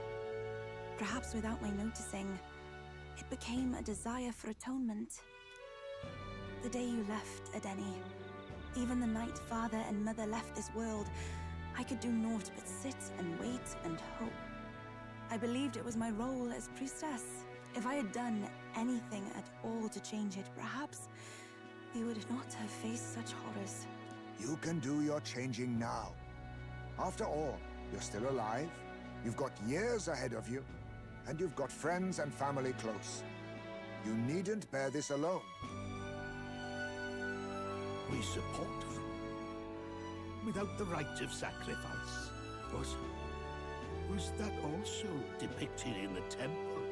Perhaps without my noticing, it became a desire for atonement. The day you left, Adeni, even the night father and mother left this world, I could do naught but sit and wait and hope. I believed it was my role as priestess. If I had done anything at all to change it, perhaps we would not have faced such horrors. You can do your changing now. After all, you're still alive, you've got years ahead of you, and you've got friends and family close. You needn't bear this alone. We support you. Without the rite of sacrifice. Was that also depicted in the temple?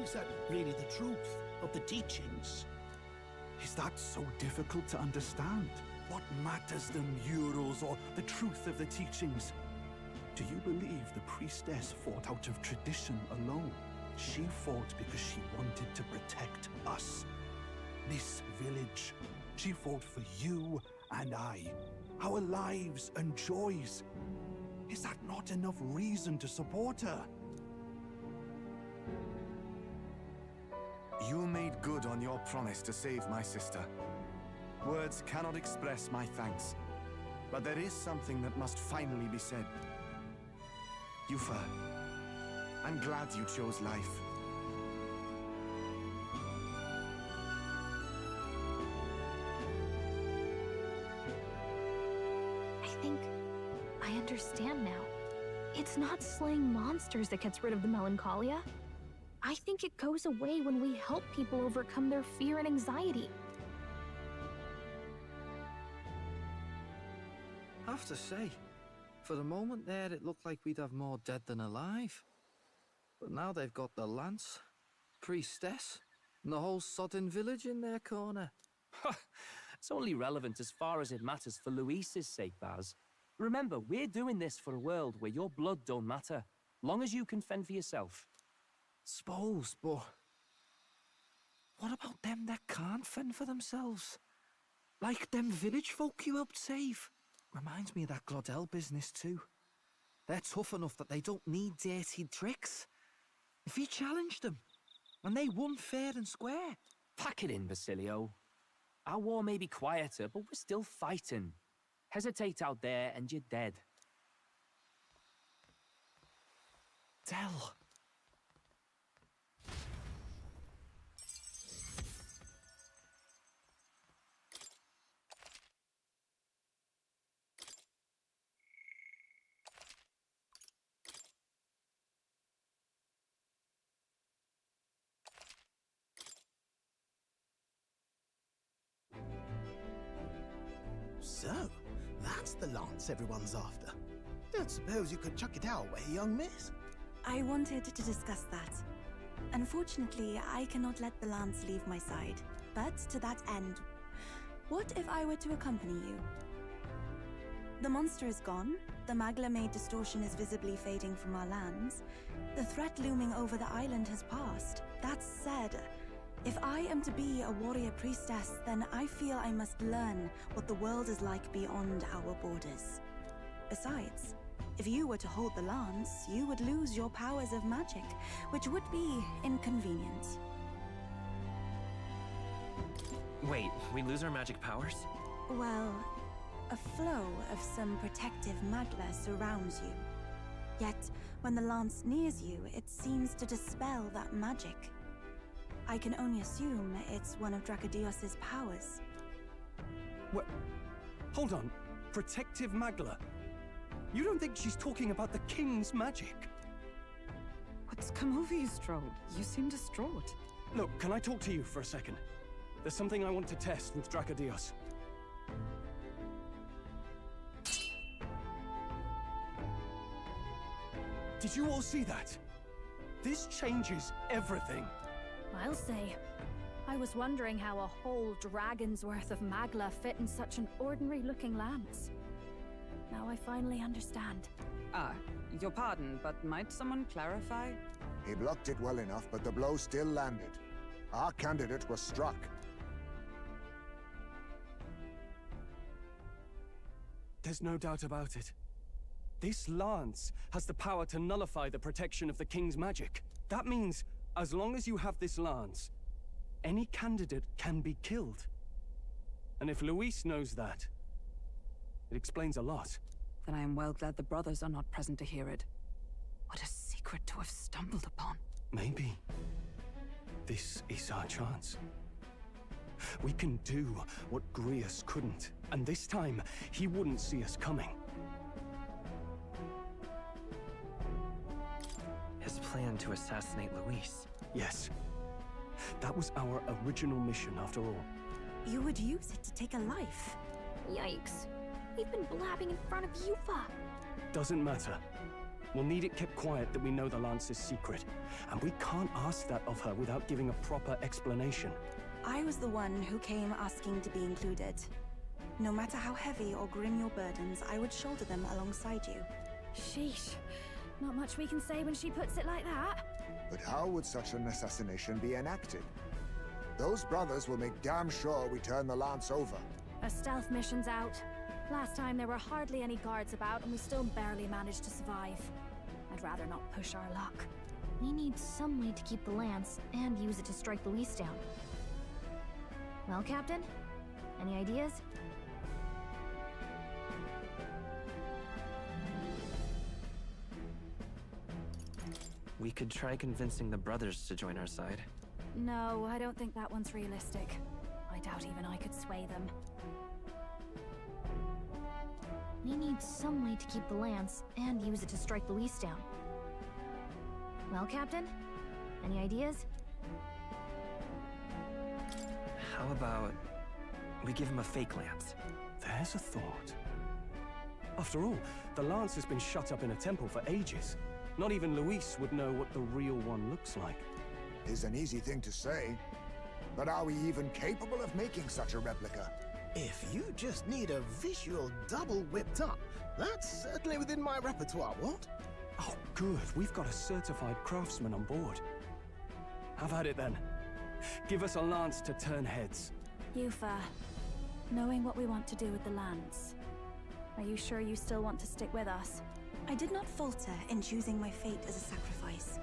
Is that really the truth of the teachings? Is that so difficult to understand? What matters the murals or the truth of the teachings? Do you believe the priestess fought out of tradition alone? She fought because she wanted to protect us. This village. She fought for you and I. Our lives and joys. Is that not enough reason to support her? You made good on your promise to save my sister. Words cannot express my thanks. But there is something that must finally be said. Yufa, I'm glad you chose life. I think I understand now. It's not slaying monsters that gets rid of the melancholia. I think it goes away when we help people overcome their fear and anxiety. I have to say, For the moment there, it looked like we'd have more dead than alive. But now they've got the lance, priestess, and the whole sodden village in their corner. It's only relevant as far as it matters for Luis's sake, Baz. Remember, we're doing this for a world where your blood don't matter, long as you can fend for yourself. Suppose, but what about them that can't fend for themselves? Like them village folk you helped save. Reminds me of that Glodell business too. They're tough enough that they don't need dirty tricks. If you challenged them, and they won fair and square. Pack it in, Basilio. Our war may be quieter, but we're still fighting. Hesitate out there and you're dead. Del. So, that's the lance everyone's after. Don't suppose you could chuck it our way, young miss? I wanted to discuss that. Unfortunately, I cannot let the lance leave my side. But to that end, what if I were to accompany you? The monster is gone, the Magla-made distortion is visibly fading from our lands, the threat looming over the island has passed. That said, if I am to be a warrior priestess, then I feel I must learn what the world is like beyond our borders. Besides, if you were to hold the lance, you would lose your powers of magic, which would be inconvenient. Wait, we lose our magic powers? Well, a flow of some protective magla surrounds you. Yet, when the lance nears you, it seems to dispel that magic. I can only assume it's one of Dracodios's powers. What? Hold on. Protective Magla? You don't think she's talking about the king's magic? What's come over you, Strode? You seem distraught. Look, can I talk to you for a second? There's something I want to test with Dracodios. Did you all see that? This changes everything. I'll say. I was wondering how a whole dragon's worth of magla fit in such an ordinary-looking lance. Now I finally understand. Your pardon, but might someone clarify? He blocked it well enough, but the blow still landed. Our candidate was struck. There's no doubt about it. This lance has the power to nullify the protection of the king's magic. That means, as long as you have this lance, any candidate can be killed. And if Luis knows that, it explains a lot. Then I am well glad the brothers are not present to hear it. What a secret to have stumbled upon. Maybe this is our chance. We can do what Grius couldn't, and this time, he wouldn't see us coming. His plan to assassinate Luis. Yes. That was our original mission, after all. You would use it to take a life? Yikes. We've been blabbing in front of Yufa. Doesn't matter. We'll need it kept quiet that we know the lance is secret. And we can't ask that of her without giving a proper explanation. I was the one who came asking to be included. No matter how heavy or grim your burdens, I would shoulder them alongside you. Sheesh. Not much we can say when she puts it like that. But how would such an assassination be enacted? Those brothers will make damn sure we turn the lance over. A stealth mission's out. Last time there were hardly any guards about and we still barely managed to survive. I'd rather not push our luck. We need some way to keep the lance and use it to strike Luis down. Well, Captain? Any ideas? We could try convincing the brothers to join our side. No, I don't think that one's realistic. I doubt even I could sway them. We need some way to keep the lance and use it to strike Luis down. Well, Captain? Any ideas? How about we give him a fake lance? There's a thought. After all, the lance has been shut up in a temple for ages. Not even Luis would know what the real one looks like. Is an easy thing to say, but are we even capable of making such a replica? If you just need a visual double whipped up, that's certainly within my repertoire, what? Oh, good. We've got a certified craftsman on board. Have at it then. Give us a lance to turn heads. Yufa, knowing what we want to do with the lance, are you sure you still want to stick with us? I did not falter in choosing my fate as a sacrifice,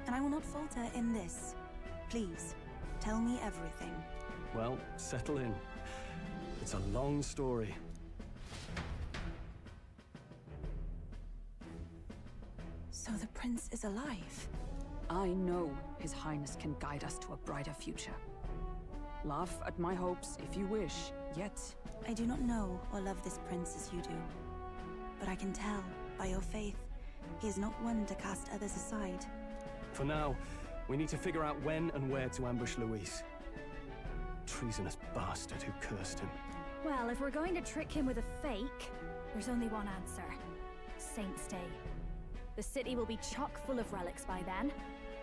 and I will not falter in this. Please, tell me everything. Well, settle in. It's a long story. So the prince is alive? I know His Highness can guide us to a brighter future. Laugh at my hopes if you wish, yet... I do not know or love this prince as you do. But I can tell, by your faith, he is not one to cast others aside. For now, we need to figure out when and where to ambush Luis. Treasonous bastard who cursed him. Well, if we're going to trick him with a fake, there's only one answer. Saint's Day. The city will be chock full of relics by then.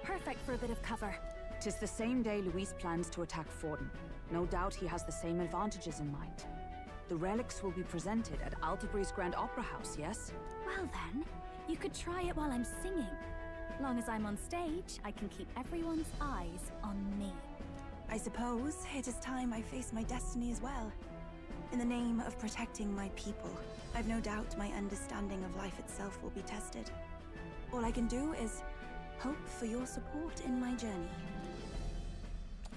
Perfect for a bit of cover. 'Tis the same day Luis plans to attack Forden. No doubt he has the same advantages in mind. The relics will be presented at Altabri's Grand Opera House, yes? Well then, you could try it while I'm singing. Long as I'm on stage, I can keep everyone's eyes on me. I suppose it is time I face my destiny as well. In the name of protecting my people, I've no doubt my understanding of life itself will be tested. All I can do is hope for your support in my journey.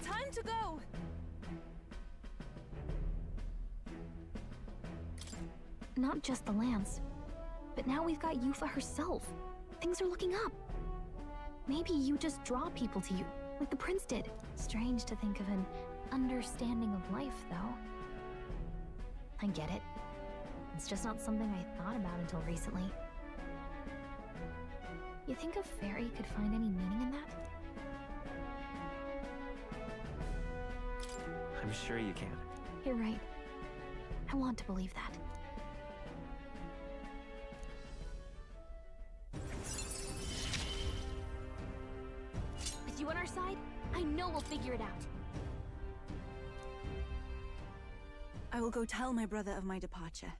Time to go! Not just the lance, but now we've got Yufa herself. Things are looking up. Maybe you just draw people to you, like the prince did. Strange to think of an understanding of life, though. I get it. It's just not something I thought about until recently. You think a fairy could find any meaning in that? I'm sure you can. You're right. I want to believe that. With you on our side, I know we'll figure it out. I will go tell my brother of my departure.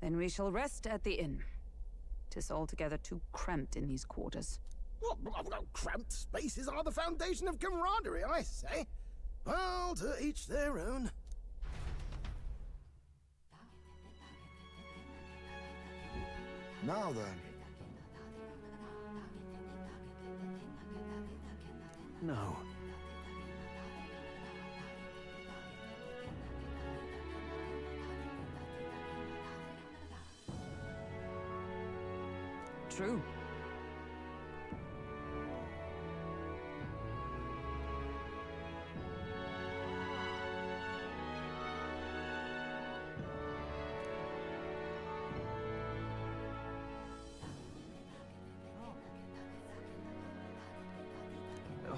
Then we shall rest at the inn. 'Tis altogether too cramped in these quarters. Cramped spaces are the foundation of camaraderie, I say. Well, to each their own. Now then. No. True.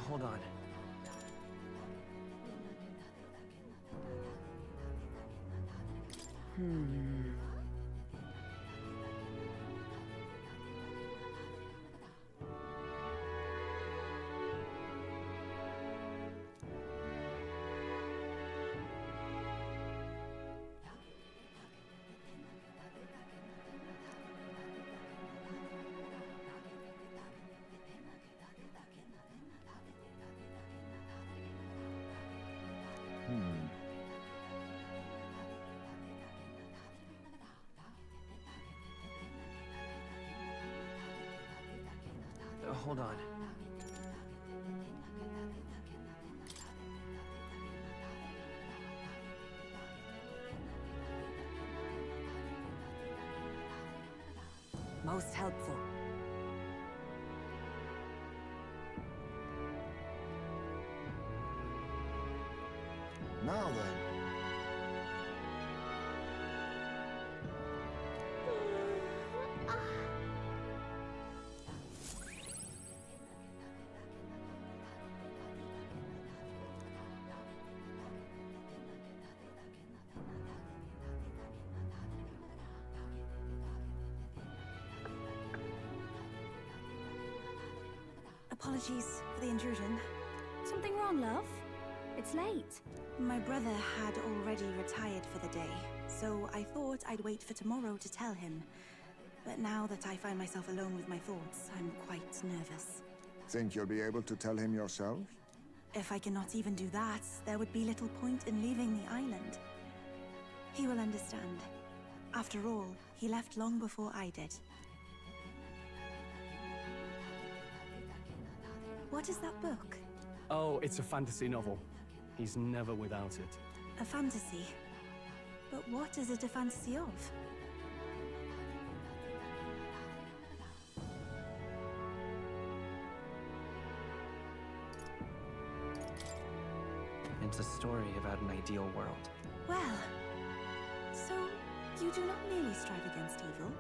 Hold on. Hold on. Most helpful. Now then. Apologies for the intrusion. Something wrong, love? It's late. My brother had already retired for the day, so I thought I'd wait for tomorrow to tell him. But now that I find myself alone with my thoughts, I'm quite nervous. Think you'll be able to tell him yourself? If I cannot even do that, there would be little point in leaving the island. He will understand. After all, he left long before I did. What is that book? Oh, it's a fantasy novel. He's never without it. A fantasy? But what is it a fantasy of? It's a story about an ideal world. Well, so you do not merely strive against evil.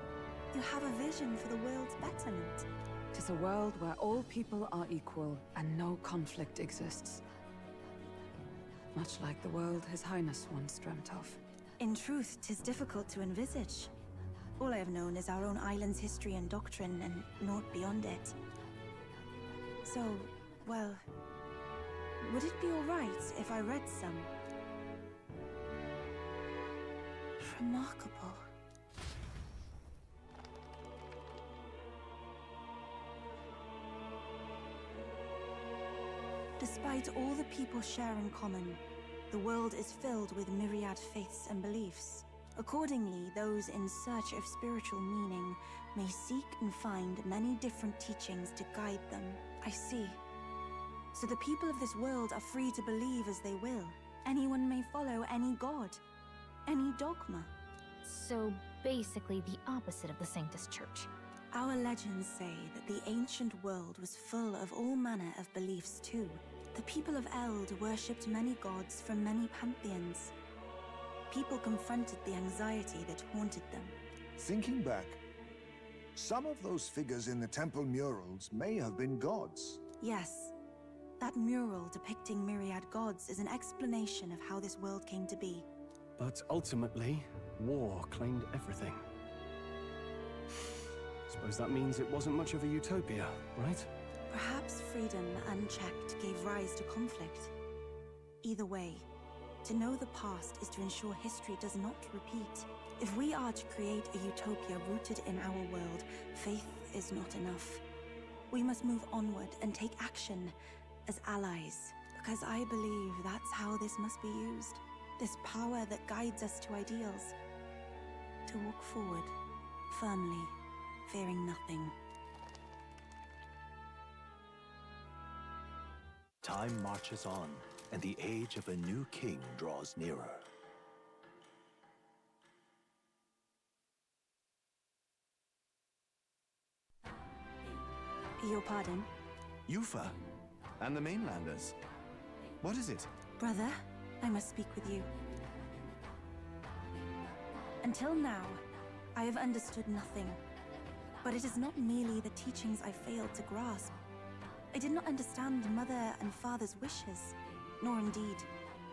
You have a vision for the world's betterment. Tis a world where all people are equal and no conflict exists. Much like the world His Highness once dreamt of. In truth, 'tis difficult to envisage. All I have known is our own island's history and doctrine, and naught beyond it. So, well, would it be alright if I read some? Remarkable. Despite all the people share in common, the world is filled with myriad faiths and beliefs. Accordingly, those in search of spiritual meaning may seek and find many different teachings to guide them. I see. So the people of this world are free to believe as they will. Anyone may follow any god, any dogma. So basically the opposite of the Sanctus Church. Our legends say that the ancient world was full of all manner of beliefs too. The people of Eld worshipped many gods from many pantheons. People confronted the anxiety that haunted them. Thinking back, some of those figures in the temple murals may have been gods. Yes. That mural depicting myriad gods is an explanation of how this world came to be. But ultimately, war claimed everything. Suppose that means it wasn't much of a utopia, right? Perhaps freedom unchecked gave rise to conflict. Either way, to know the past is to ensure history does not repeat. If we are to create a utopia rooted in our world, faith is not enough. We must move onward and take action as allies, because I believe that's how this must be used. This power that guides us to ideals. To walk forward, firmly, fearing nothing. Time marches on, and the age of a new king draws nearer. Your pardon? Yufa? And the mainlanders? What is it? Brother, I must speak with you. Until now, I have understood nothing. But it is not merely the teachings I failed to grasp. I did not understand Mother and Father's wishes, nor indeed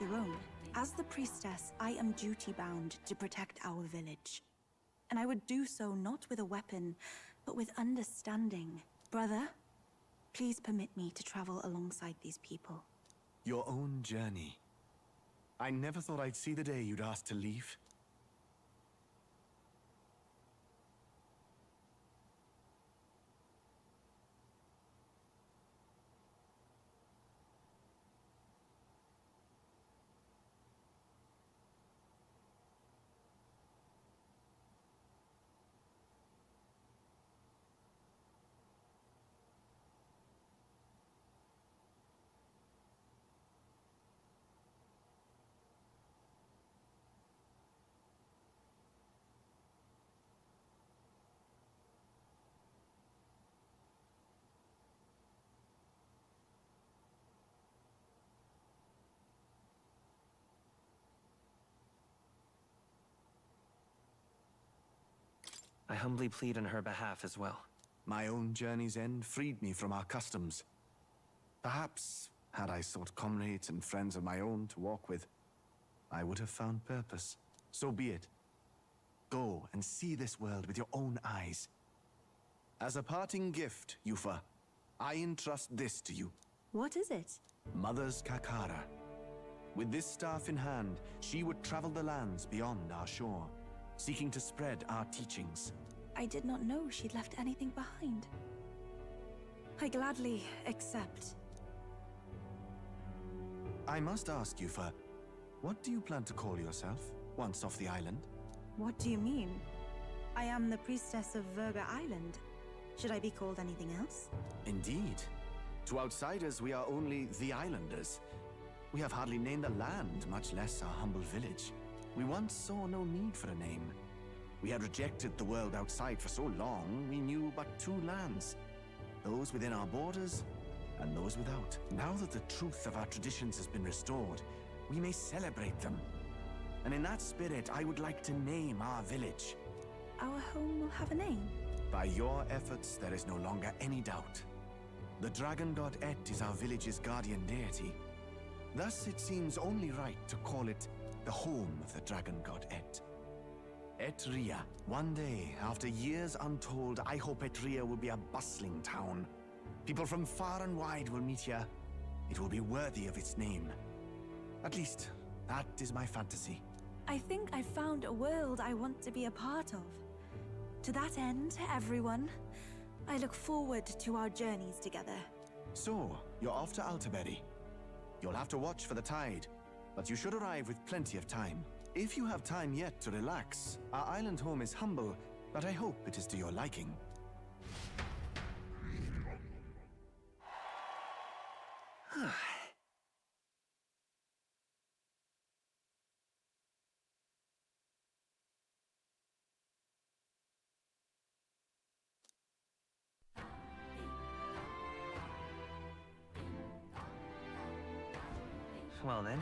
your own. As the priestess, I am duty-bound to protect our village. And I would do so not with a weapon, but with understanding. Brother, please permit me to travel alongside these people. Your own journey. I never thought I'd see the day you'd ask to leave. I humbly plead on her behalf as well. My own journey's end freed me from our customs. Perhaps, had I sought comrades and friends of my own to walk with, I would have found purpose. So be it. Go and see this world with your own eyes. As a parting gift, Yufa, I entrust this to you. What is it? Mother's Kakara. With this staff in hand, she would travel the lands beyond our shore, seeking to spread our teachings. I did not know she'd left anything behind. I gladly accept. I must ask you, for what do you plan to call yourself once off the island? What do you mean? I am the priestess of Verga Island. Should I be called anything else? Indeed. To outsiders, we are only the islanders. We have hardly named the land, much less our humble village. We once saw no need for a name. We had rejected the world outside for so long, we knew but two lands. Those within our borders, and those without. Now that the truth of our traditions has been restored, we may celebrate them. And in that spirit, I would like to name our village. Our home will have a name? By your efforts, there is no longer any doubt. The dragon god Et is our village's guardian deity. Thus, it seems only right to call it the home of the dragon god Et. Etria. One day, after years untold, I hope Etria will be a bustling town. People from far and wide will meet here. It will be worthy of its name. At least, that is my fantasy. I think I found a world I want to be a part of. To that end, everyone, I look forward to our journeys together. So, you're off to Altaberry. You'll have to watch for the tide, but you should arrive with plenty of time. If you have time yet to relax, our island home is humble, but I hope it is to your liking. Well then,